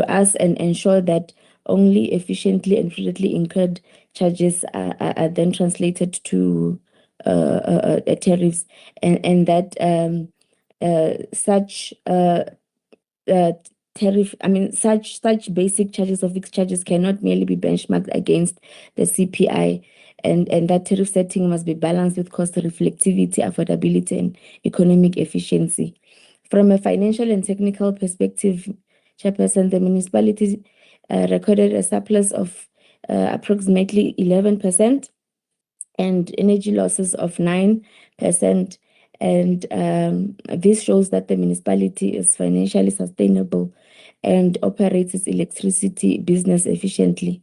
us, and ensure that only efficiently and prudently incurred charges are then translated to tariffs, and that such tariff, such basic charges or fixed charges cannot merely be benchmarked against the CPI, and that tariff setting must be balanced with cost reflectivity, affordability, and economic efficiency. From a financial and technical perspective, Chairperson, the municipalities recorded a surplus of approximately 11% and energy losses of 9%. And this shows that the municipality is financially sustainable and operates its electricity business efficiently.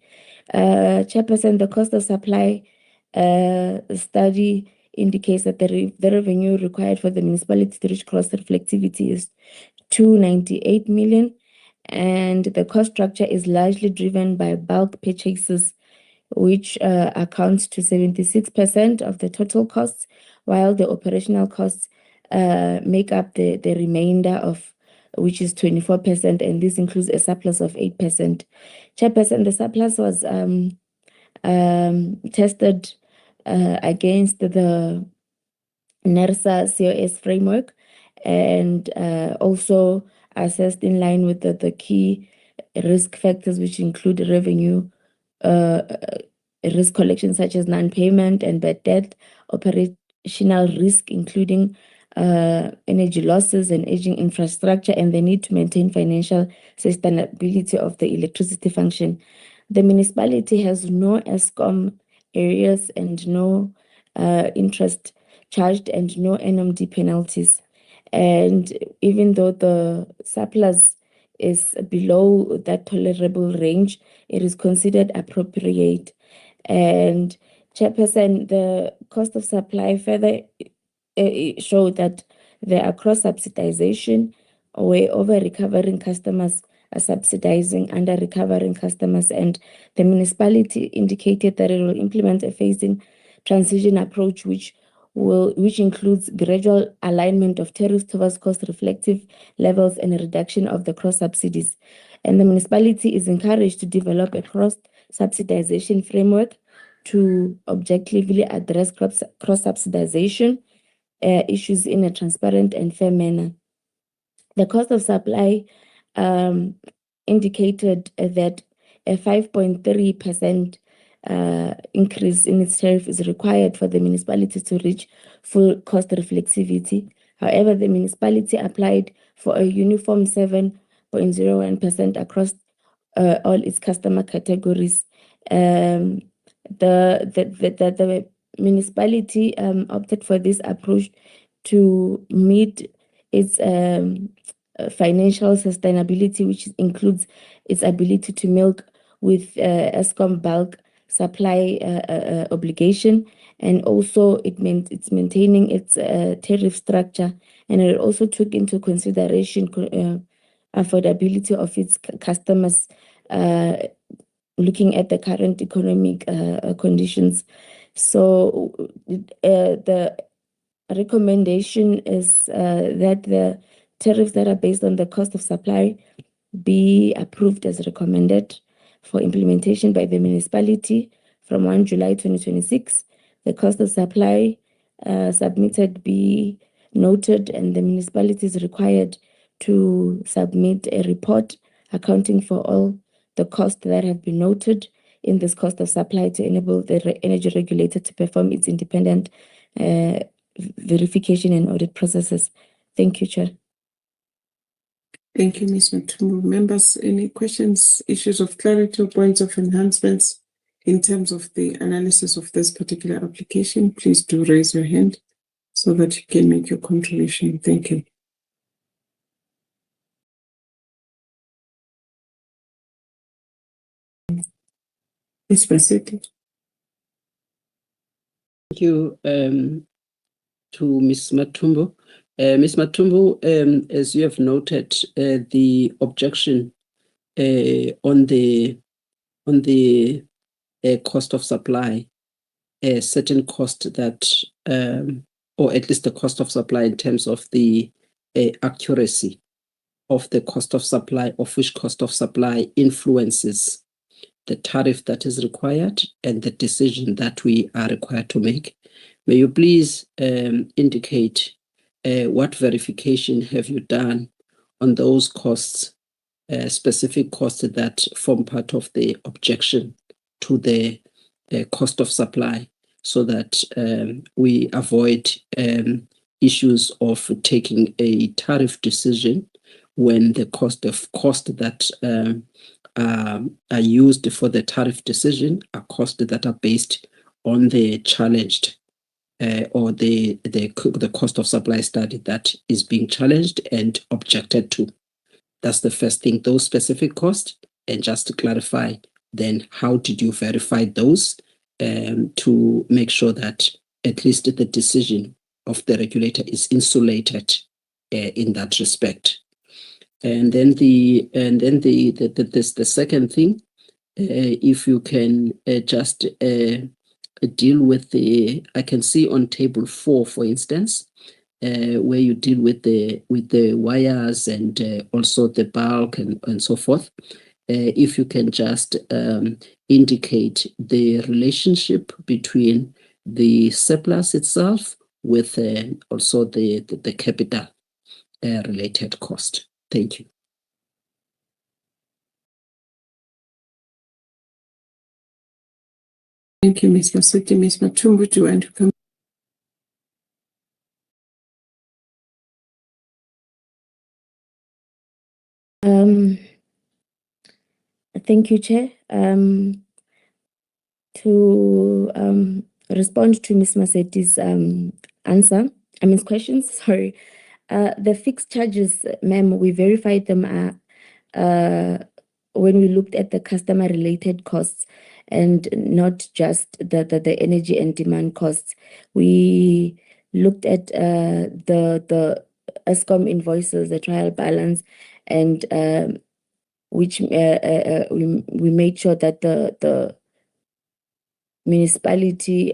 Chairperson, the cost of supply study indicates that the revenue required for the municipality to reach cost reflectivity is 298 million, and the cost structure is largely driven by bulk purchases, which accounts to 76% of the total costs, while the operational costs make up the remainder of which is 24%, and this includes a surplus of 8%. Chairperson, the surplus was tested against the NERSA COS framework and also assessed in line with the key risk factors, which include revenue, risk collection such as non-payment and bad debt, operational risk including energy losses and aging infrastructure, and the need to maintain financial sustainability of the electricity function. The municipality has no ESCOM areas and no interest charged and no NMD penalties. And even though the surplus is below that tolerable range, it is considered appropriate. And Chairperson, the cost of supply further showed that there are cross-subsidization, where over-recovering customers are subsidizing under-recovering customers, and the municipality indicated that it will implement a phasing transition approach which includes gradual alignment of tariffs towards cost-reflective levels and a reduction of the cross-subsidies. And the municipality is encouraged to develop a cross-subsidization framework to objectively address cross-subsidization issues in a transparent and fair manner. The cost of supply indicated that a 5.3% increase in its tariff is required for the municipality to reach full cost reflexivity. However, the municipality applied for a uniform 7.01% across all its customer categories. The municipality opted for this approach to meet its financial sustainability, which includes its ability to milk with ESCOM bulk supply obligation, and also it's maintaining its tariff structure, and it also took into consideration affordability of its customers, looking at the current economic conditions. So the recommendation is that the tariffs that are based on the cost of supply be approved as recommended for implementation by the municipality from 1 July 2026. The cost of supply submitted be noted, and the municipality is required to submit a report accounting for all the costs that have been noted in this cost of supply to enable the energy regulator to perform its independent verification and audit processes. Thank you, Chair. Thank you, Ms. Matumbu. Members, any questions, issues of clarity, or points of enhancements in terms of the analysis of this particular application? Please do raise your hand so that you can make your contribution. Thank you. Ms. Basiti. Thank you to Ms. Matumbu. Ms. Matumbu, as you have noted, the objection on the cost of supply, a certain cost that, or at least the cost of supply in terms of the accuracy of the cost of supply, of which cost of supply influences the tariff that is required and the decision that we are required to make. May you please indicate what verification have you done on those costs, specific costs that form part of the objection to the cost of supply, so that we avoid issues of taking a tariff decision when the cost that are used for the tariff decision are costs that are based on the challenged or the cost of supply study that is being challenged and objected to. That's the first thing, those specific costs. And just to clarify, then how did you verify those to make sure that at least the decision of the regulator is insulated in that respect? And then the second thing, if you can just deal with I can see on table 4, for instance, where you deal with the wires and also the bulk and so forth. If you can just indicate the relationship between the surplus itself with also the capital related cost. Thank you. Thank you, Ms. Masuti. Ms. Matumbu, do you want to come? Thank you, Chair. To respond to Ms. Maseti's questions, sorry. The fixed charges, ma'am, we verified them when we looked at the customer related costs and not just the energy and demand costs. We looked at the ESCOM invoices, the trial balance, and which we made sure that the municipality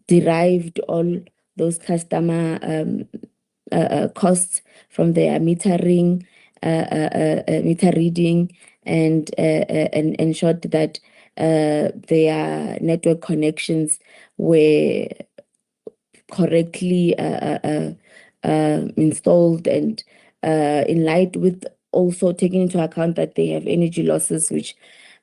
derived all those customer costs from their metering, meter reading, and ensured that their network connections were correctly installed, and in light with also taking into account that they have energy losses which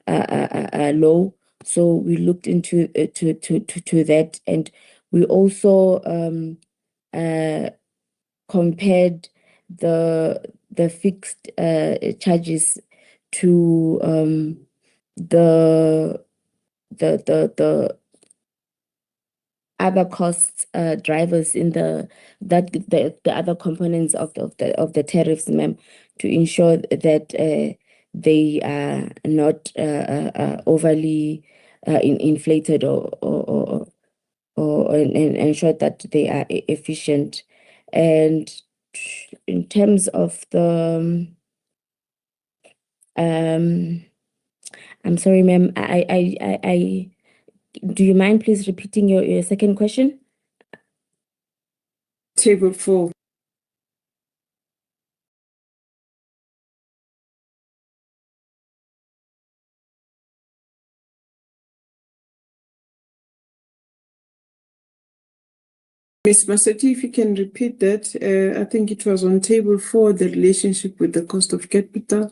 are low. So we looked into to that, and we also compared the fixed charges to the other costs drivers in the other components of the tariffs, ma'am, to ensure that they are not overly inflated or ensure that they are efficient. And in terms of the I'm sorry, ma'am, I do you mind please repeating your second question? Table 4. Ms. Maseti, if you can repeat that, I think it was on table 4, the relationship with the cost of capital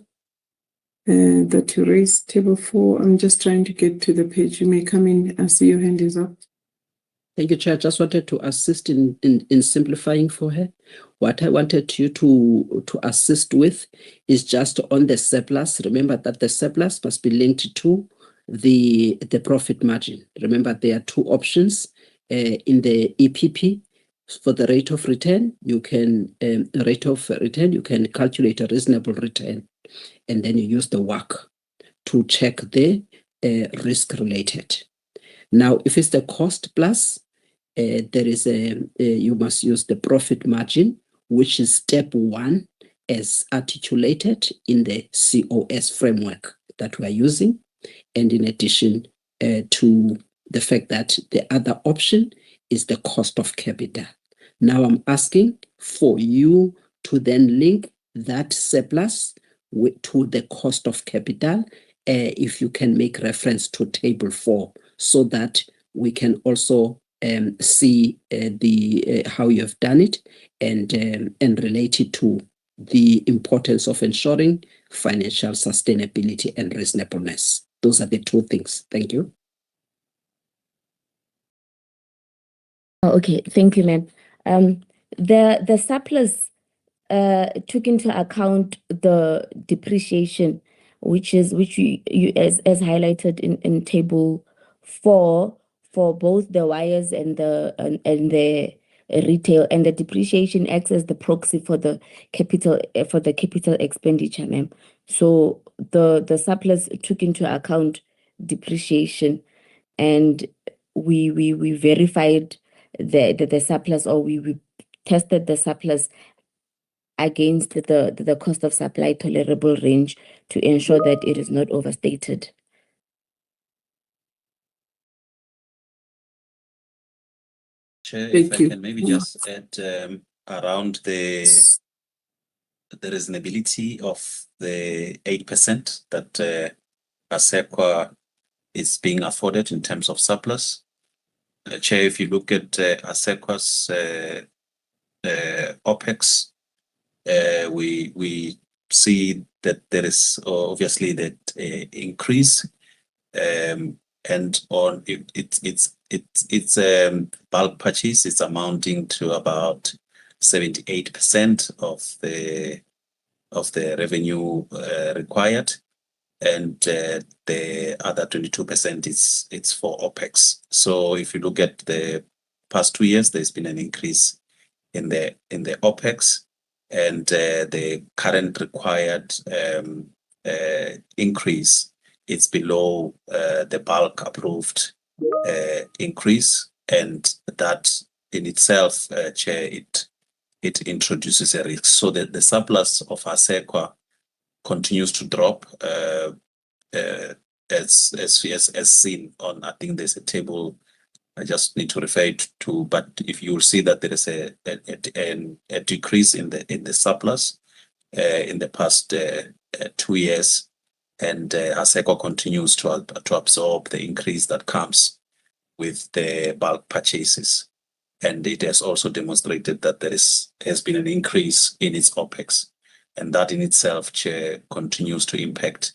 that you raised. Table 4, I'm just trying to get to the page. You may come in. I see your hand is up. Thank you, Chair. I just wanted to assist in simplifying for her. What I wanted you to assist with is just on the surplus. Remember that the surplus must be linked to the profit margin. Remember, there are two options in the EPP. For the rate of return, you can calculate a reasonable return, and then you use the WACC to check the risk related. Now, if it's the cost plus, there is you must use the profit margin, which is step 1 as articulated in the COS framework that we are using. And in addition to the fact that the other option is the cost of capital. Now I'm asking for you to then link that surplus to the cost of capital, if you can make reference to table 4, so that we can also see how you have done it and relate it to the importance of ensuring financial sustainability and reasonableness. Those are the two things. Thank you. Oh, okay, thank you, ma'am. The surplus took into account the depreciation, which you as highlighted in table 4 for both the wires and the retail, and the depreciation acts as the proxy for the capital expenditure, ma'am. So the surplus took into account depreciation, and we verified the surplus, or we tested the surplus against the cost of supply tolerable range to ensure that it is not overstated. Chair, Thank if I you. can maybe just add around the reasonability of the 8% that ASEQA is being afforded in terms of surplus. Chair, if you look at ASEQA's OPEX, we see that there is obviously that increase, and on it's bulk purchase is amounting to about 78% of the revenue required, and the other 22% it's for OPEX. So if you look at the past 2 years, there's been an increase in the OPEX, and the current required increase is below the bulk approved increase, and that in itself, Chair, it introduces a risk. So that the surplus of ASEQA continues to drop as seen on, I think there's a table I just need to refer it to, but if you will see that there is a decrease in the surplus in the past 2 years, and ASEQA continues to absorb the increase that comes with the bulk purchases, and it has also demonstrated that there has been an increase in its OPEX, and that in itself, Chair, continues to impact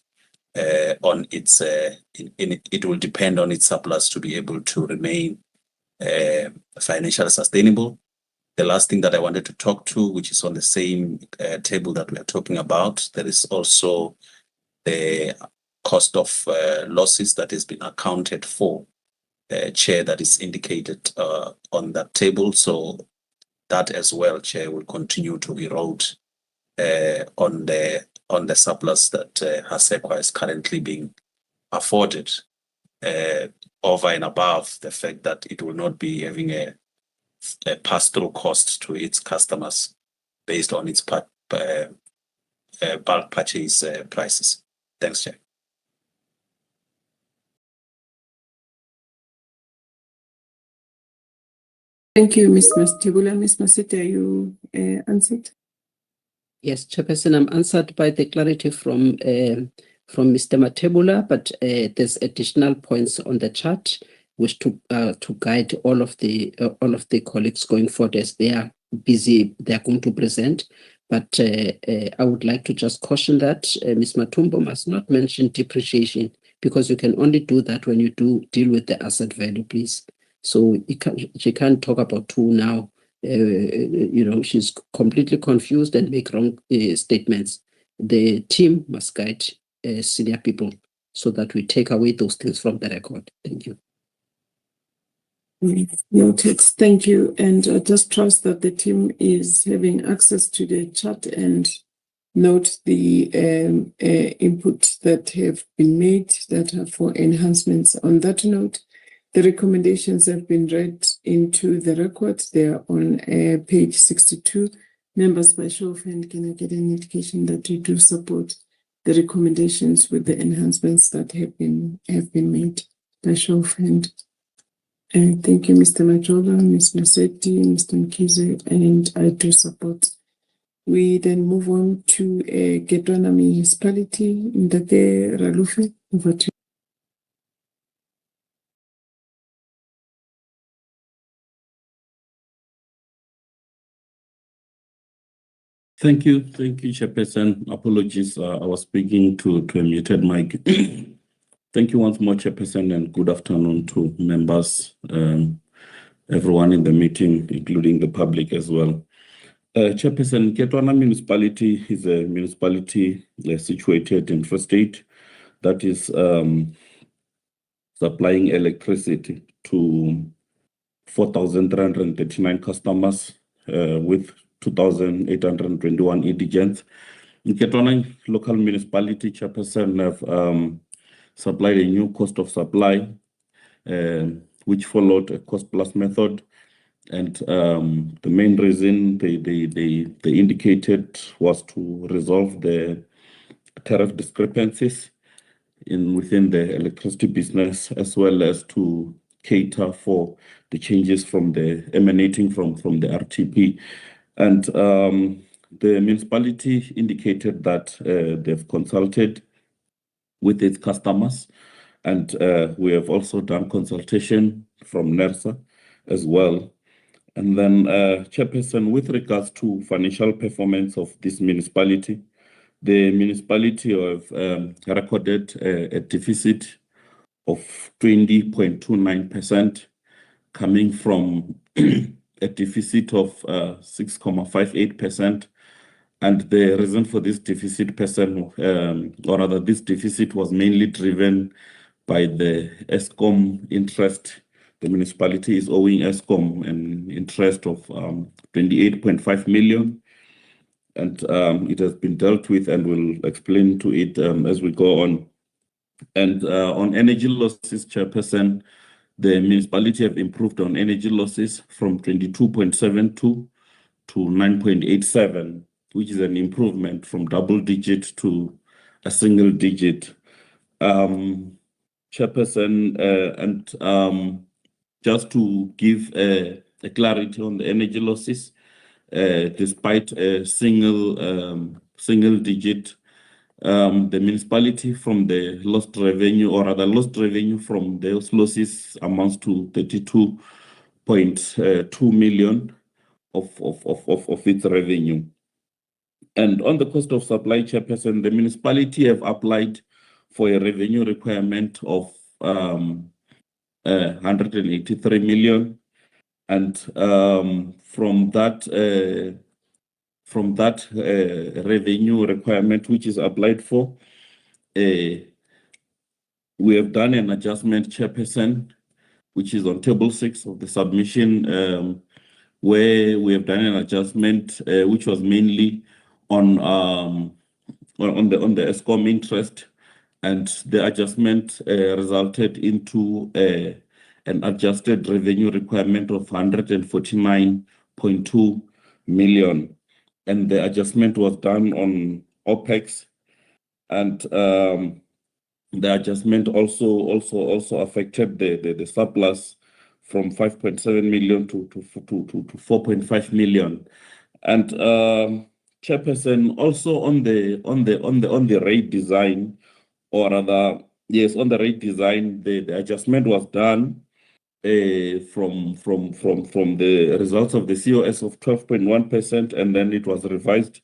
on its it will depend on its surplus to be able to remain financially sustainable. The last thing that I wanted to talk to, which is on the same table that we are talking about, there is also the cost of losses that has been accounted for, Chair, that is indicated on that table. So that as well, Chair, will continue to erode on the surplus that ASEQA is currently being afforded, over and above the fact that it will not be having a pass-through cost to its customers based on its bulk purchase prices. Thanks, Chair. Thank you, Ms. Mastibula. Ms. Masita, are you answered? Yes, Chairperson, I'm answered by the clarity from Mr. Matebula, but there's additional points on the chart which to guide all of the colleagues going forward as they are busy. They are going to present, but I would like to just caution that Ms. Matumbo must not mention depreciation, because you can only do that when you do deal with the asset value, please. So she can't talk about two now. She's completely confused and make wrong statements. The team must guide senior people so that we take away those things from the record. Thank you. Noted. Thank you. And I just trust that the team is having access to the chat and note the input that have been made that are for enhancements. On that note, the recommendations have been read into the record. They are on page 62. Members, by show of hand, can I get an indication that you do support the recommendations with the enhancements that have been made? By show of hand. Thank you, Mr. Majola, Ms. Masetti, Mr. Mkize, and I do support. We then move on to Gedwana Municipality, Ndate Ralufe. Over to you. Thank you, Chairperson. Apologies, I was speaking to a muted mic. Thank you once more, Chairperson, and good afternoon to members. everyone in the meeting, including the public as well. Chairperson, Ketwana municipality is a municipality situated in Free State that is supplying electricity to 4,339 customers with 2,821 indigents. Ketwana local municipality chairperson have supplied a new cost of supply, which followed a cost plus method. And the main reason they indicated was to resolve the tariff discrepancies within the electricity business, as well as to cater for the changes emanating from the RTP. And the municipality indicated that they've consulted with its customers, and we have also done consultation from NERSA as well. And then, Chairperson, with regards to financial performance of this municipality, the municipality have recorded a deficit of 20.29%, coming from a deficit of 6.58%. And the reason for this deficit this deficit was mainly driven by the ESCOM interest. The municipality is owing ESCOM an interest of 28.5 million. And it has been dealt with, and we'll explain to it as we go on. And on energy losses, Chairperson, the municipality have improved on energy losses from 22.72 to 9.87, which is an improvement from double digit to a single digit. Chairperson, and just to give a clarity on the energy losses, despite a single digit, the municipality from the lost revenue, or rather lost revenue from those losses, amounts to 32.2 million of its revenue. And on the cost of supply, Chairperson, the municipality have applied for a revenue requirement of 183 million. And from that revenue requirement, which is applied for, we have done an adjustment, Chairperson, which is on table 6 of the submission, where we have done an adjustment, which was mainly on the ESCOM interest, and the adjustment resulted into an adjusted revenue requirement of 149.2 million. And the adjustment was done on OPEX, and the adjustment also affected the surplus from 5.7 million to 4.5 million. And Chairperson, also on the rate design, or rather, yes, on the rate design, the adjustment was done from the results of the COS of 12.1%, and then it was revised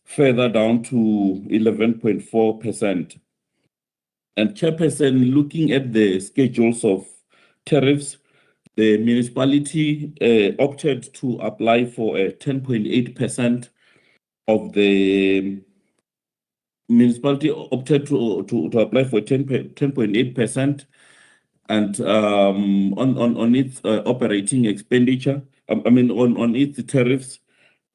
further down to 11.4%. And Chairperson, looking at the schedules of tariffs, the municipality opted to apply for a 10.8% of the municipality opted to apply for 10.8%, and on its operating expenditure, on its tariffs.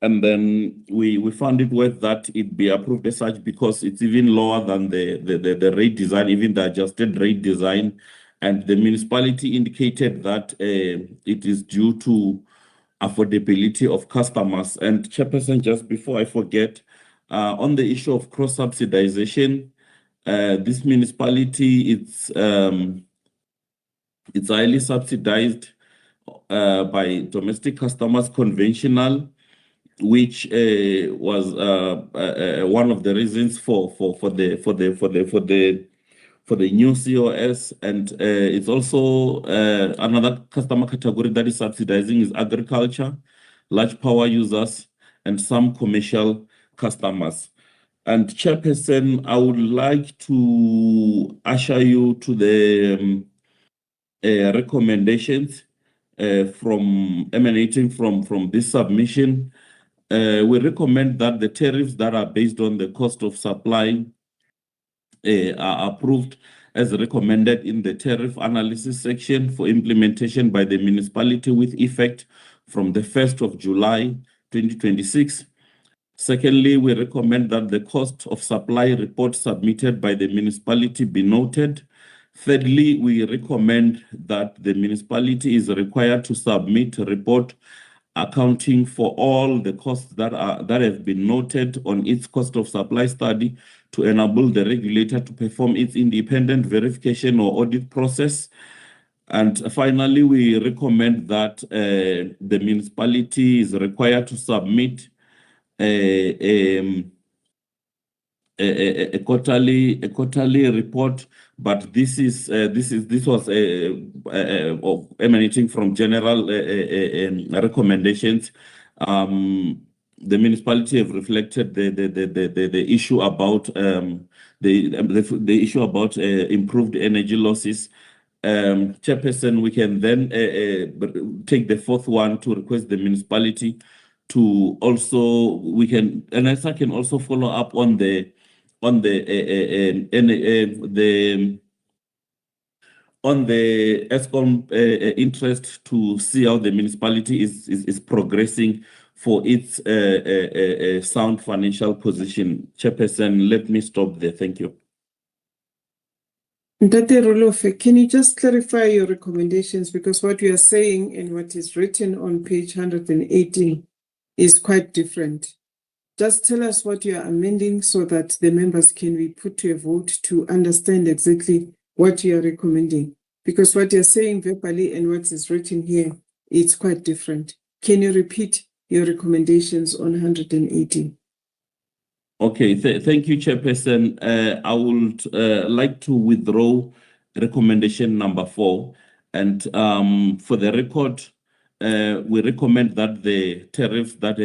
And then we found it worth that it be approved as such, because it's even lower than the rate design, even the adjusted rate design. And the municipality indicated that it is due to affordability of customers. And Chairperson, just before I forget, on the issue of cross-subsidization, this municipality, it's highly subsidized by domestic customers, conventional, which was one of the reasons for the new COS. And it's also another customer category that is subsidizing is agriculture, large power users, and some commercial customers. And Chairperson, I would like to usher you to the recommendations emanating from this submission. We recommend that the tariffs that are based on the cost of supply are approved as recommended in the tariff analysis section for implementation by the municipality with effect from the 1st of July 2026. Secondly, we recommend that the cost of supply report submitted by the municipality be noted. Thirdly, we recommend that the municipality is required to submit a report accounting for all the costs that have been noted on its cost of supply study to enable the regulator to perform its independent verification or audit process. And finally, we recommend that the municipality is required to submit a quarterly report, but this was emanating from general recommendations. The municipality have reflected the issue about the issue about improved energy losses. Chairperson, we can then take the fourth one to request the municipality to also, NERSA can also follow up on the ESCOM interest to see how the municipality is progressing for its sound financial position. Chairperson, let me stop there. Thank you. Dr. Rolofe, can you just clarify your recommendations? Because what you are saying and what is written on page 118 is quite different. Just tell us what you are amending so that the members can be put to a vote to understand exactly what you are recommending. Because what you're saying verbally and what is written here, it's quite different. Can you repeat your recommendations on 118? Okay, thank you, Chairperson. I would like to withdraw recommendation number 4. And for the record, we recommend that the tariffs that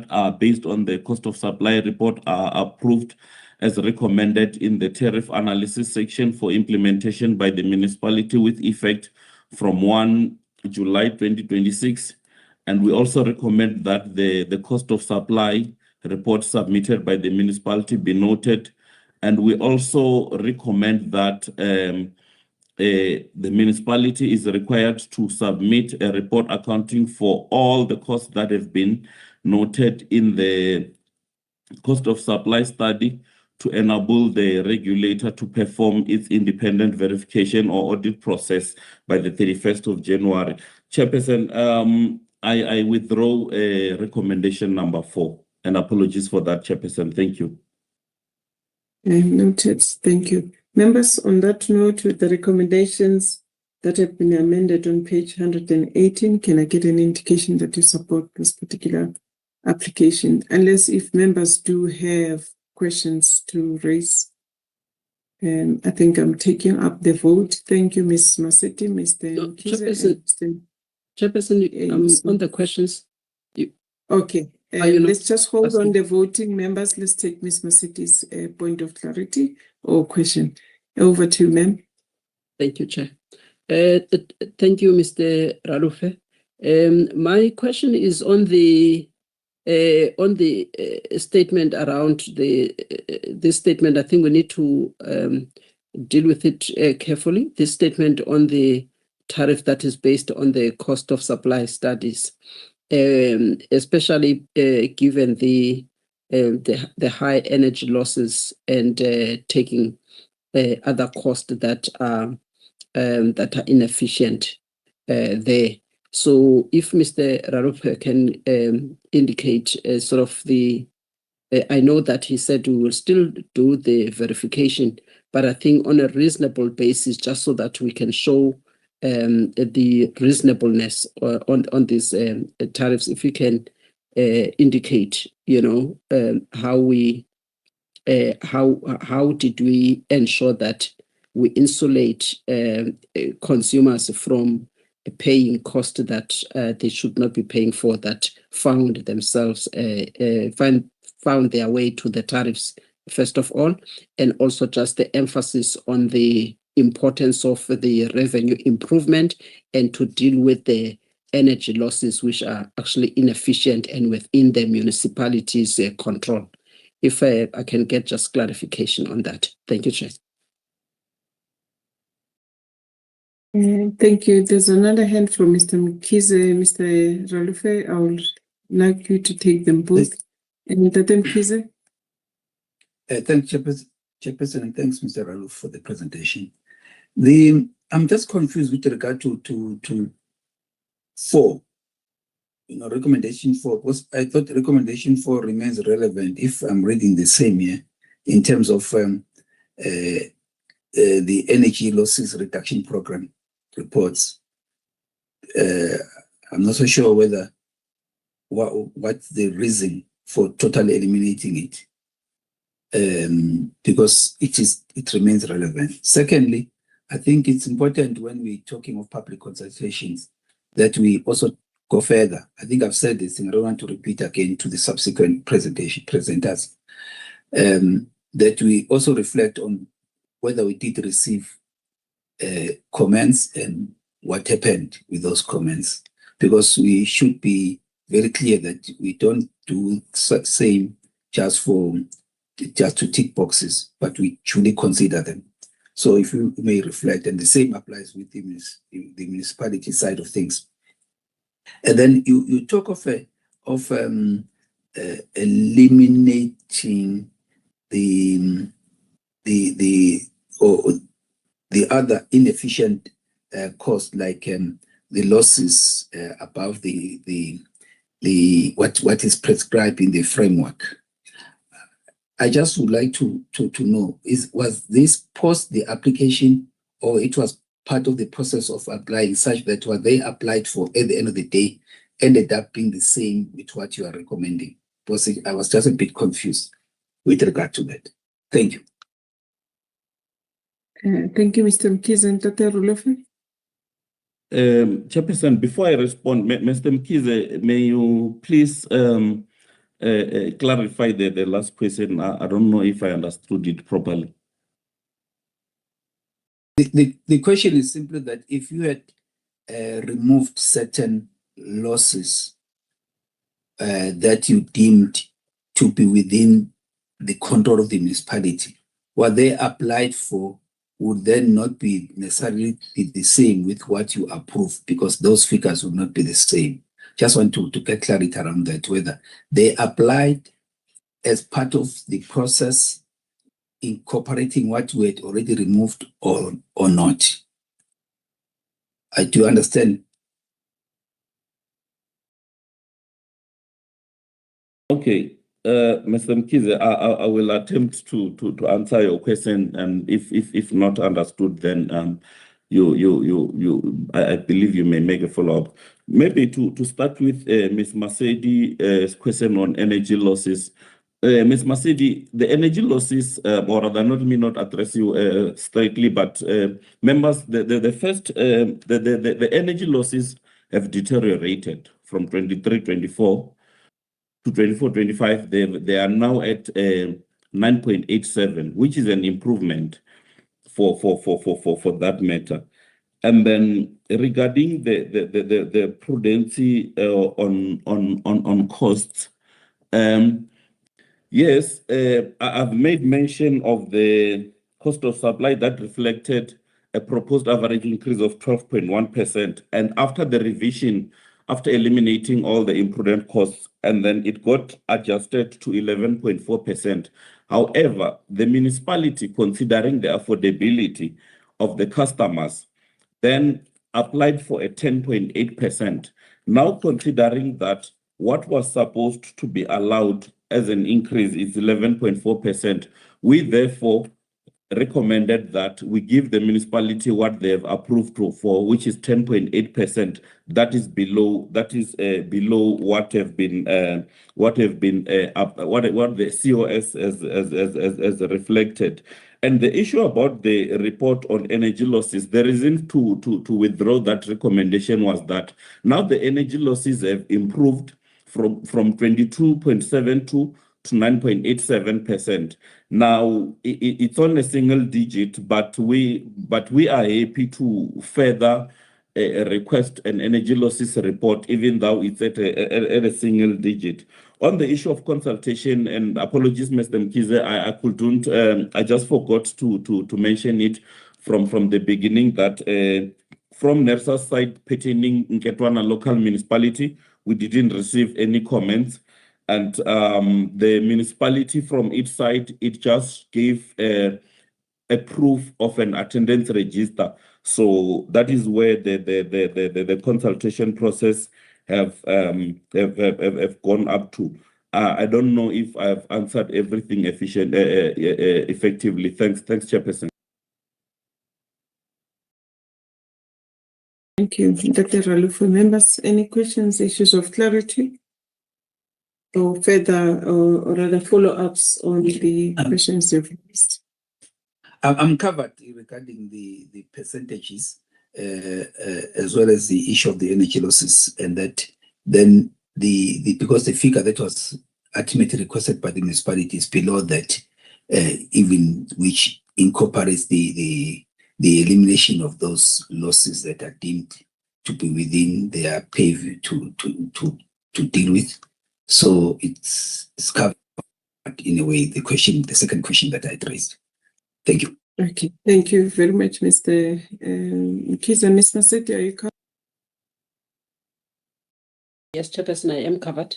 are based on the cost of supply report are approved as recommended in the tariff analysis section for implementation by the municipality with effect from 1 July 2026. And we also recommend that the cost of supply report submitted by the municipality be noted. And we also recommend that the municipality is required to submit a report accounting for all the costs that have been noted in the cost of supply study to enable the regulator to perform its independent verification or audit process by the 31st of January. Chairperson, I withdraw recommendation number 4. And apologies for that, Chairperson. Thank you. Noted. Thank you. Members, on that note, with the recommendations that have been amended on page 118, can I get an indication that you support this particular application? Unless if members do have questions to raise. I think I'm taking up the vote. Thank you, Ms. Maseti, Mr. Chairperson, on the questions. Okay. Let's just hold on the voting, members. Let's take Ms. Maseti's point of clarity or question. Over to you, ma'am. Thank you, Chair. Thank you, Mr. Ralofe. My question is on the statement around this statement. I think we need to deal with it carefully. This statement on the tariff that is based on the cost of supply studies. Especially given the high energy losses and taking other costs that are inefficient there. So, if Mr. Ralofe can indicate sort of I know that he said we will still do the verification, but I think on a reasonable basis, just so that we can show the reasonableness on these tariffs, if you can indicate, how did we ensure that we insulate consumers from paying cost that they should not be paying for, that found their way to the tariffs, first of all, and also just the emphasis on the importance of the revenue improvement and to deal with the energy losses which are actually inefficient and within the municipality's control. If I can get just clarification on that. Thank you, Chair. Thank you. There's another hand from Mr. Mkize. Mr. Ralufe, I would like you to take them both. And Tate Mkize? Thanks, Chairperson, and thanks, Mr. Raluf, for the presentation. I'm just confused with regard to 4. Recommendation 4, because I thought recommendation 4 remains relevant if I'm reading the same here in terms of the energy losses reduction program reports. I'm not so sure whether what's the reason for totally eliminating it, because it remains relevant. Secondly, I think it's important when we're talking of public consultations that we also go further. I think I've said this and I don't want to repeat again to the subsequent presenters, that we also reflect on whether we did receive comments and what happened with those comments, because we should be very clear that we don't do same just to tick boxes, but we truly consider them. So if you may reflect, and the same applies with the municipality side of things. And then you talk of eliminating the other inefficient cost, like the losses above what is prescribed in the framework. I just would like to know, was this post the application, or it was part of the process of applying, such that what they applied for at the end of the day ended up being the same with what you are recommending? Because I was just a bit confused with regard to that. Thank you. Thank you, Mr. Mkize. And Tate Ralufe? Chairperson, before I respond, Mr. Mkize, may you please clarify the last question? I don't know if I understood it properly. The question is simply that if you had removed certain losses that you deemed to be within the control of the municipality, what they applied for would then not be necessarily the same with what you approve, because those figures would not be the same. Just want to get clarity around that, whether they applied as part of the process incorporating what we had already removed or not. I do understand. Okay, Mr. Mkize, I will attempt to answer your question, and if not understood, then I believe you may make a follow-up. Maybe to start with Ms. Masedi's question on energy losses. Ms. Masedi, the energy losses, or rather, not me not address you straightly, but members, the energy losses have deteriorated from 23-24 to 24-25. They are now at 9.87, which is an improvement for that matter. And then regarding the prudency on costs, yes, I've made mention of the cost of supply that reflected a proposed average increase of 12.1%. And after the revision, after eliminating all the imprudent costs, and then it got adjusted to 11.4%. However, the municipality, considering the affordability of the customers, then applied for a 10.8%. Now considering that what was supposed to be allowed as an increase is 11.4%, we therefore recommended that we give the municipality what they have approved for, which is 10.8%. That is below what have been what the COS has reflected. And the issue about the report on energy losses, the reason to withdraw that recommendation was that now the energy losses have improved from 22.72 to to 9.87%. Now it's on a single digit, but we are happy to further request an energy losses report, even though it's at a single digit. On the issue of consultation, and apologies, Mr. Mkize, I couldn't, I just forgot to mention it from the beginning that from NERSA side pertaining Nketwana local municipality, we didn't receive any comments. And the municipality from its side, it just gave a proof of an attendance register. So that is where the consultation process have gone up to. I don't know if I've answered everything effectively. Thanks, Chairperson. Thank you, Dr. Ralufu. Members, any questions, issues of clarity? Or further, or rather follow-ups on the questions you've raised? I'm covered regarding the percentages as well as the issue of the energy losses, and that then because the figure that was ultimately requested by the municipality is below that, even which incorporates the elimination of those losses that are deemed to be within their purview to deal with. So it's covered in a way the second question that I raised. Thank you. Okay, thank you very much, Mr. Mkize. Ms. Maseti, are you covered? Yes, Chairperson, I am covered.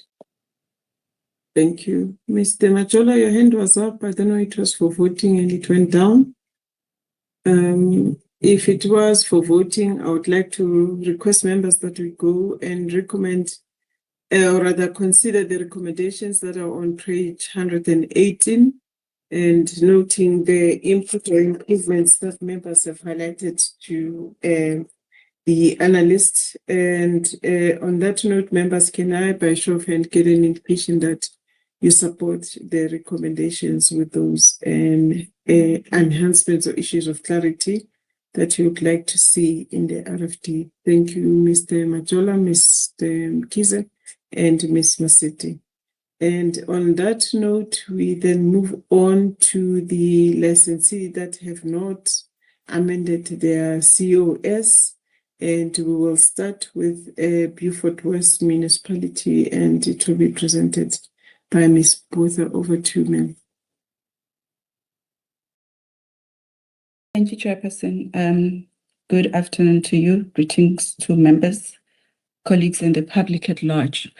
Thank you. Mr. Majola, your hand was up. I don't know, it was for voting and it went down. If it was for voting, I would like to request members that we go and recommend, or rather consider the recommendations that are on page 118, and noting the input or improvements that members have highlighted to the analyst. And on that note, members, can I, by show of hand, get an indication that you support the recommendations with those enhancements or issues of clarity that you would like to see in the RFD? Thank you, Mr. Majola, Mr. Mkize, and Ms. Maseti. And on that note, we then move on to the licensee that have not amended their COS. And we will start with Beaufort West Municipality, and it will be presented by Ms. Botha. Over to you, ma'am. Thank you, Chairperson. Good afternoon to you. Greetings to members, colleagues, and the public at large.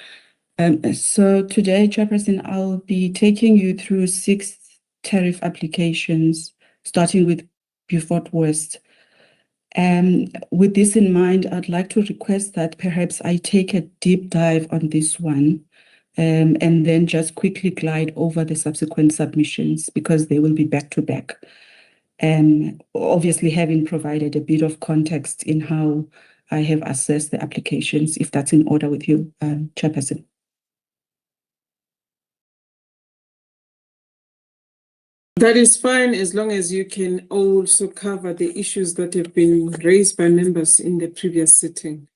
So today, Chairperson, I'll be taking you through 6 tariff applications, starting with Beaufort West. With this in mind, I'd like to request that perhaps I take a deep dive on this one, and then just quickly glide over the subsequent submissions because they will be back to back. Obviously, having provided a bit of context in how I have assessed the applications, if that's in order with you, Chairperson. That is fine, as long as you can also cover the issues that have been raised by members in the previous sitting.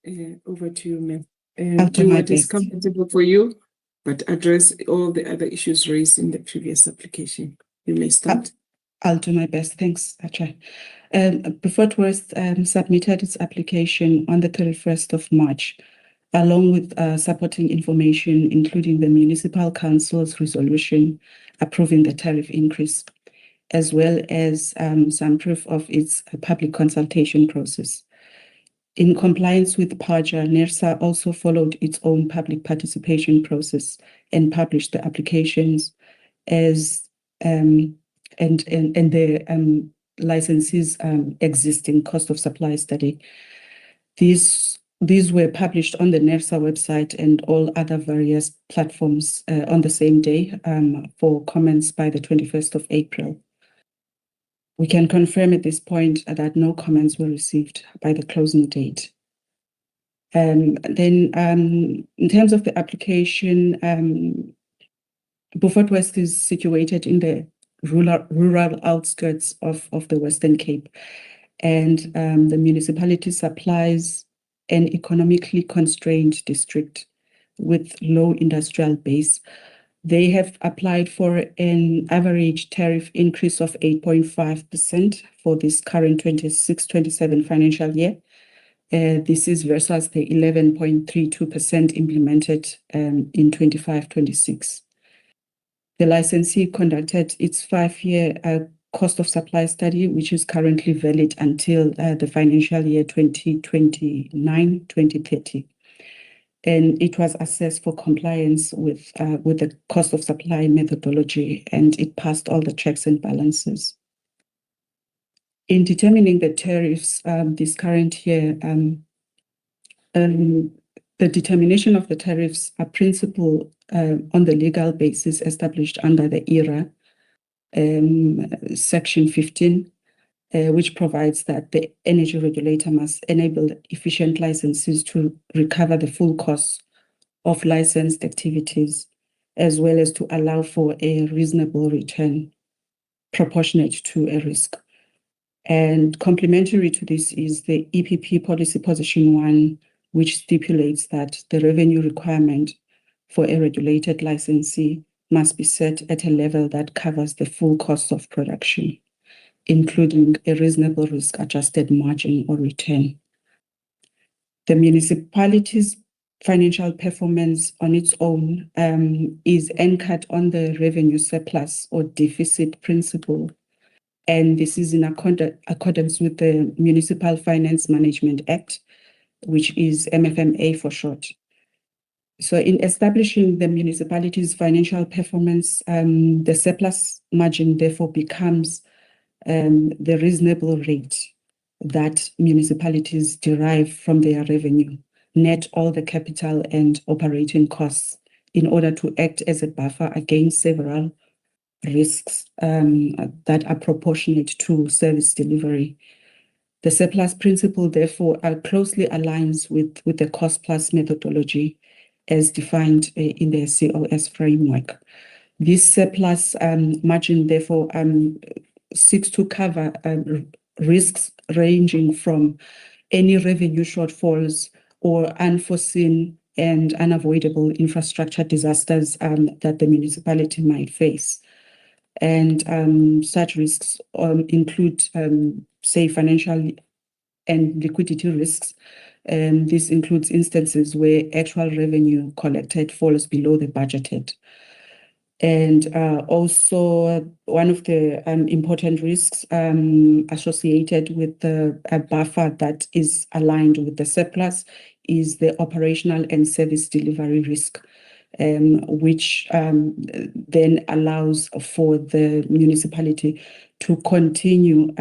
Over to you, ma'am. Do what is comfortable for you, but address all the other issues raised in the previous application. You may start. I'll do my best. Thanks, Chair. Beaufort West submitted its application on the 31st of March, along with supporting information, including the Municipal Council's resolution approving the tariff increase, as well as some proof of its public consultation process. In compliance with PAJA, NERSA also followed its own public participation process and published the applications as and the licensee's existing cost of supply study. These were published on the NERSA website and all other various platforms on the same day for comments by the 21st of April. We can confirm at this point that no comments were received by the closing date. Then in terms of the application, Beaufort West is situated in the rural outskirts of the Western Cape, and the municipality supplies an economically constrained district with low industrial base, They have applied for an average tariff increase of 8.5% for this current 26-27 financial year. This is versus the 11.32% implemented in 25-26. The licensee conducted its 5-year cost of supply study, which is currently valid until the financial year 2029-2030. And it was assessed for compliance with the cost of supply methodology, and it passed all the checks and balances. In determining the tariffs this current year, the determination of the tariffs are principle on the legal basis established under the ERA, Section 15, which provides that the energy regulator must enable efficient licenses to recover the full costs of licensed activities, as well as to allow for a reasonable return proportionate to a risk. And complementary to this is the EPP Policy Position 1, which stipulates that the revenue requirement for a regulated licensee must be set at a level that covers the full cost of production, including a reasonable risk-adjusted margin or return. The municipality's financial performance on its own is anchored on the revenue surplus or deficit principle, and this is in accordance with the Municipal Finance Management Act, which is MFMA for short. So in establishing the municipality's financial performance, the surplus margin therefore becomes the reasonable rate that municipalities derive from their revenue, net all the capital and operating costs, in order to act as a buffer against several risks that are proportionate to service delivery. The surplus principle, therefore, closely aligns with the cost-plus methodology as defined in the COS framework. This surplus margin, therefore, seeks to cover risks ranging from any revenue shortfalls or unforeseen and unavoidable infrastructure disasters that the municipality might face. And such risks include, say, financial and liquidity risks. This includes instances where actual revenue collected falls below the budgeted. And also, one of the important risks associated with the buffer that is aligned with the surplus is the operational and service delivery risk, which then allows for the municipality to continue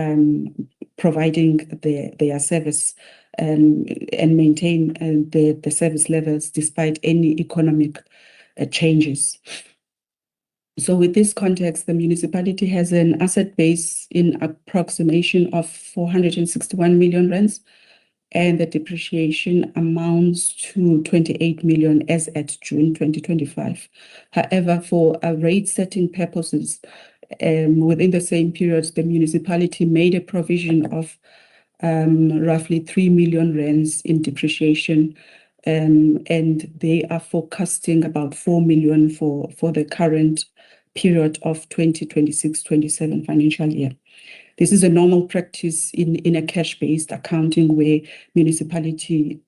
providing their service and maintain the service levels despite any economic changes. So with this context, the municipality has an asset base in approximation of 461 million rands, and the depreciation amounts to 28 million as at June 2025. However, for rate setting purposes, within the same period, the municipality made a provision of roughly 3 million rands in depreciation, and they are forecasting about 4 million for the current period of 2026-27 financial year. This is a normal practice in a cash-based accounting where the municipality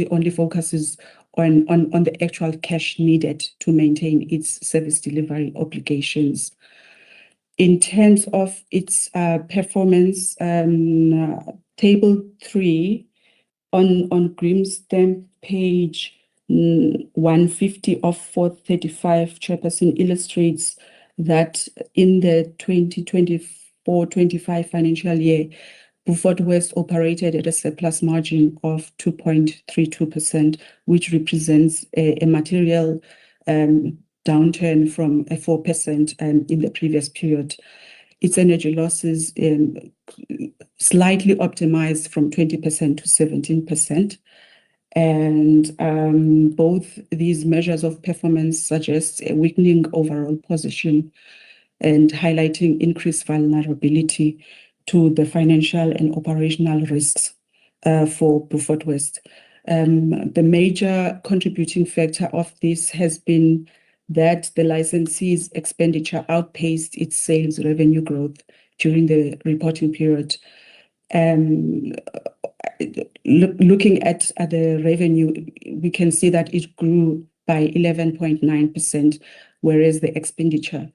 only focuses on the actual cash needed to maintain its service delivery obligations. In terms of its performance, Table 3 on Grim Stamp page 150 of 435, Chairperson, illustrates that in the 2024-25 financial year, Beaufort West operated at a surplus margin of 2.32%, which represents a material downturn from a 4% in the previous period. Its energy losses slightly optimized from 20% to 17%. And both these measures of performance suggest a weakening overall position and highlighting increased vulnerability to the financial and operational risks for Beaufort West. The major contributing factor of this has been that the licensee's expenditure outpaced its sales revenue growth during the reporting period. Looking at the revenue, we can see that it grew by 11.9%, whereas the expenditure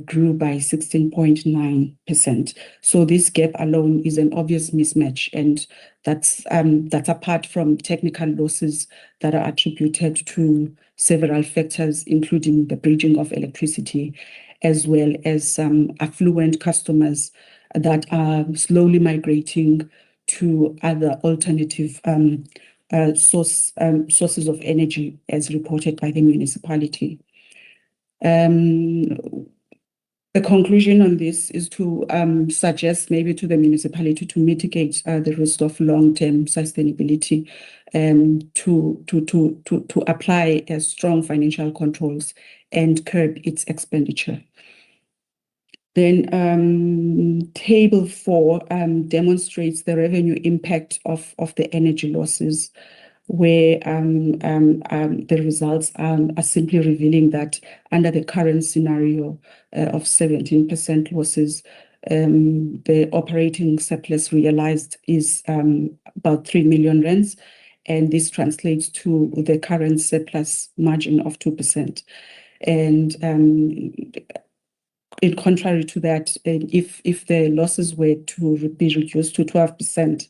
grew by 16.9%. So this gap alone is an obvious mismatch, and that's apart from technical losses that are attributed to several factors, including the bridging of electricity, as well as some affluent customers that are slowly migrating to other alternative sources of energy, as reported by the municipality. The conclusion on this is to suggest maybe to the municipality to mitigate the risk of long-term sustainability, to apply strong financial controls and curb its expenditure. Then table 4 demonstrates the revenue impact of the energy losses, where the results are simply revealing that under the current scenario of 17% losses, the operating surplus realized is about 3 million rands, and this translates to the current surplus margin of 2%. And in contrary to that, if the losses were to be reduced to 12%,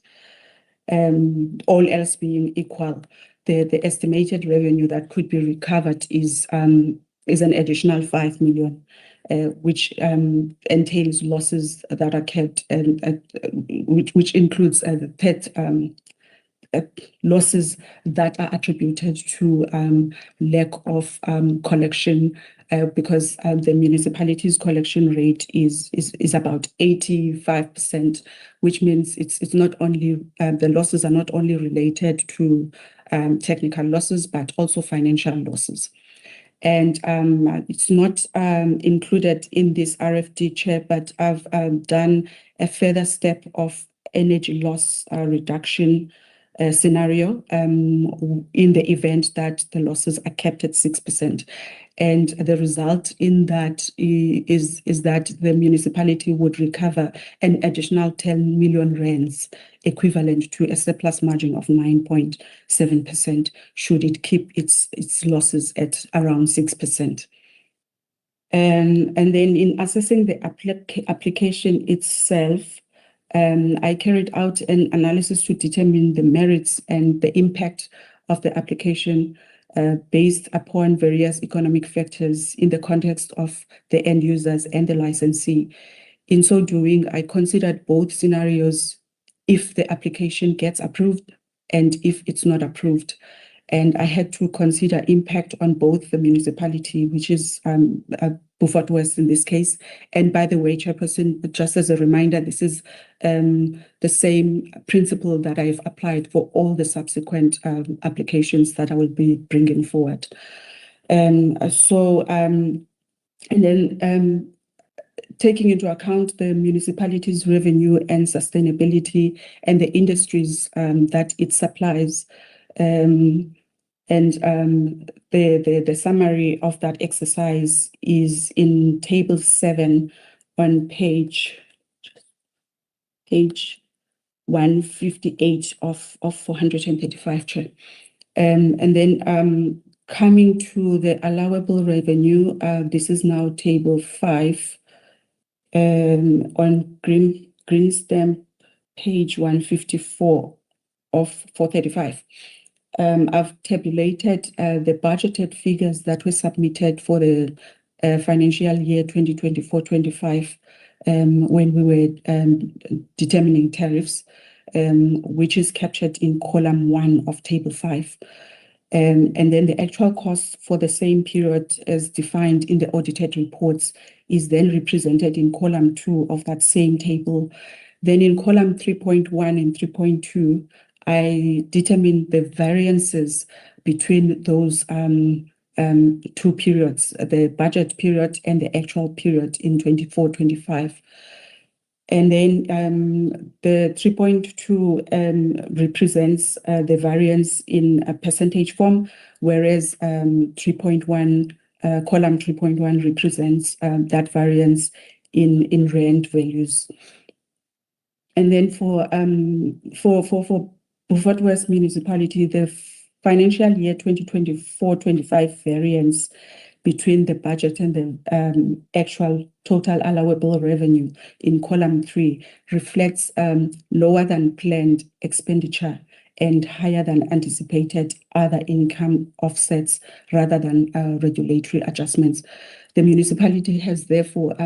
all else being equal, the estimated revenue that could be recovered is an additional 5 million, which entails losses that are kept, and which includes the PET losses that are attributed to lack of collection, because the municipality's collection rate is about 85%, which means it's not only the losses are not only related to technical losses, but also financial losses. And it's not included in this RFD, Chair, but I've done a further step of energy loss reduction scenario in the event that the losses are kept at 6%. And the result in that is that the municipality would recover an additional 10 million rands, equivalent to a surplus margin of 9.7%, should it keep its losses at around 6%. And then in assessing the application itself, I carried out an analysis to determine the merits and the impact of the application based upon various economic factors in the context of the end users and the licensee. In so doing, I considered both scenarios if the application gets approved and if it's not approved. And I had to consider impact on both the municipality, which is Beaufort West in this case. And by the way, Chairperson, just as a reminder, this is the same principle that I've applied for all the subsequent applications that I will be bringing forward. And then taking into account the municipality's revenue and sustainability and the industries that it supplies, the summary of that exercise is in table 7 on page 158 of 435, Chair. And then coming to the allowable revenue, this is now table 5 on green stamp page 154 of 435. I've tabulated the budgeted figures that were submitted for the financial year 2024-25 when we were determining tariffs, which is captured in column 1 of table 5. And then the actual cost for the same period as defined in the audited reports is then represented in column 2 of that same table. Then in column 3.1 and 3.2, I determined the variances between those 2 periods, the budget period and the actual period in 24-25. And then the 3.2 represents the variance in a percentage form, whereas 3.1 column 3.1 represents that variance in rand values. And then for Beaufort West Municipality, the financial year 2024-25 variance between the budget and the actual total allowable revenue in column 3 reflects lower than planned expenditure and higher than anticipated other income offsets rather than regulatory adjustments. The municipality has therefore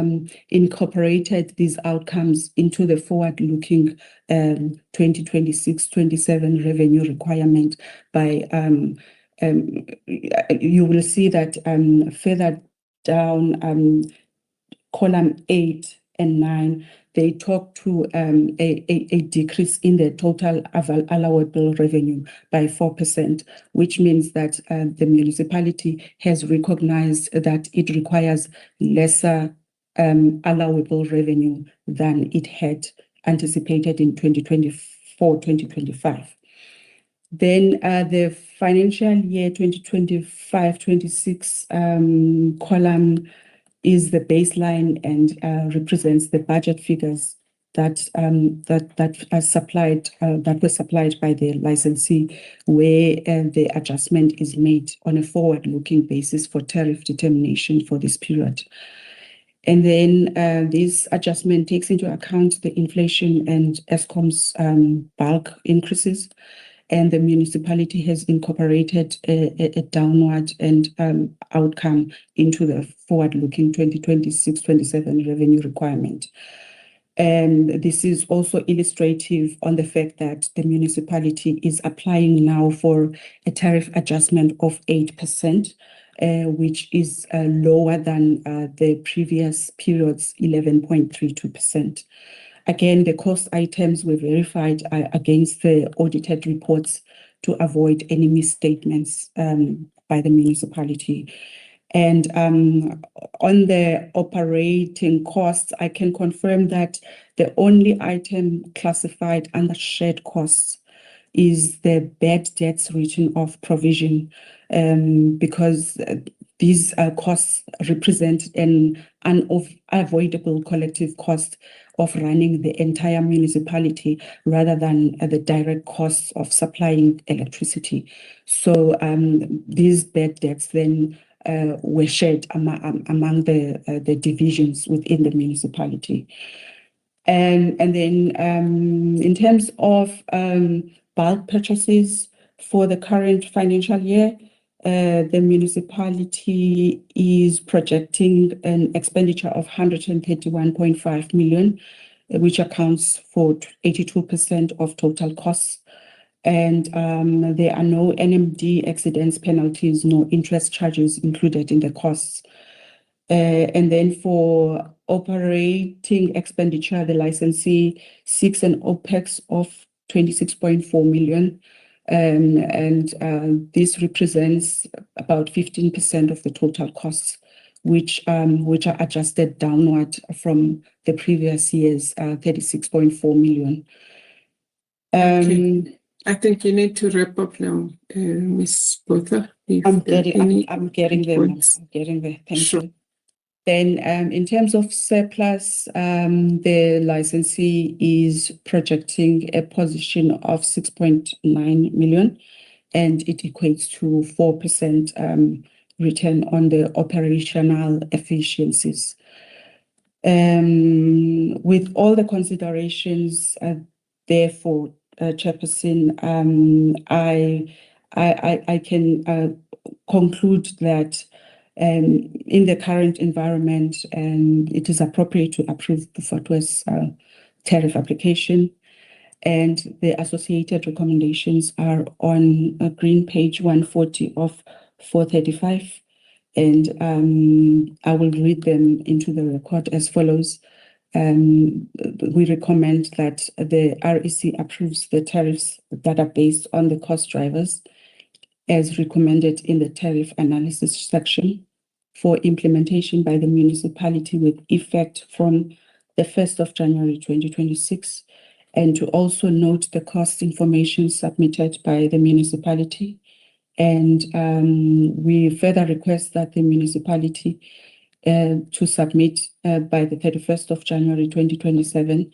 incorporated these outcomes into the forward-looking 2026-27 revenue requirement by you will see that further down column 8 and 9, they talk to a decrease in the total allowable revenue by 4%, which means that the municipality has recognized that it requires lesser allowable revenue than it had anticipated in 2024-2025. Then the financial year 2025-26 column is the baseline and represents the budget figures that are supplied that were supplied by the licensee, where the adjustment is made on a forward-looking basis for tariff determination for this period. And then this adjustment takes into account the inflation and ESCOM's bulk increases, and the municipality has incorporated a downward and outcome into the forward-looking 2026-27 revenue requirement. And this is also illustrative on the fact that the municipality is applying now for a tariff adjustment of 8%, which is lower than the previous period's 11.32%. Again, the cost items were verified against the audited reports to avoid any misstatements by the municipality. And on the operating costs, I can confirm that the only item classified under shared costs is the bad debts written off provision, because these costs represent an unavoidable collective cost of running the entire municipality rather than the direct costs of supplying electricity. So these bad debts then were shared among the divisions within the municipality. And then in terms of bulk purchases for the current financial year, the municipality is projecting an expenditure of 131.5 million, which accounts for 82% of total costs. And there are no NMD accidents, penalties, no interest charges included in the costs. And then for operating expenditure, the licensee seeks an OPEX of 26.4 million. And this represents about 15% of the total costs, which are adjusted downward from the previous year's 36.4 million. I think you need to wrap up now, Ms. Botha. I'm getting there. Thank you. Then in terms of surplus, the licensee is projecting a position of 6.9 million, and it equates to 4% return on the operational efficiencies. With all the considerations, therefore, Chairperson, I can conclude that in the current environment, it is appropriate to approve the Beaufort West tariff application, and the associated recommendations are on green page 140 of 435, and I will read them into the record as follows. We recommend that the REC approves the tariffs that are based on the cost drivers as recommended in the tariff analysis section for implementation by the municipality with effect from the 1st of January 2026, and to also note the cost information submitted by the municipality And we further request that the municipality to submit by the 31st of January 2027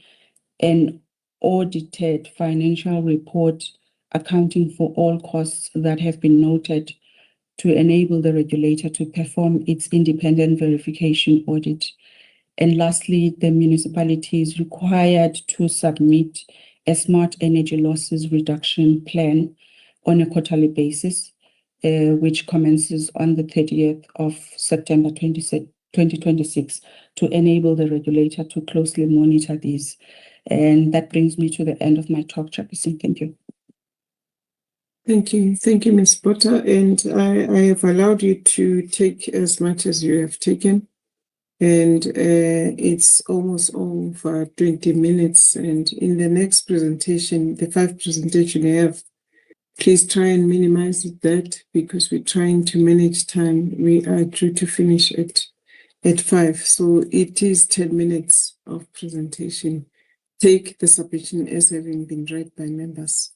an audited financial report accounting for all costs that have been noted to enable the regulator to perform its independent verification audit. And lastly, the municipality is required to submit a smart energy losses reduction plan on a quarterly basis, which commences on the 30th of September 2026 to enable the regulator to closely monitor these. And that brings me to the end of my talk, Chairperson. Thank you. Thank you. Thank you, Ms. Potter. And I have allowed you to take as much as you have taken. And it's almost over 20 minutes. And in the next presentation, the 5 presentation you have, please try and minimize that because we're trying to manage time. We are due to finish at 5. So it is 10 minutes of presentation. Take the submission as having been read by members.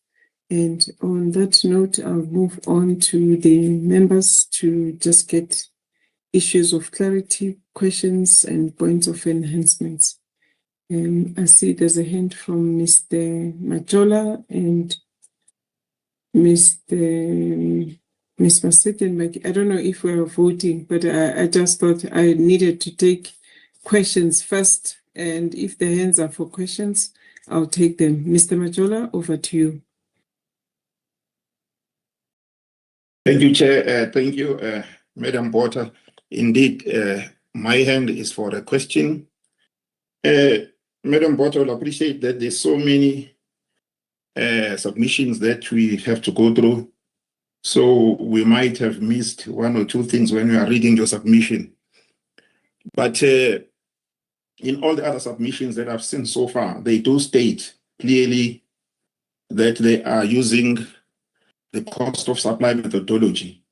And on that note, I'll move on to the members to just get issues of clarity, questions, and points of enhancements. I see there's a hand from Mr. Majola and Ms. Massetti and Mike. I don't know if we're voting, but I just thought I needed to take questions first. And if the hands are for questions, I'll take them. Mr. Majola, over to you. Thank you, Chair. Thank you, Madam Porter. Indeed, my hand is for a question. Madam Porter, will appreciate that there's so many submissions that we have to go through. So we might have missed 1 or 2 things when we are reading your submission. But in all the other submissions that I've seen so far, they do state clearly that they are using the cost of supply methodology.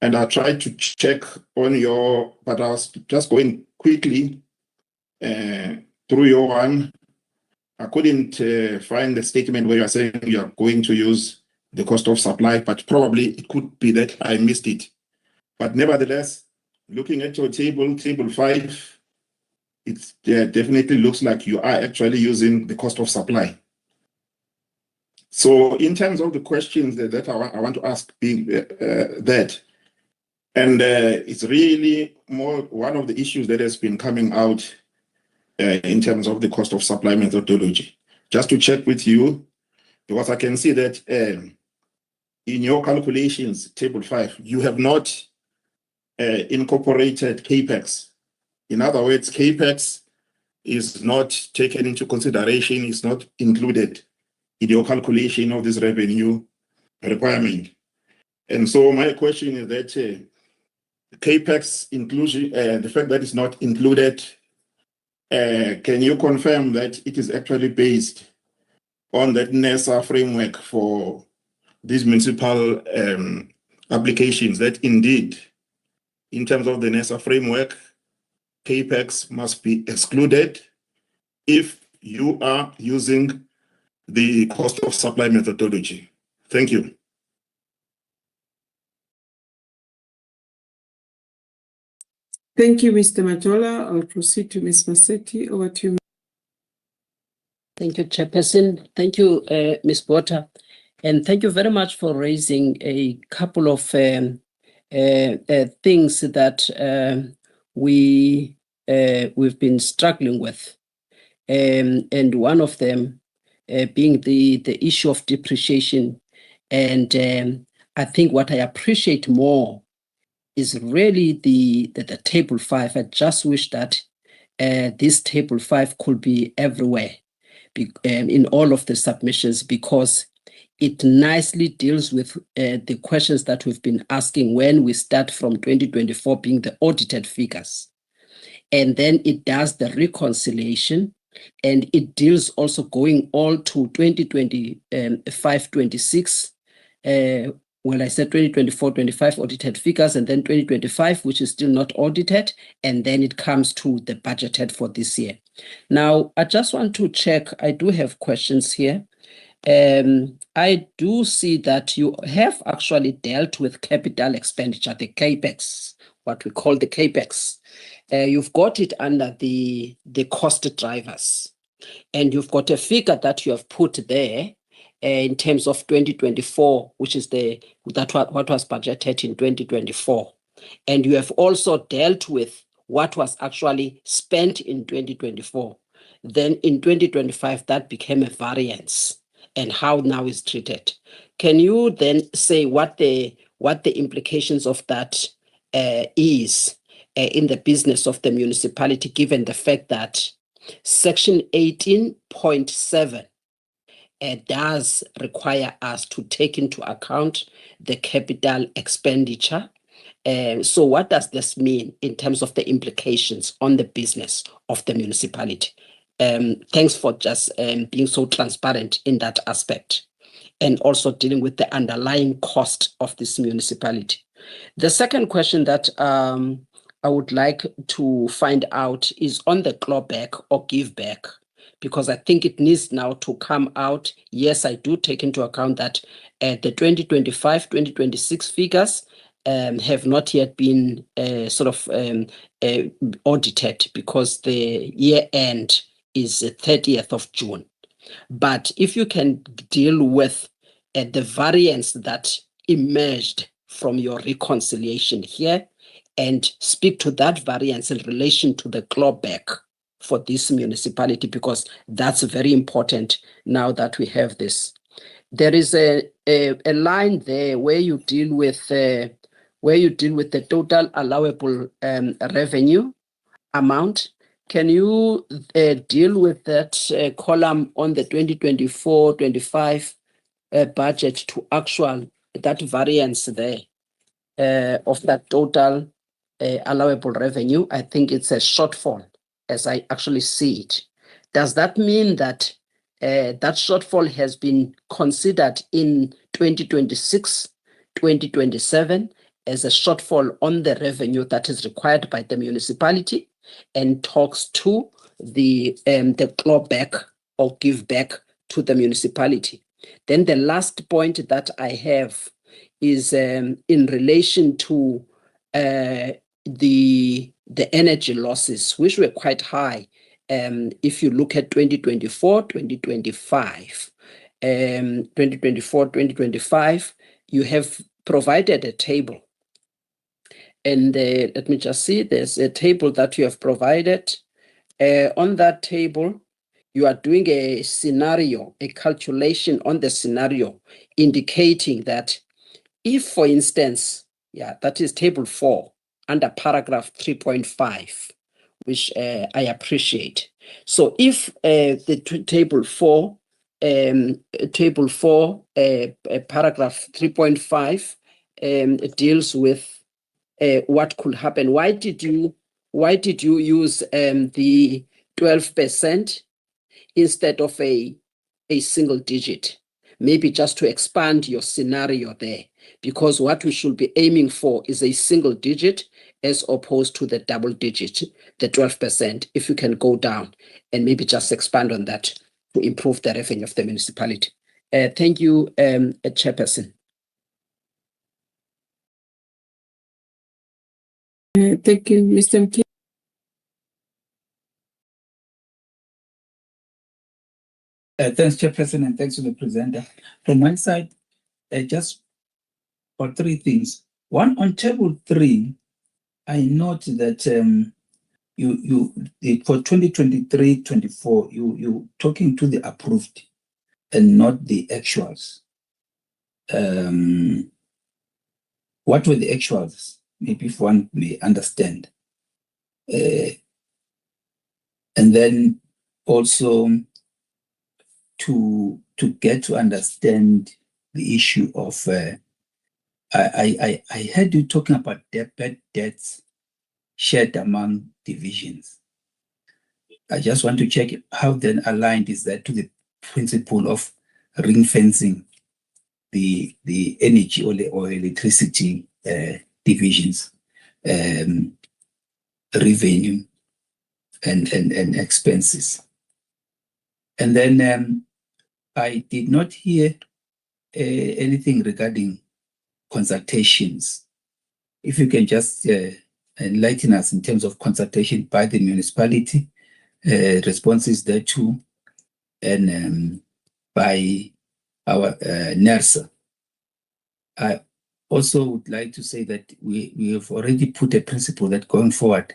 And I tried to check on your, but I was just going quickly through your one. I couldn't find the statement where you are saying you are going to use the cost of supply, but probably it could be that I missed it. But nevertheless, looking at your table 5, it definitely looks like you are actually using the cost of supply. So in terms of the questions that I want to ask, being that, and it's really more one of the issues that has been coming out in terms of the cost of supply methodology. Just to check with you, because I can see that in your calculations, table 5, you have not incorporated CAPEX. In other words, CAPEX is not taken into consideration, is not included in your calculation of this revenue requirement. And so my question is that CAPEX inclusion, the fact that it's not included, can you confirm that it is actually based on that NERSA framework for these municipal applications, that indeed, in terms of the NERSA framework, CAPEX must be excluded if you are using the cost of supply methodology? Thank you. Thank you, Mr. Majola. I'll proceed to Ms. Massetti. Over to you. Thank you, Chairperson. Thank you, Ms. Potter. And thank you very much for raising a couple of things that we've been struggling with. And one of them being the issue of depreciation. And I think what I appreciate more is really the table 5. I just wish that this table 5 could be everywhere in all of the submissions, because it nicely deals with the questions that we've been asking when we start from 2024 being the audited figures. And then it does the reconciliation, and it deals also going all to 2025-26. Well, I said 2024-25 audited figures, and then 2025, which is still not audited, and then it comes to the budgeted for this year. Now, I just want to check, I do have questions here. I do see that you have actually dealt with capital expenditure, the CAPEX, what we call the CAPEX. You've got it under the cost drivers, and you've got a figure that you have put there in terms of 2024, which is what was budgeted in 2024. And you have also dealt with what was actually spent in 2024. Then in 2025, that became a variance and how now is treated. Can you then say what the implications of that is in the business of the municipality, given the fact that Section 18.7 does require us to take into account the capital expenditure? So what does this mean in terms of the implications on the business of the municipality? Thanks for just being so transparent in that aspect, and also dealing with the underlying cost of this municipality. The second question that I would like to find out is on the clawback or give back, because I think it needs now to come out. Yes, I do take into account that the 2025-2026 figures have not yet been audited, because the year end is the 30th of June. But if you can deal with the variance that emerged from your reconciliation here and speak to that variance in relation to the clawback for this municipality, because that's very important now that we have this. There is a line there where you deal with the total allowable revenue amount. Can you deal with that column on the 2024-25 budget to actual, that variance there of that total allowable revenue? I think it's a shortfall as I actually see it. Does that mean that that shortfall has been considered in 2026, 2027 as a shortfall on the revenue that is required by the municipality, and talks to the clawback or give back to the municipality? Then the last point that I have is in relation to the energy losses, which were quite high. If you look at 2024, 2025, 2024, 2025, you have provided a table. And let me just see, there's a table that you have provided. On that table, you are doing a scenario, a calculation on the scenario, indicating that if, for instance, that is table 4 under paragraph 3.5, which I appreciate. So if the table 4, paragraph 3.5 deals with what could happen, why did you use the 12% instead of a single digit? Maybe just to expand your scenario there, because what we should be aiming for is a single digit as opposed to the double digit, the 12%. If you can go down and maybe just expand on that to improve the revenue of the municipality. Thank you, Chairperson. Thank you, Mr. Mkhize. Thanks, Chairperson, and thanks to the presenter. From my side, just for 3 things. One, on table 3, I note that for 2023-24, you talking to the approved and not the actuals. What were the actuals? Maybe if one may understand. And then also to get to understand the issue of I heard you talking about bad debts shared among divisions. I just want to check how then aligned is that to the principle of ring fencing the energy or electricity divisions, revenue and expenses. And then I did not hear anything regarding consultations. If you can just enlighten us in terms of consultation by the municipality, responses thereto, and by our NERSA. I also would like to say that we have already put a principle that going forward,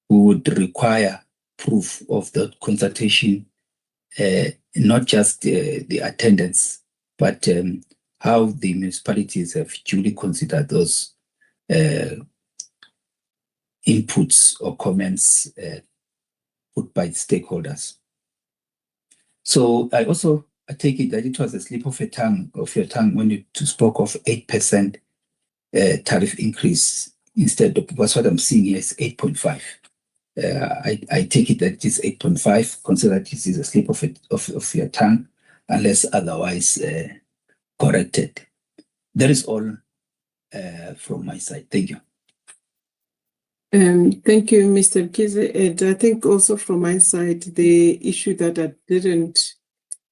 we would require proof of the consultation, not just the attendance, but how the municipalities have duly considered those inputs or comments put by stakeholders. So I take it that it was a slip of your tongue when you spoke of 8% tariff increase instead of, because what I'm seeing here is 8.5. I take it that it is 8.5. Consider this is a slip of your tongue, unless otherwise corrected. That is all from my side. Thank you. Thank you, Mr. Kize. And I think also from my side, the issue that I didn't,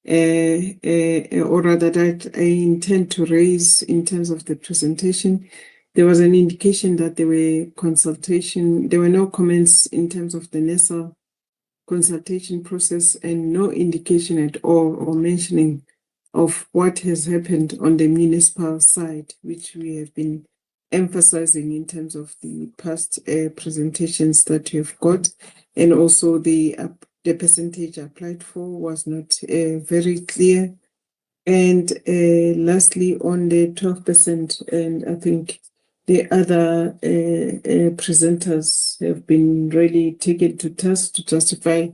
or rather that I intend to raise in terms of the presentation, there was an indication that there were no comments in terms of the NERSA consultation process and no indication at all or mentioning of what has happened on the municipal side, which we have been emphasizing in terms of the past presentations that you've got, and also the percentage applied for was not very clear. And lastly, on the 12%, and I think the other presenters have been really taken to task to justify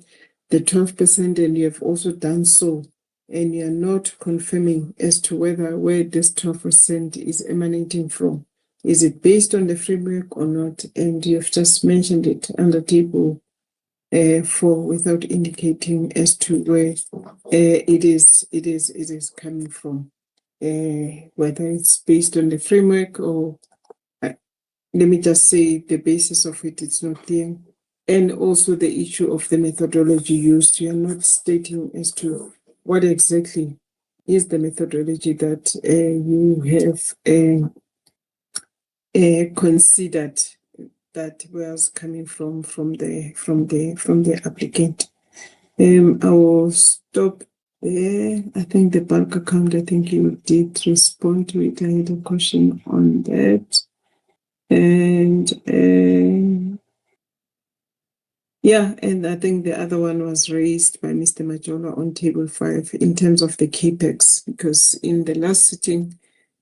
the 12%, and you have also done so, and you are not confirming as to where this 12% is emanating from. Is it based on the framework or not? And you've just mentioned it under table 4 without indicating as to where it is coming from, whether it's based on the framework or let me just say the basis of it is not clear. And also the issue of the methodology used. You are not stating as to what exactly is the methodology that you have considered that was coming from the applicant. I will stop there. I think the bulk account, I think you did respond to it. I had a question on that. And and I think the other one was raised by Mr. Majola on table 5 in terms of the capex, because in the last sitting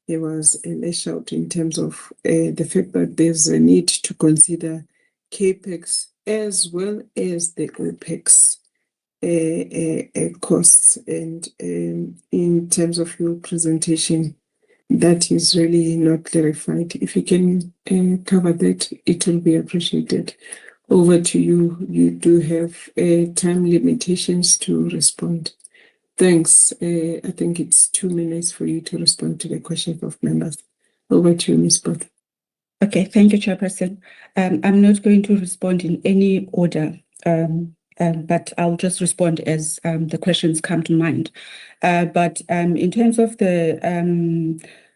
there was a lash out in terms of the fact that there's a need to consider capex as well as the OPEX costs. And in terms of your presentation, that is really not clarified. If you can cover that, it will be appreciated. Over to you. You do have time limitations to respond. Thanks. I think it's 2 minutes for you to respond to the questions of members. Over to you, Ms. Botha. Okay, thank you, Chairperson. I'm not going to respond in any order, but I'll just respond as the questions come to mind. But in terms of the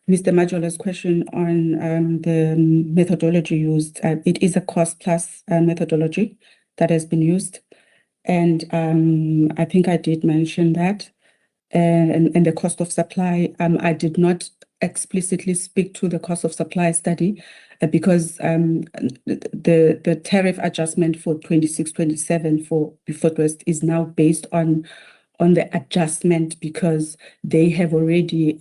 Mr. Majola's question on the methodology used, it is a cost plus methodology that has been used. And I think I did mention that. And the cost of supply, I did not explicitly speak to the cost of supply study because the tariff adjustment for 26-27 for Beaufort West is now based on the adjustment because they already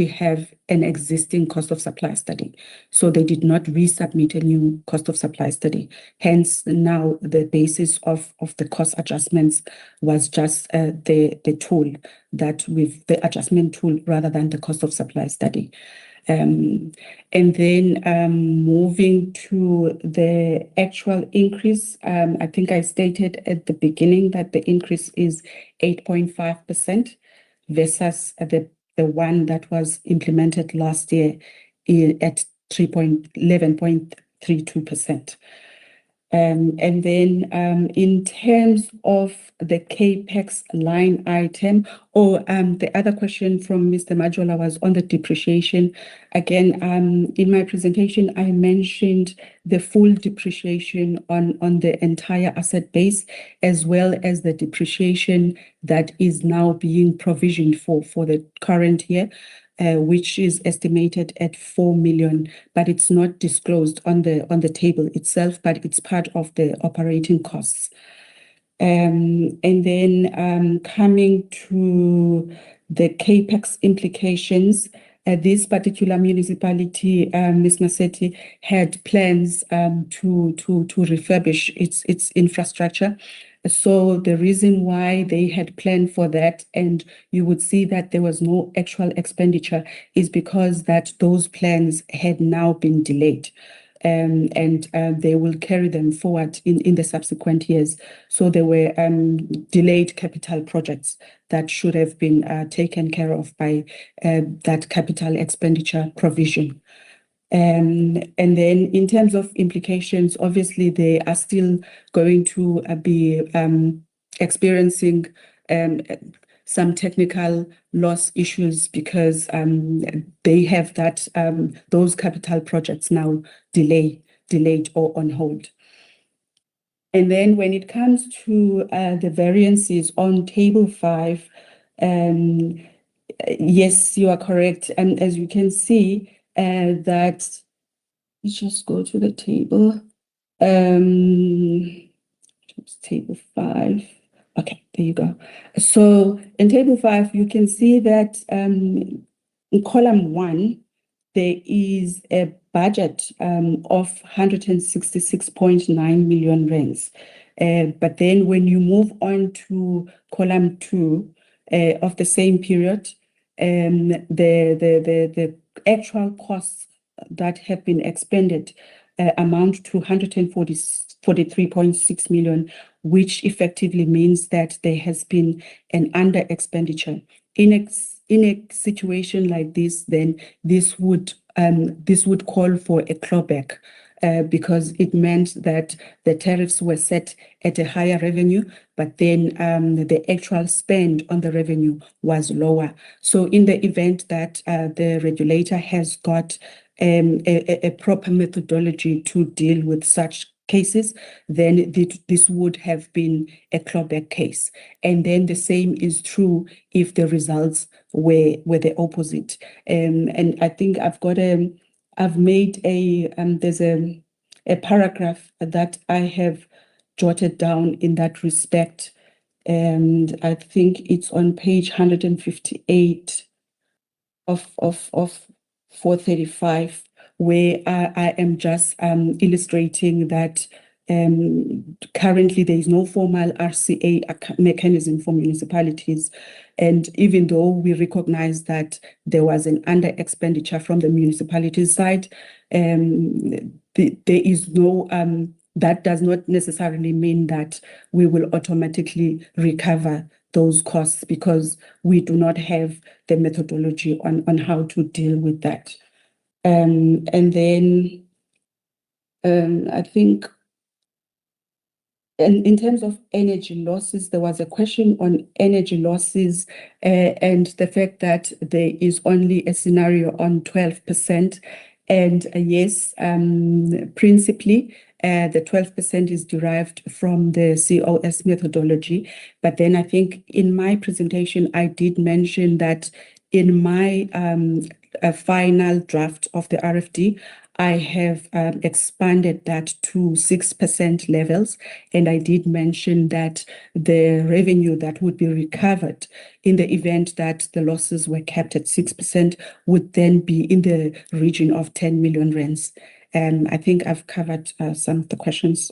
have an existing cost of supply study. So they did not resubmit a new cost of supply study. Hence, now the basis of the cost adjustments was just the tool that with the adjustment tool rather than the cost of supply study. And then moving to the actual increase, I think I stated at the beginning that the increase is 8.5% versus the one that was implemented last year at 11.32%. And then in terms of the CAPEX line item, the other question from Mr. Majola was on the depreciation. Again, in my presentation, I mentioned the full depreciation on the entire asset base, as well as the depreciation that is now being provisioned for the current year. Which is estimated at 4 million, but it's not disclosed on the table itself, but it's part of the operating costs. And then coming to the CAPEX implications, this particular municipality, Ms. Masetti, had plans to refurbish its infrastructure. So the reason why they had planned for that, and you would see that there was no actual expenditure, is because that those plans had now been delayed. And they will carry them forward in the subsequent years. So there were delayed capital projects that should have been taken care of by that capital expenditure provision. And then in terms of implications, obviously they are still going to be experiencing some technical loss issues because they have that those capital projects now delayed or on hold. And then when it comes to the variances on table 5, yes, you are correct. And as you can see, that let's just go to the table. Table 5. Okay, there you go. So in table 5, you can see that in column 1, there is a budget of 166.9 million rands. But then when you move on to column 2 of the same period, the actual costs that have been expended amount to 143.6 million, which effectively means that there has been an under expenditure. In a situation like this, then this would call for a clawback. Because it meant that the tariffs were set at a higher revenue, but then the actual spend on the revenue was lower. So in the event that the regulator has got a proper methodology to deal with such cases, then this would have been a clawback case. And then the same is true if the results were the opposite. And I think I've made there's a paragraph that I have jotted down in that respect. And I think it's on page 158 of 435, where I am just illustrating that currently there is no formal RCA mechanism for municipalities. And even though we recognize that there was an under expenditure from the municipality side, there is no, that does not necessarily mean that we will automatically recover those costs because we do not have the methodology on how to deal with that. And then I think in terms of energy losses, there was a question on energy losses and the fact that there is only a scenario on 12%. And yes, principally, the 12% is derived from the COS methodology. But then I think in my presentation, I did mention that in my final draft of the RFD, I have expanded that to 6% levels. And I did mention that the revenue that would be recovered in the event that the losses were kept at 6% would then be in the region of 10 million rands. I think I've covered some of the questions.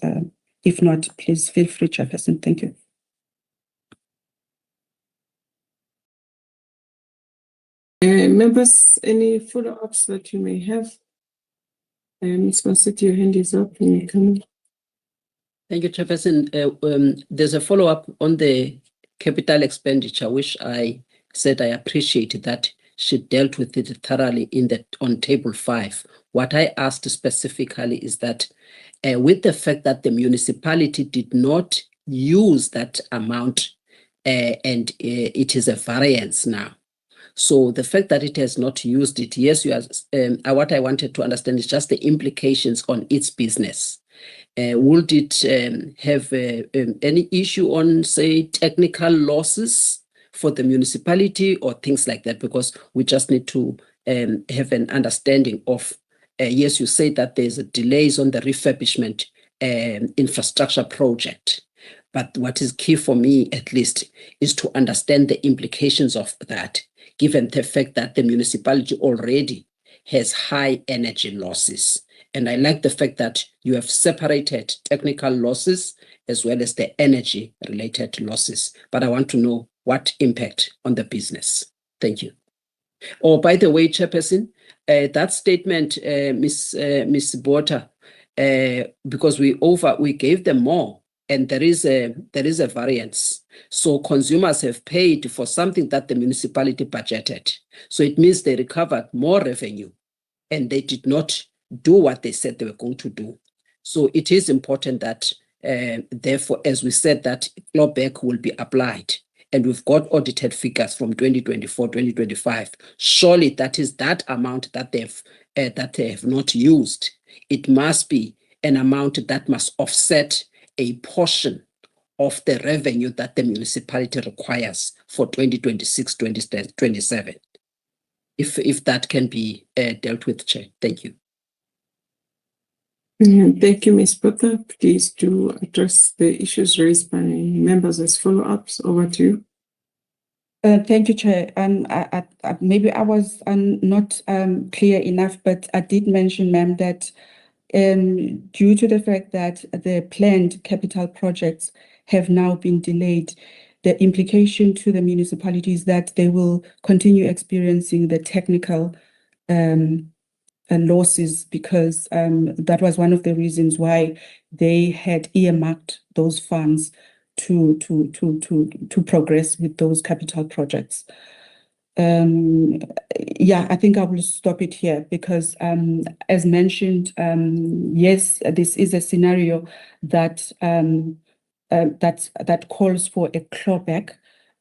If not, please feel free, Chairperson. Thank you. Members, any follow-ups that you may have? Ms. Masetti, your hand is up. Can you come? Thank you, Chairperson. There's a follow-up on the capital expenditure, which I said I appreciate that she dealt with it thoroughly on table 5. What I asked specifically is that with the fact that the municipality did not use that amount and it is a variance now. So the fact that it has not used it, yes, you are, what I wanted to understand is just the implications on its business. Would it have any issue on, say, technical losses for the municipality or things like that? Because we just need to have an understanding of, yes, you say that there's delays on the refurbishment infrastructure project. But what is key for me, at least, is to understand the implications of that, given the fact that the municipality already has high energy losses. And I like the fact that you have separated technical losses as well as the energy-related losses. But I want to know what impact on the business. Thank you. Oh, by the way, Chairperson, that statement, Ms. Bota, because we gave them more, and there is a variance. So consumers have paid for something that the municipality budgeted. So it means they recovered more revenue, and they did not do what they said they were going to do. So it is important that, therefore, as we said, that clawback will be applied. And we've got audited figures from 2024, 2025. Surely that is that amount that they have not used. It must be an amount that must offset a portion of the revenue that the municipality requires for 2026, 2027. If that can be dealt with, Chair. Thank you. Thank you, Ms. Botha. Please do address the issues raised by members as follow-ups. Over to you. Thank you, Chair. Maybe I was not clear enough, but I did mention, ma'am, that due to the fact that the planned capital projects have now been delayed, the implication to the municipalities that they will continue experiencing the technical losses, because that was one of the reasons why they had earmarked those funds to progress with those capital projects. Yeah, I think I will stop it here because, as mentioned, yes, this is a scenario that that calls for a clawback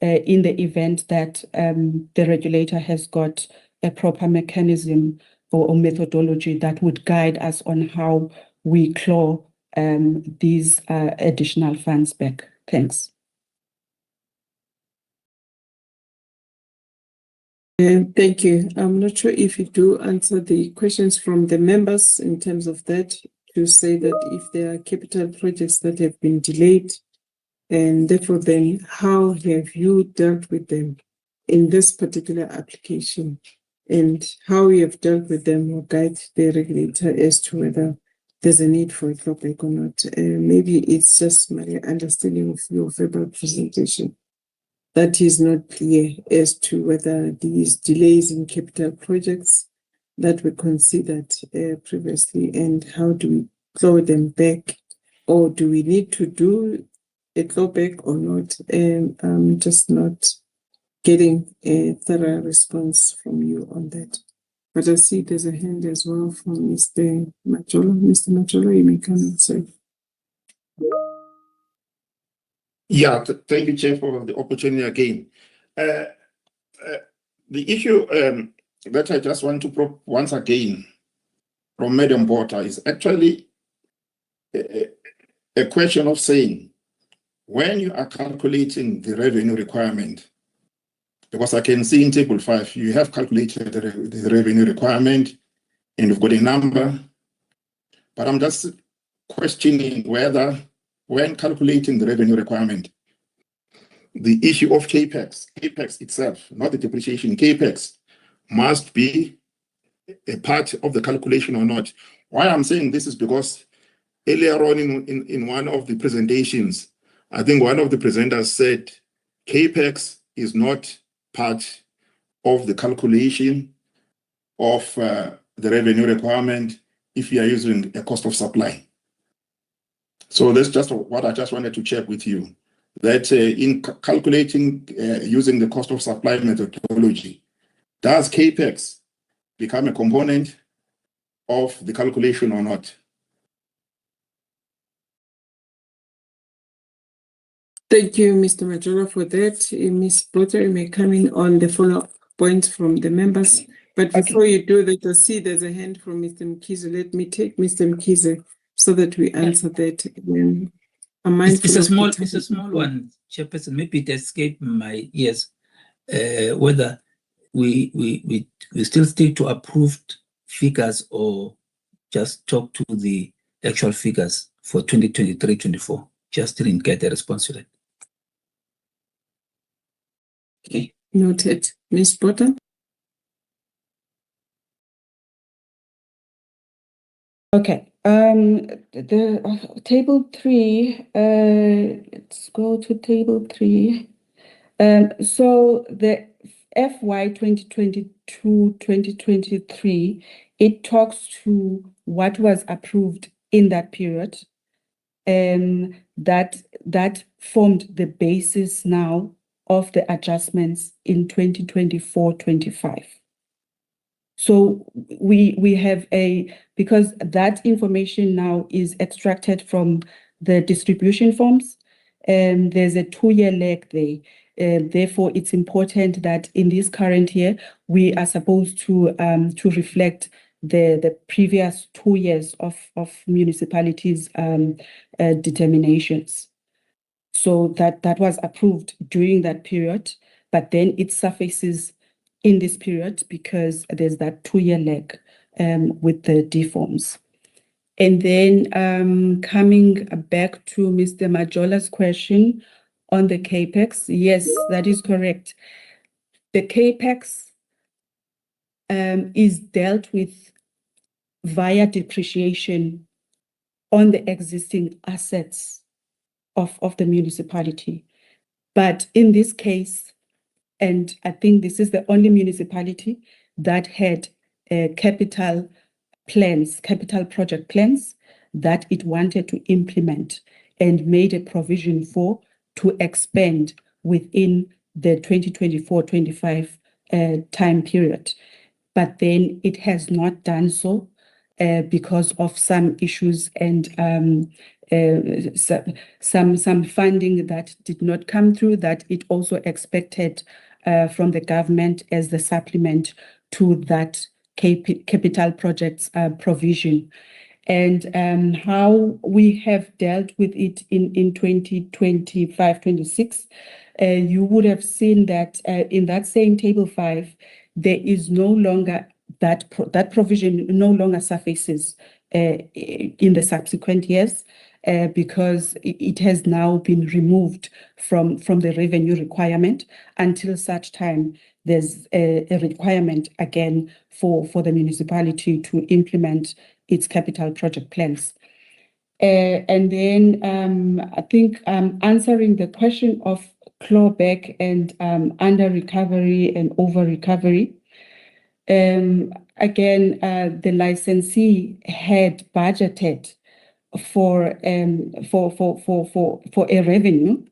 in the event that the regulator has got a proper mechanism or methodology that would guide us on how we claw these additional funds back. Thanks. Thank you. I'm not sure if you do answer the questions from the members in terms of that, to say that if there are capital projects that have been delayed, and therefore then how have you dealt with them in this particular application, and how you have dealt with them will guide the regulator as to whether there's a need for a clawback or not. Maybe it's just my understanding of your verbal presentation that is not clear as to whether these delays in capital projects that were considered previously, and how do we claw them back, or do we need to do a clawback or not? I'm just not getting a thorough response from you on that. But I see there's a hand as well from Mr. Majola. Mr. Majola, you may come and say. Yeah, thank you, Chair, for the opportunity again. The issue that I just want to once again from Madam Bota is actually a question of saying, when you are calculating the revenue requirement, because I can see in table 5, you have calculated the revenue requirement and you've got a number, but I'm just questioning whether, when calculating the revenue requirement, the issue of CAPEX itself, not the depreciation, CAPEX must be a part of the calculation or not. Why I'm saying this is because earlier on in one of the presentations, I think one of the presenters said CAPEX is not part of the calculation of the revenue requirement if you are using a cost of supply. So that's just what I just wanted to check with you, that in calculating using the cost of supply methodology, Does CAPEX become a component of the calculation or not? Thank you, Mr. Majola, for that. Ms. Potter, you may come in on the follow-up points from the members. But before you do that, I see there's a hand from Mr. Mkhize. Let me take Mr. Mkhize so that we answer that. It's a small one, Chairperson. Maybe it escaped my ears. Whether we still stick to approved figures or just talk to the actual figures for 2023-24. Just didn't get a response to that. Okay, noted. Ms. Potter? Okay. The table 3. Let's go to table 3. So the FY 2022-2023, it talks to what was approved in that period, and that formed the basis now of the adjustments in 2024-25. So we have because that information now is extracted from the distribution forms, and there's a 2-year lag there. Therefore, it's important that in this current year, we are supposed to reflect the previous 2 years of municipalities' determinations. So that was approved during that period, but then it surfaces in this period because there's that 2-year lag with the deforms. And then coming back to Mr. Majola's question on the CAPEX, yes, that is correct. The CAPEX is dealt with via depreciation on the existing assets of the municipality. But in this case, and I think this is the only municipality that had capital project plans that it wanted to implement and made a provision for to expand within the 2024-25 time period. But then it has not done so because of some issues and some funding that did not come through that it also expected from the government as the supplement to that capital projects provision. And how we have dealt with it in 2025-26, you would have seen that in that same table 5, there is no longer that provision no longer surfaces in the subsequent years because it has now been removed from the revenue requirement until such time there's a requirement again for the municipality to implement its capital project plans. And then I think answering the question of clawback and under recovery and over recovery, again, the licensee had budgeted for a revenue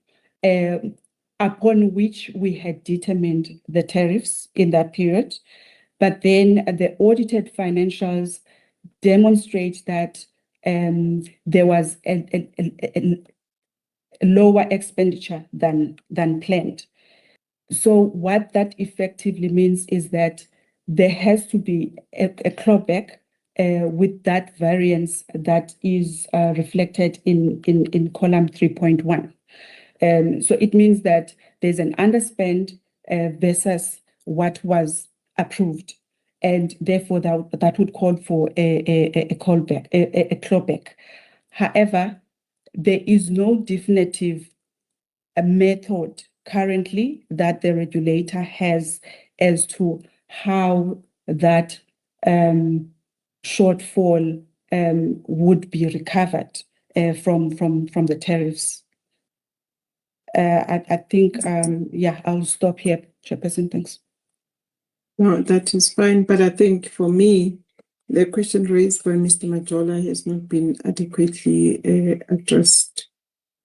upon which we had determined the tariffs in that period. But then the audited financials demonstrate that there was a lower expenditure than planned. So what that effectively means is that there has to be a clawback with that variance that is reflected in column 3.1. So it means that there's an underspend versus what was approved, and therefore that would call for a clawback. However, there is no definitive method currently that the regulator has as to how that shortfall would be recovered from the tariffs. I think, yeah, I'll stop here, Chairperson. Thanks. No, that is fine. But I think for me, the question raised by Mr. Majola has not been adequately addressed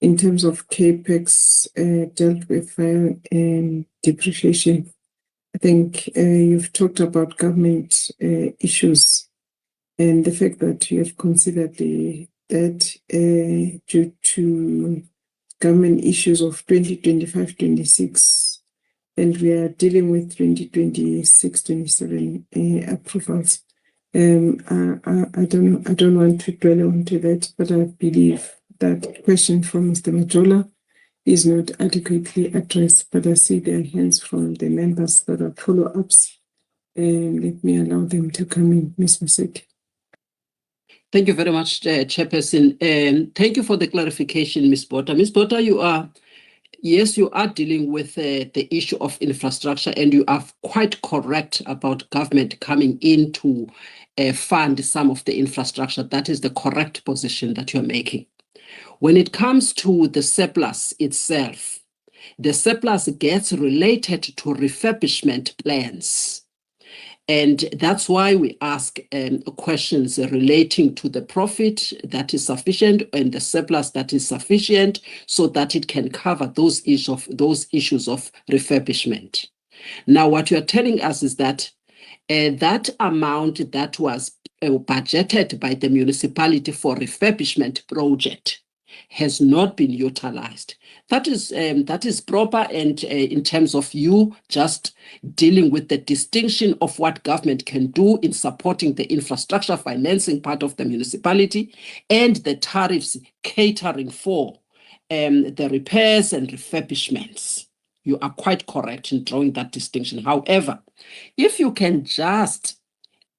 in terms of CAPEX dealt with depreciation. I think you've talked about government issues and the fact that you have considered that due to government issues of 2025-26, and we are dealing with 2026-27 approvals. I don't want to dwell onto that, but I believe that question from Mr. Majola is not adequately addressed, but I see their hands from the members that are follow-ups. Let me allow them to come in. Ms. Masek. Thank you very much, Chairperson. Thank you for the clarification, Ms. Bota. Ms. Bota, you are dealing with the issue of infrastructure, and you are quite correct about government coming in to fund some of the infrastructure. That is the correct position that you're making. When it comes to the surplus itself, the surplus gets related to refurbishment plans. And that's why we ask questions relating to the profit that is sufficient and the surplus that is sufficient, so that it can cover those issues of refurbishment. Now, what you are telling us is that that amount that was budgeted by the municipality for refurbishment project has not been utilized. That is proper, and in terms of you just dealing with the distinction of what government can do in supporting the infrastructure financing part of the municipality and the tariffs catering for the repairs and refurbishments. You are quite correct in drawing that distinction. However, if you can just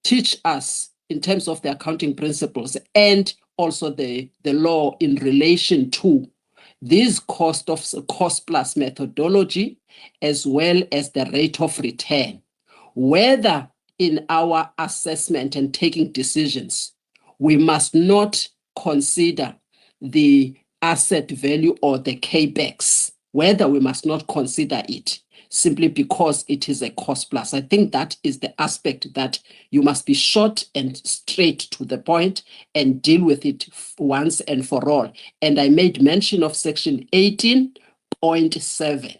teach us in terms of the accounting principles and also the law in relation to this cost plus methodology, as well as the rate of return, whether in our assessment and taking decisions, we must not consider the asset value or the capex, whether we must not consider it simply because it is a cost plus. I think that is the aspect that you must be short and straight to the point and deal with it once and for all. And I made mention of section 18.7,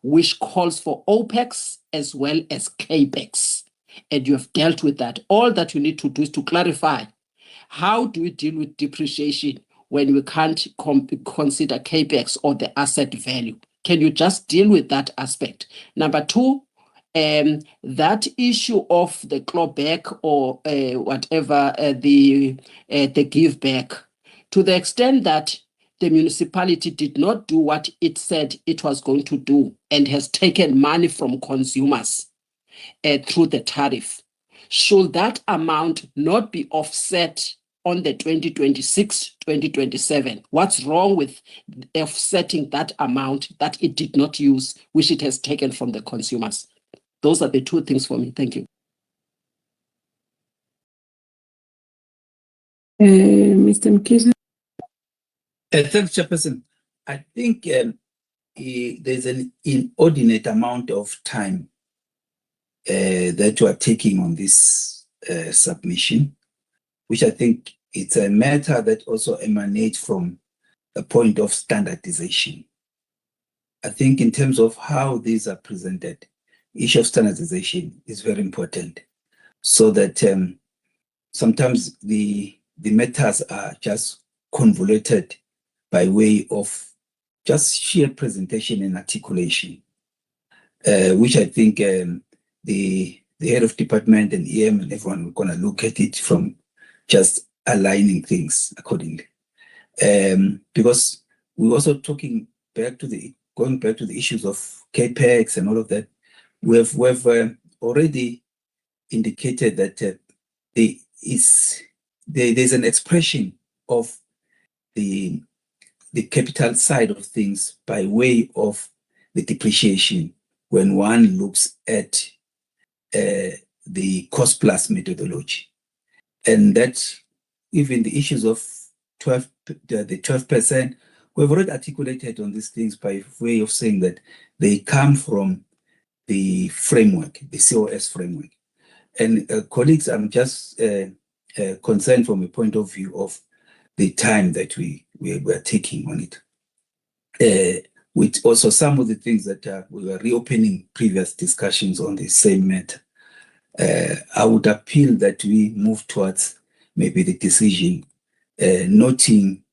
which calls for OPEX as well as CAPEX. And you have dealt with that. All that you need to do is to clarify, how do we deal with depreciation when we can't consider CAPEX or the asset value? Can you just deal with that aspect? Number two, that issue of the clawback or whatever the give back, to the extent that the municipality did not do what it said it was going to do and has taken money from consumers through the tariff, should that amount not be offset on the 2026-2027? What's wrong with offsetting that amount that it did not use, which it has taken from the consumers? Those are the two things for me. Thank you. Mr. Mkhize. Thanks, Chairperson. I think there's an inordinate amount of time that you are taking on this submission, which I think it's a matter that also emanates from a point of standardization. I think in terms of how these are presented, issue of standardization is very important, so that sometimes the matters are just convoluted by way of just sheer presentation and articulation, which I think the head of department and EM and everyone are going to look at it from just aligning things accordingly. Because we're also going back to the issues of CAPEX and all of that. We've already indicated that there's an expression of the capital side of things by way of the depreciation when one looks at the cost plus methodology. And that even the issues of the 12%, we've already articulated on these things by way of saying that they come from the framework, the COS framework. And colleagues, I'm just concerned from a point of view of the time that we are taking on it. with also some of the things that we were reopening previous discussions on the same matter. I would appeal that we move towards maybe the decision, noting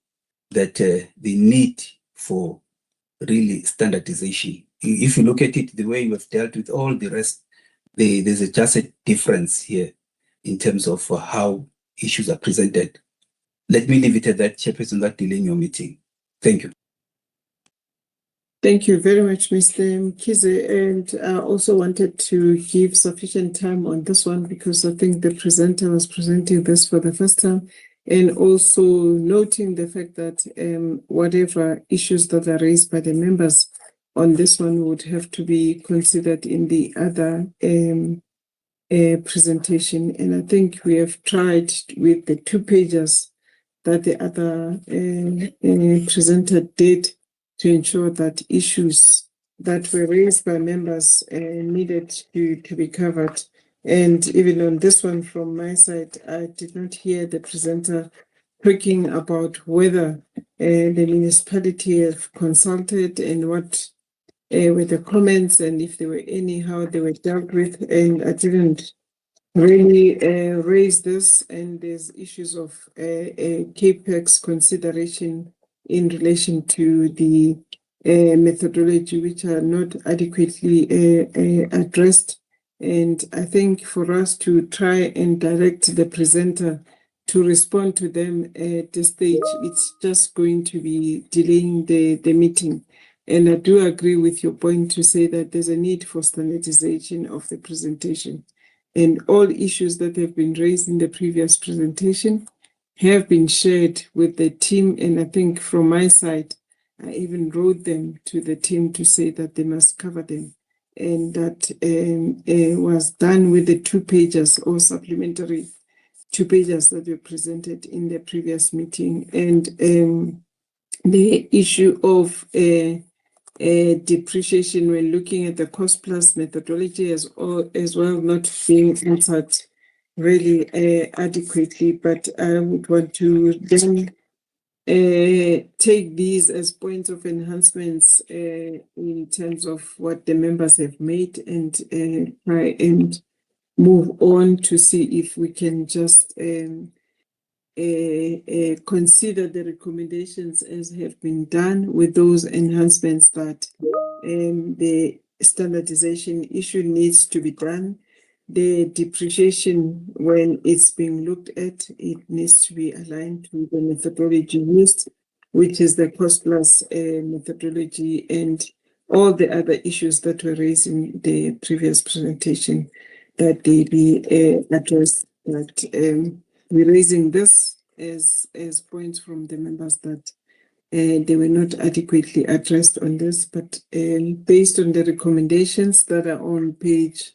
that the need for really standardization. If you look at it, the way you have dealt with all the rest, there's just a difference here in terms of how issues are presented. Let me leave it at that, Chairperson, that delaying your meeting. Thank you. Thank you very much, Mr. Mkhize. And I also wanted to give sufficient time on this one because I think the presenter was presenting this for the first time. And also noting the fact that whatever issues that are raised by the members on this one would have to be considered in the other presentation. And I think we have tried with the 2 pages that the other presenter did to ensure that issues that were raised by members needed to be covered. And even on this one from my side, I did not hear the presenter talking about whether the municipality have consulted and what were the comments and if there were any, how they were dealt with. And I didn't really raise this, and there's issues of CAPEX consideration in relation to the methodology which are not adequately addressed. And I think for us to try and direct the presenter to respond to them at this stage, it's just going to be delaying the meeting. And I do agree with your point to say that there's a need for standardization of the presentation. And all issues that have been raised in the previous presentation have been shared with the team. And I think from my side, I even wrote them to the team to say that they must cover them. And that was done with the 2 pages or supplementary 2 pages that were presented in the previous meeting. And the issue of depreciation when looking at the cost plus methodology as well not being answered really adequately. But I would want to then take these as points of enhancements in terms of what the members have made and try and move on to see if we can just consider the recommendations as have been done with those enhancements that the standardization issue needs to be done. The depreciation, when it's being looked at, it needs to be aligned to the methodology used, which is the cost plus methodology, and all the other issues that were raised in the previous presentation, that they be addressed. That we're raising this as points from the members that they were not adequately addressed on this, but based on the recommendations that are on page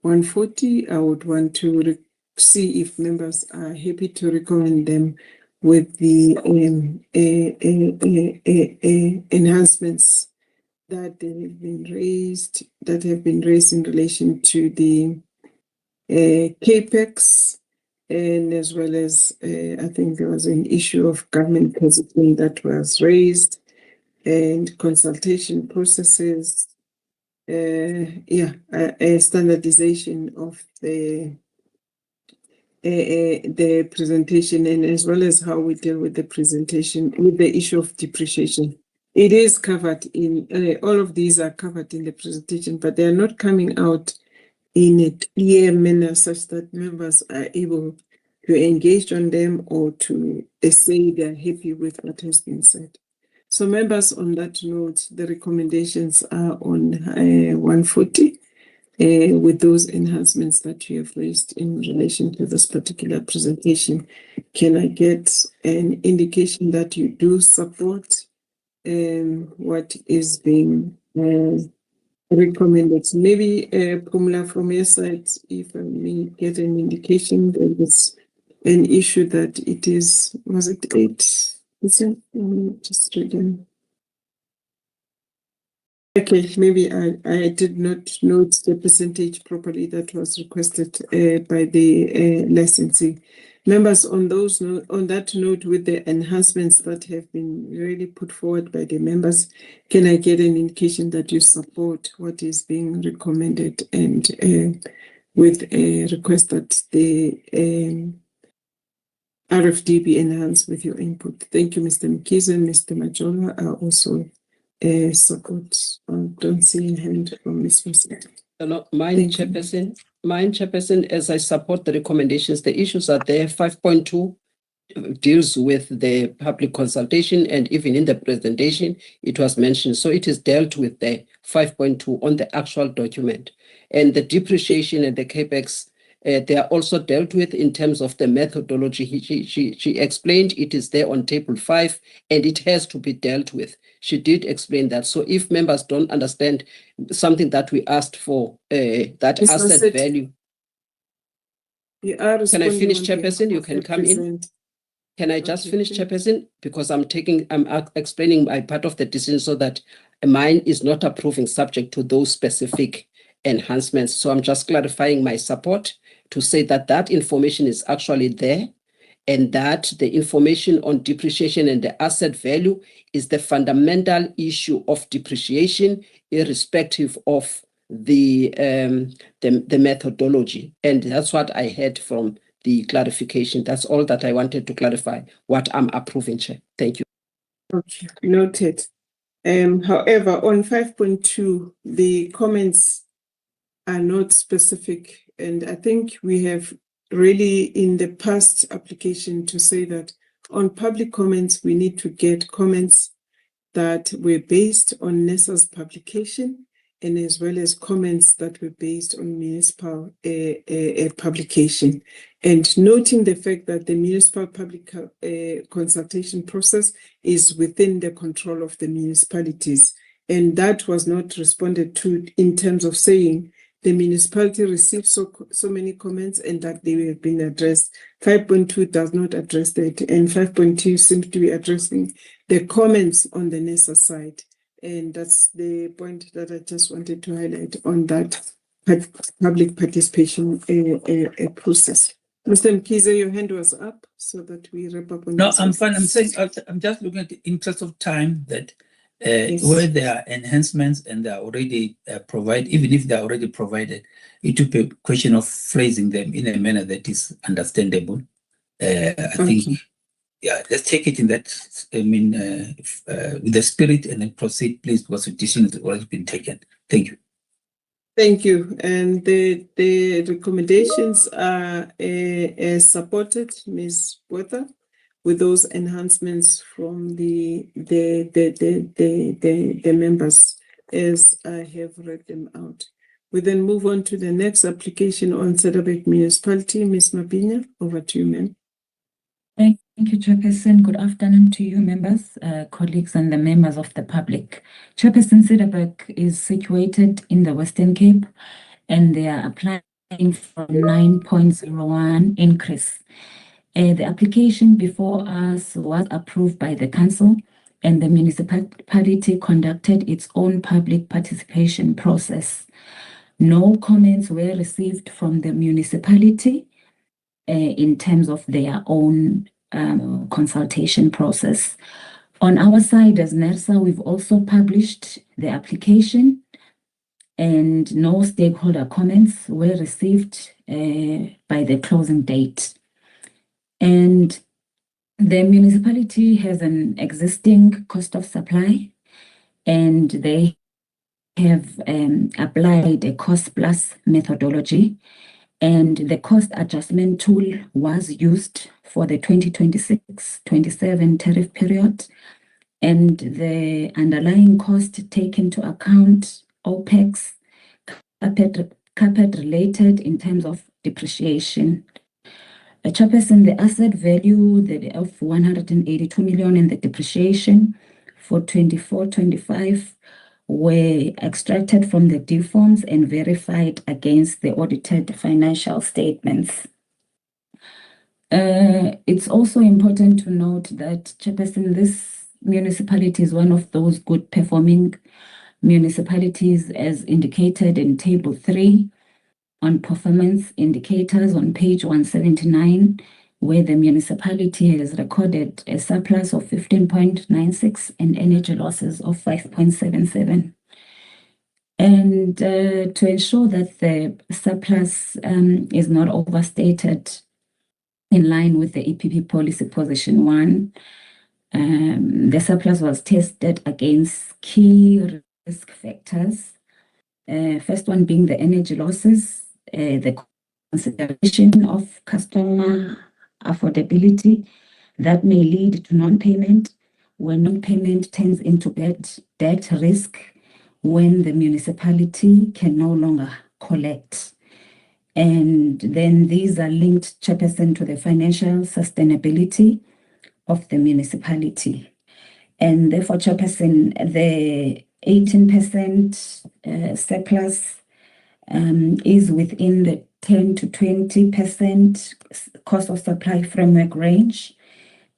140, I would want to see if members are happy to recommend them with the enhancements that have been raised in relation to the CAPEX, and as well as I think there was an issue of government position that was raised, and consultation processes. A standardization of the presentation, and as well as how we deal with the presentation with the issue of depreciation. It is covered in all of these are covered in the presentation, but they are not coming out in a clear manner such that members are able to engage on them or to say they're happy with what has been said. So members, on that note, the recommendations are on 140 with those enhancements that you have raised in relation to this particular presentation. Can I get an indication that you do support what is being recommended? Maybe Pumla, from your side, if I may get an indication that it's an issue that it is, was it 8? Just reading. Okay, maybe I did not note the percentage properly that was requested by the licensee. Members, on that note, with the enhancements that have been really put forward by the members, can I get an indication that you support what is being recommended, and with a request that the RFD be enhanced with your input? Thank you, Mr. Mkhize and Mr. Majola are also support. Don't see a hand from Ms. Mosset. No, mine, Chairperson, as I support the recommendations, the issues are there. 5.2 deals with the public consultation, and even in the presentation, it was mentioned. So it is dealt with the 5.2 on the actual document. And the depreciation and the CAPEX, they are also dealt with in terms of the methodology. She explained it is there on table 5, and it has to be dealt with. She did explain that. So if members don't understand something that we asked for, that Ms. asset Mosset, value. you are Can I finish, responding on Chairperson? You behalf can of come in. present. Can I just Okay, finish, thank you. Chairperson? Because I'm explaining my part of the decision so that mine is not approving subject to those specific enhancements. So I'm just clarifying my support to say that that information is actually there, and that the information on depreciation and the asset value is the fundamental issue of depreciation, irrespective of the methodology. And that's what I heard from the clarification. That's all that I wanted to clarify what I'm approving, Chair. Thank you. Okay, noted. However, on 5.2, the comments are not specific, and I think we have really in the past application to say that on public comments, we need to get comments that were based on NERSA's publication, and as well as comments that were based on municipal publication. And noting the fact that the municipal public consultation process is within the control of the municipalities. And that was not responded to in terms of saying the municipality received so many comments and that they have been addressed. 5.2 does not address that, and 5.2 seems to be addressing the comments on the NERSA side. And that's the point that I just wanted to highlight on that public participation process. Mr. Mkhize, your hand was up so that we wrap up on No, this. I'm fine. I'm saying I'm just looking at the interest of time that Yes. where there are enhancements and they are already provided, even if they are already provided, it would be a question of phrasing them in a manner that is understandable. I think, yeah, let's take it in that, with the spirit, and then proceed, please, because the decision has already been taken. Thank you. Thank you. And the recommendations are supported, Ms. Botha, with those enhancements from the members as I have read them out. We then move on to the next application on Cedarbek Municipality. Ms. Mabinya, over to you, ma'am. Thank you, Chairperson. Good afternoon to you, members, colleagues, and the members of the public. Chairperson, Cedarbek is situated in the Western Cape, and they are applying for 9.01 increase. The application before us was approved by the council, and the municipality conducted its own public participation process. No comments were received from the municipality in terms of their own consultation process. On our side as NERSA, we've also published the application, and no stakeholder comments were received by the closing date. And the municipality has an existing cost of supply, and they have applied a cost plus methodology, and the cost adjustment tool was used for the 2026-27 tariff period, and the underlying cost taken into account OPEX, CapEx related in terms of depreciation. Chairperson, the asset value of 182 million and the depreciation for 24-25 were extracted from the deforms and verified against the audited financial statements. It's also important to note that, Chairperson, this municipality is one of those good performing municipalities as indicated in Table 3 on performance indicators on page 179, where the municipality has recorded a surplus of 15.96 and energy losses of 5.77. And to ensure that the surplus is not overstated in line with the EPP policy position 1, the surplus was tested against key risk factors. First one being the energy losses, the consideration of customer affordability that may lead to non-payment, when non-payment turns into debt risk, when the municipality can no longer collect. And then these are linked, Chairperson, to the financial sustainability of the municipality. And therefore, Chairperson, the 18% surplus is within the 10 to 20% cost of supply framework range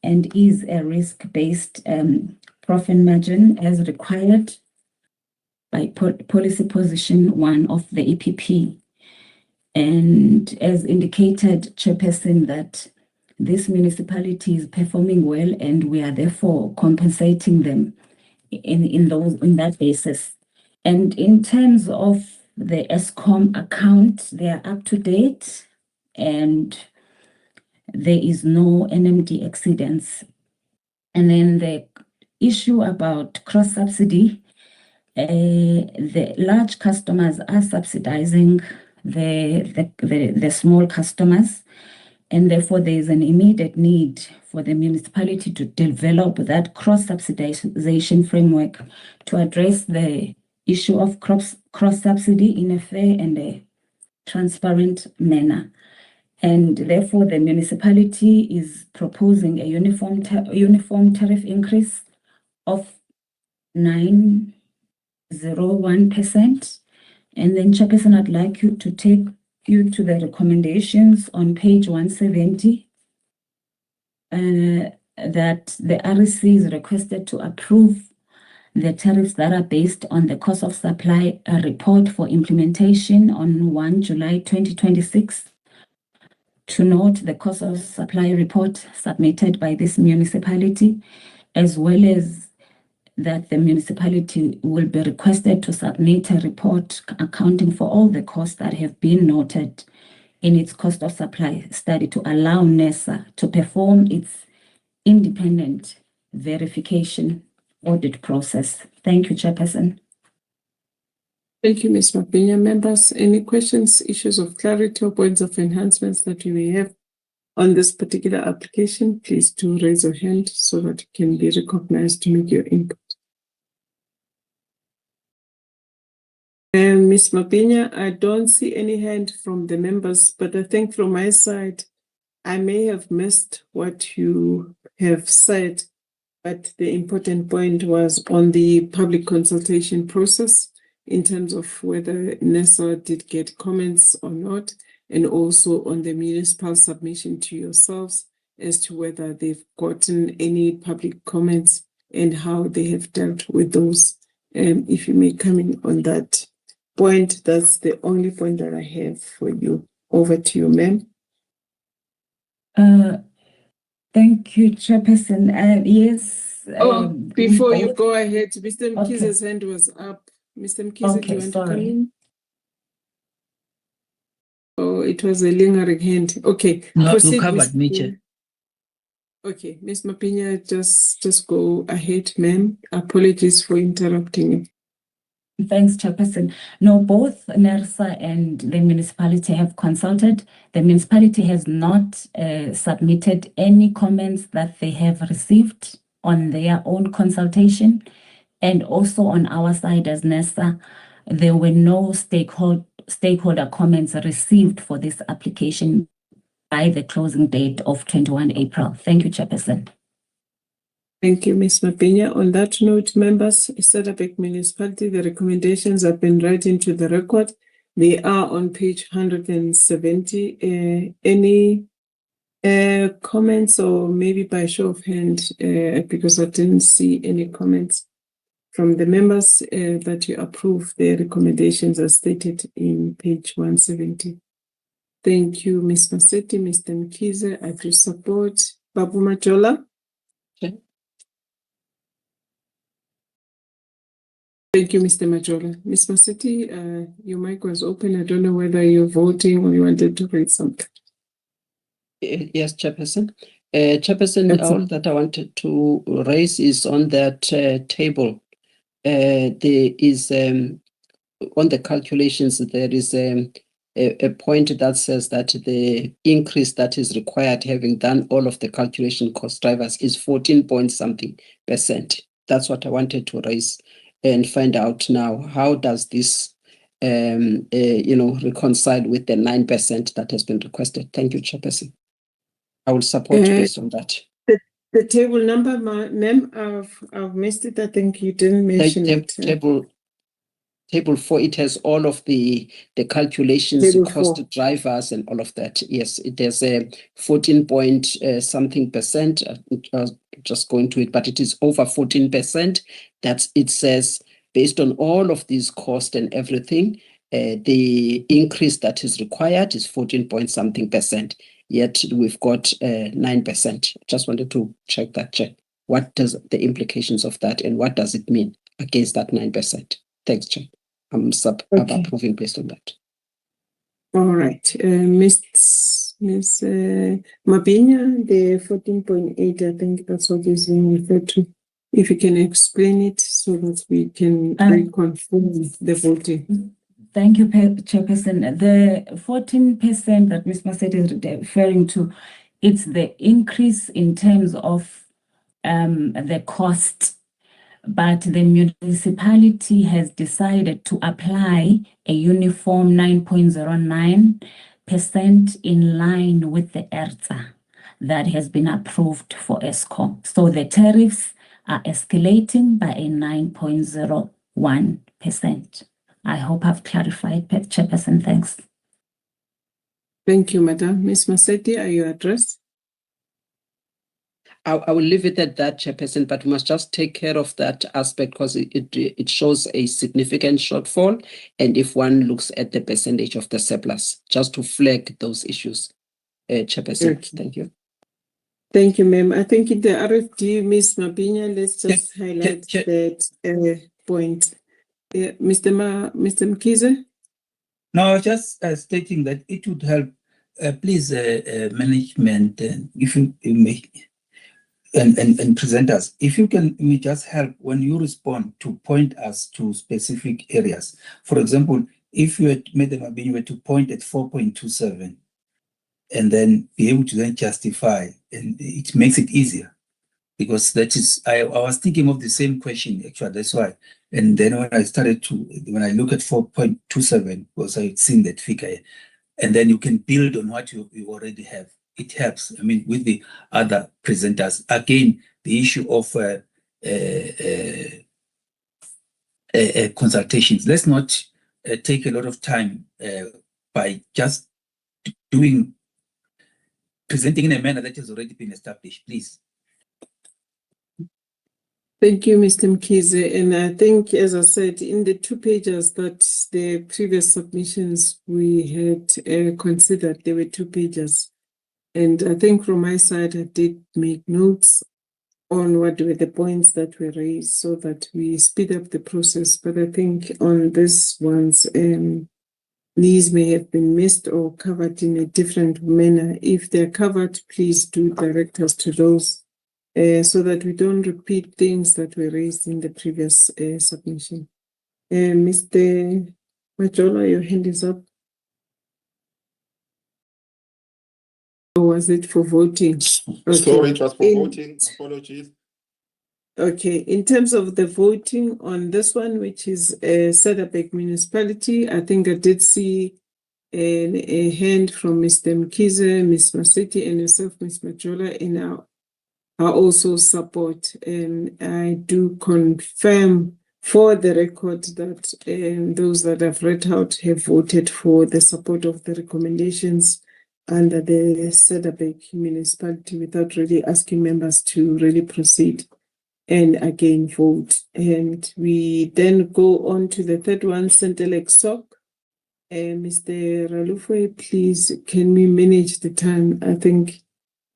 and is a risk-based profit margin as required by policy position 1 of the EPP. And as indicated, Chairperson, that this municipality is performing well and we are therefore compensating them in that basis. And in terms of the ESCOM account, they are up to date and there is no NMD exceedance. And then the issue about cross-subsidy, the large customers are subsidizing the small customers, and therefore there is an immediate need for the municipality to develop that cross-subsidization framework to address the issue of cross-subsidy in a fair and a transparent manner. And therefore the municipality is proposing a uniform tariff increase of 9.01%. And then, Chairperson, I'd like you to take you to the recommendations on page 170, that the REC is requested to approve the tariffs that are based on the cost of supply report for implementation on 1 July 2026. To note the cost of supply report submitted by this municipality, as well as that the municipality will be requested to submit a report accounting for all the costs that have been noted in its cost of supply study to allow NERSA to perform its independent verification audit process. Thank you, Chairperson. Thank you, Ms. Mapenya. Members, any questions, issues of clarity or points of enhancements that you may have on this particular application? Please do raise your hand so that you can be recognized to make your input. Ms. Mapenya, I don't see any hand from the members, but I think from my side, I may have missed what you have said, but the important point was on the public consultation process in terms of whether NERSA did get comments or not, and also on the municipal submission to yourselves as to whether they've gotten any public comments and how they have dealt with those. If you may come in on that point, that's the only point that I have for you. Over to you, ma'am. Thank you, Chairperson. Yes. Before you go ahead, Mr. Mkize's hand was up. Mr. Mkize, do you want to come in? Oh, it was a lingering hand. Okay. No, proceed, you covered me, Chair. Okay, Ms. Mapenya, just go ahead, ma'am. Apologies for interrupting you. Thanks, Chairperson. No, both NERSA and the municipality have consulted. The municipality has not submitted any comments that they have received on their own consultation. And also on our side as NERSA, there were no stakeholder comments received for this application by the closing date of 21 April. Thank you, Chairperson. Thank you, Ms. Mapenya. On that note, members, Cederberg Municipality, the recommendations have been read into the record. They are on page 170. Any comments, or maybe by show of hand, because I didn't see any comments from the members, that you approve the recommendations as stated in page 170. Thank you, Ms. Masetti. Mr. Mkhize, I do support. Babu Majola. Okay. Thank you, Mr. Majola. Ms. Masetti, your mic was open. I don't know whether you're voting or you wanted to raise something. Yes, Chairperson. Chairperson, all that I wanted to raise is on that table. There is on the calculations, there is a point that says that the increase that is required, having done all of the calculation cost drivers, is 14 point something %. That's what I wanted to raise and find out now. How does this, reconcile with the 9% that has been requested? Thank you, Chairperson. I will support based on that. The table number, ma'am, I've missed it. I think you didn't mention it. Table 4, it has all of the calculations, Table cost 4. drivers and all of that. Yes, it has a 14 point something %. Just going to it, but it is over 14%. That's, it says, based on all of these costs and everything, the increase that is required is 14 point something %. Yet we've got 9%. Just wanted to check that. What does the implications of that and what does it mean against that 9%? Thanks, Chair. I'm approving based on that. All right. Ms. Mabinya, the 14.8, I think that's what is being referred to. If you can explain it so that we can reconfirm the voting. Thank you, Chairperson. The 14% that Ms. Masetti is referring to, it's the increase in terms of the cost, but the municipality has decided to apply a uniform 9.09% in line with the NERSA that has been approved for ESCOM. So the tariffs are escalating by a 9.01%. I hope I've clarified, Chairperson. Thanks. Thank you, Madam. Ms. Masetti, are you addressed? I will leave it at that, Chairperson, but we must just take care of that aspect because it shows a significant shortfall. And if one looks at the percentage of the surplus, just to flag those issues, Chairperson. Okay. Thank you. Thank you, ma'am. I think in the RFD, Ms. Mabinya, let's just highlight that point. Mr. Mkhize? No, just stating that it would help, please, management, if you may, and presenters, if you can, we just help when you respond to point us to specific areas. For example, if you had made them were to point at 4.27 and then be able to then justify, and it makes it easier. Because that is, I was thinking of the same question, actually, that's why. And then when I look at 4.27, because I've seen that figure, and then you can build on what you already have. It helps, I mean, with the other presenters. Again, the issue of consultations. Let's not take a lot of time by just presenting in a manner that has already been established, please. Thank you, Mr. Mkhize. And I think, as I said, in the 2 pages that the previous submissions we had considered, there were 2 pages. And I think from my side, I did make notes on what were the points that were raised so that we speed up the process. But I think on this ones, these may have been missed or covered in a different manner. If they're covered, please do direct us to those. So that we don't repeat things that were raised in the previous submission. Mr. Majola, your hand is up. Or was it for voting? Okay. Sorry, it was for voting. Apologies. Okay, in terms of the voting on this one, which is Cederberg Municipality, I think I did see a hand from Mr. Mkhize, Ms. Masetti, and yourself, Ms. Majola, in our I also support, and I do confirm for the record that those that have read out have voted for the support of the recommendations under the Cederberg municipality without really asking members to really proceed and again vote. And we then go on to the third one, St. Alex Sock. Mr. Ralufwe, please, can we manage the time? I think,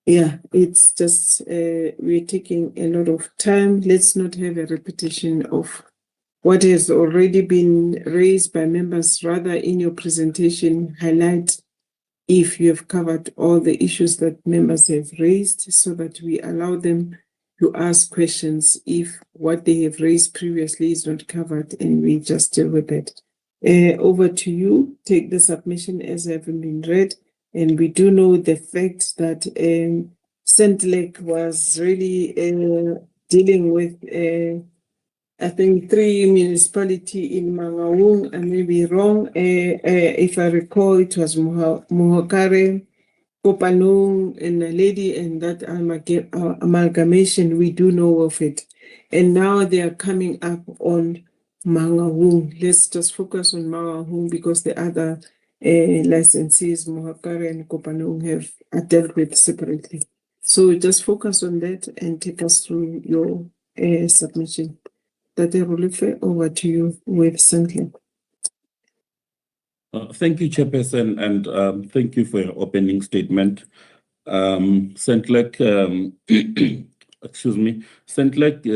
yeah, it's just we're taking a lot of time. Let's not have a repetition of what has already been raised by members. Rather, in your presentation, highlight if you have covered all the issues that members have raised so that we allow them to ask questions if what they have raised previously is not covered, and we just deal with it. Over to you. Take the submission as having been read. And we do know the fact that Sentlek was really dealing with, I think, 3 municipalities in Mangaung. I may be wrong. If I recall, it was Mohokare, Kopanung, and a lady, and that amalgamation, we do know of it. And now they are coming up on Mangaung. Let's just focus on Mangaung because the other licensees, Mohokare and Kopanung, are dealt with separately. So just focus on that and take us through your submission. Tate Rolufe, over to you with Sentlek. Thank you, Chairperson, and thank you for your opening statement. Sentlek, excuse me, Sentlek,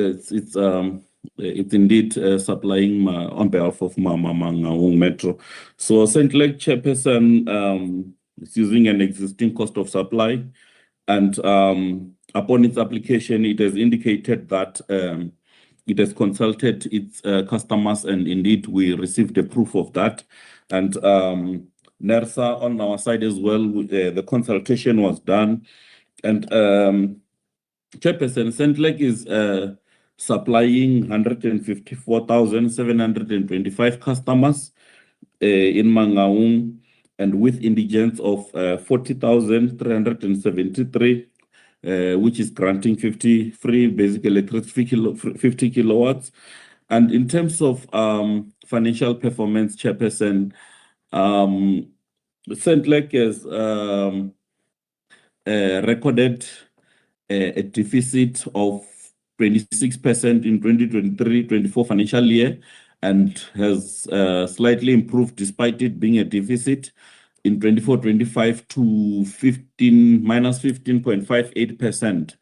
it's indeed supplying on behalf of Mangaung Metro. So Sentlek, Chairperson, is using an existing cost of supply, and upon its application, it has indicated that it has consulted its customers, and indeed we received a proof of that. And NERSA on our side as well, the consultation was done. And Chairperson, Sentlek is supplying 154,725 customers in Mangaung, and with indigence of 40,373, which is granting 50 free basic electricity, 50 kilowatts. And in terms of financial performance, Chairperson, Sentlek has recorded a deficit of 26% in 2023-24 financial year, and has slightly improved despite it being a deficit in 24-25 to minus 15.58%.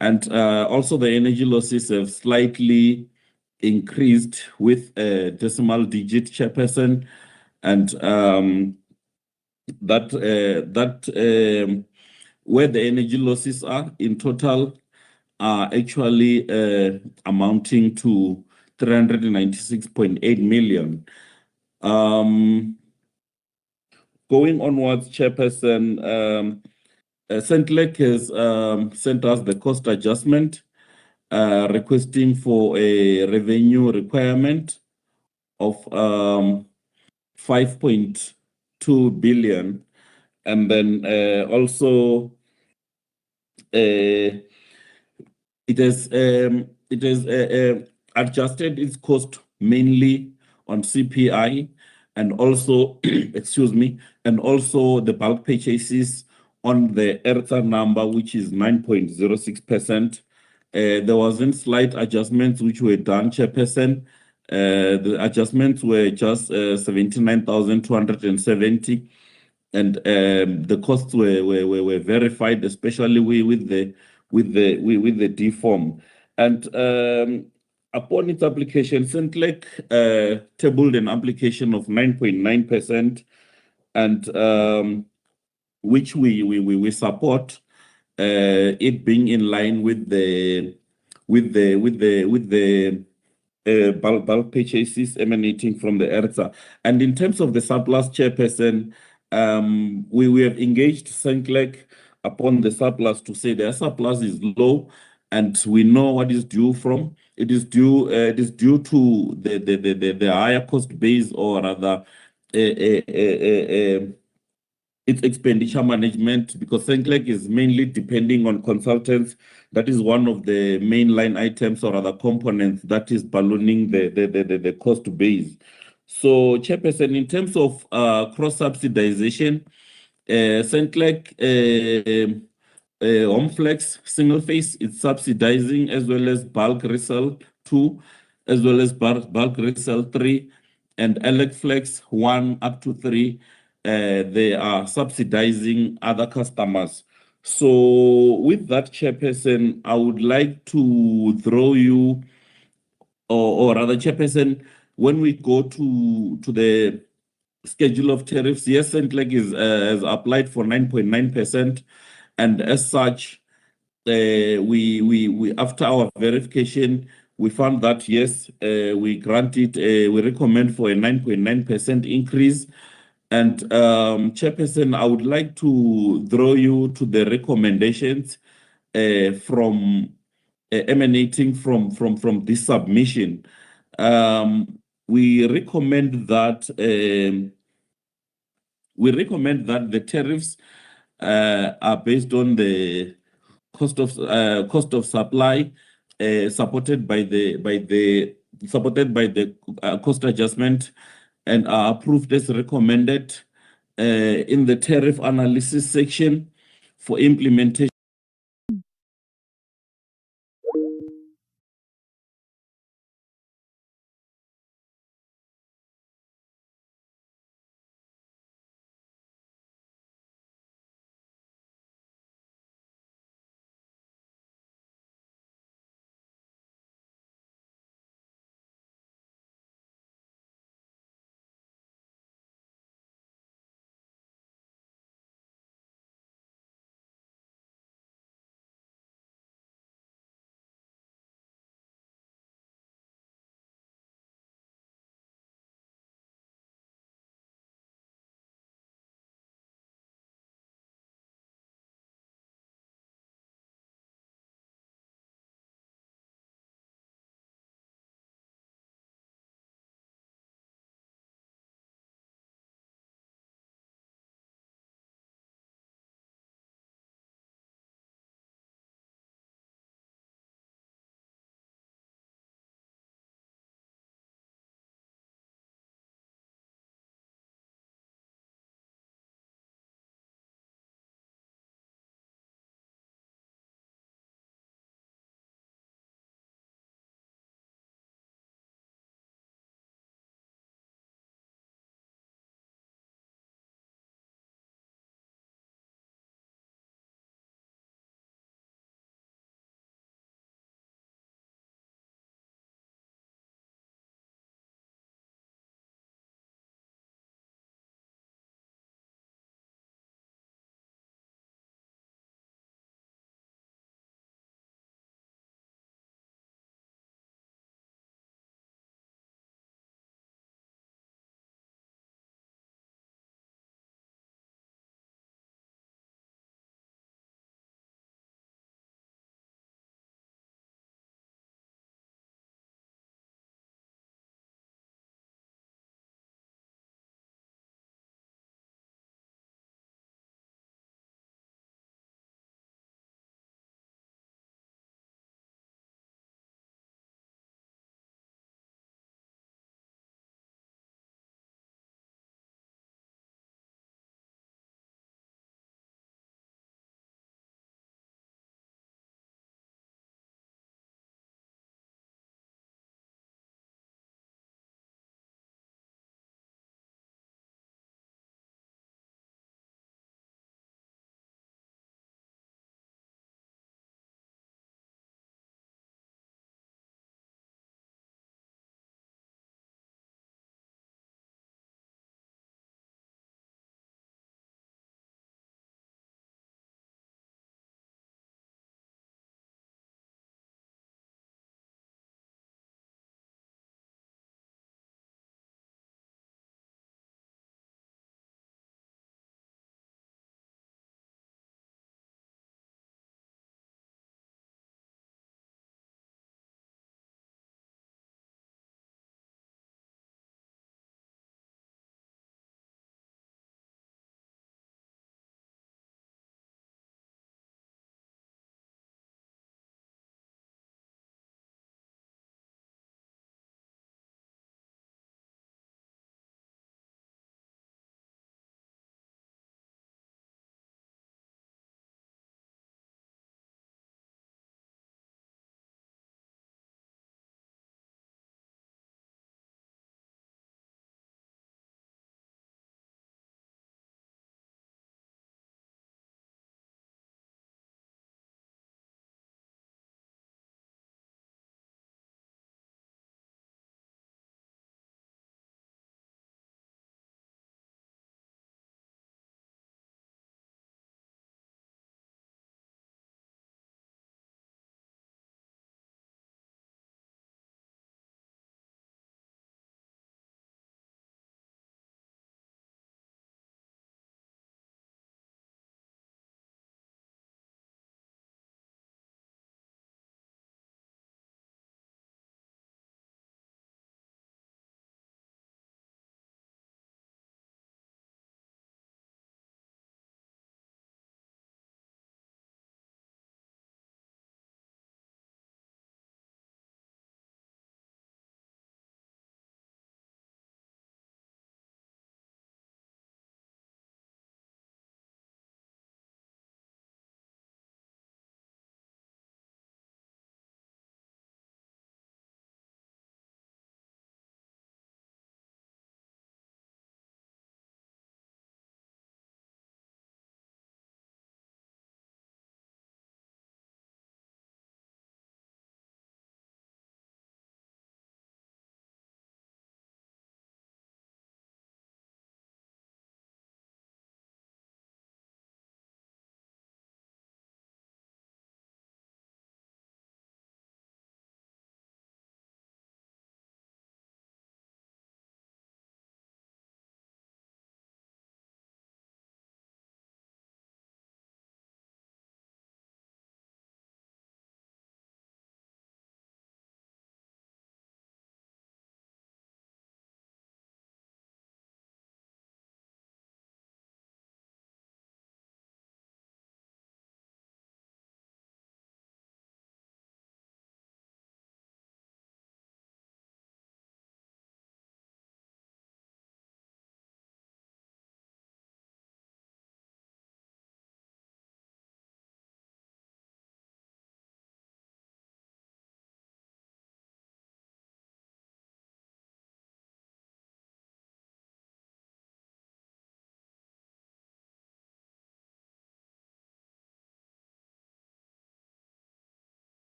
And also the energy losses have slightly increased with a decimal digit, Chairperson, and where the energy losses are in total are actually amounting to 396.8 million. Going onwards, Chairperson, Sentlek has sent us the cost adjustment, requesting for a revenue requirement of 5.2 billion, and then also it has adjusted its cost mainly on CPI, and also excuse me, and also the bulk purchases on the NERSA number, which is 9.06%. There wasn't slight adjustments which were done, Chairperson. The adjustments were just 79,270, and the costs were verified, especially with the deform. And upon its application, Sentlek tabled an application of 9.9%, and which we support, it being in line with the bulk purchases emanating from the NERSA. And in terms of the surplus, Chairperson, we have engaged Sentlek upon the surplus to say their surplus is low, and we know what is due from. It is due to the higher cost base, or rather its expenditure management, because Sentlek is mainly depending on consultants. That is one of the main line items or other components that is ballooning the cost base. So, Chairperson, in terms of cross-subsidization, Sentlek Homeflex single phase is subsidizing, as well as bulk resell 2, as well as bulk resell 3, and Elecflex 1 up to 3, they are subsidizing other customers. So with that, Chairperson, I would like to throw you, or rather, Chairperson, when we go to the schedule of tariffs, yes, Centrelec has applied for 9.9%, and as such, we after our verification, we found that yes, we granted, we recommend for a 9.9% increase. And Chairperson, I would like to draw you to the recommendations from emanating from this submission. We recommend that the tariffs are based on the cost of supply, supported by the cost adjustment, and are approved as recommended in the tariff analysis section for implementation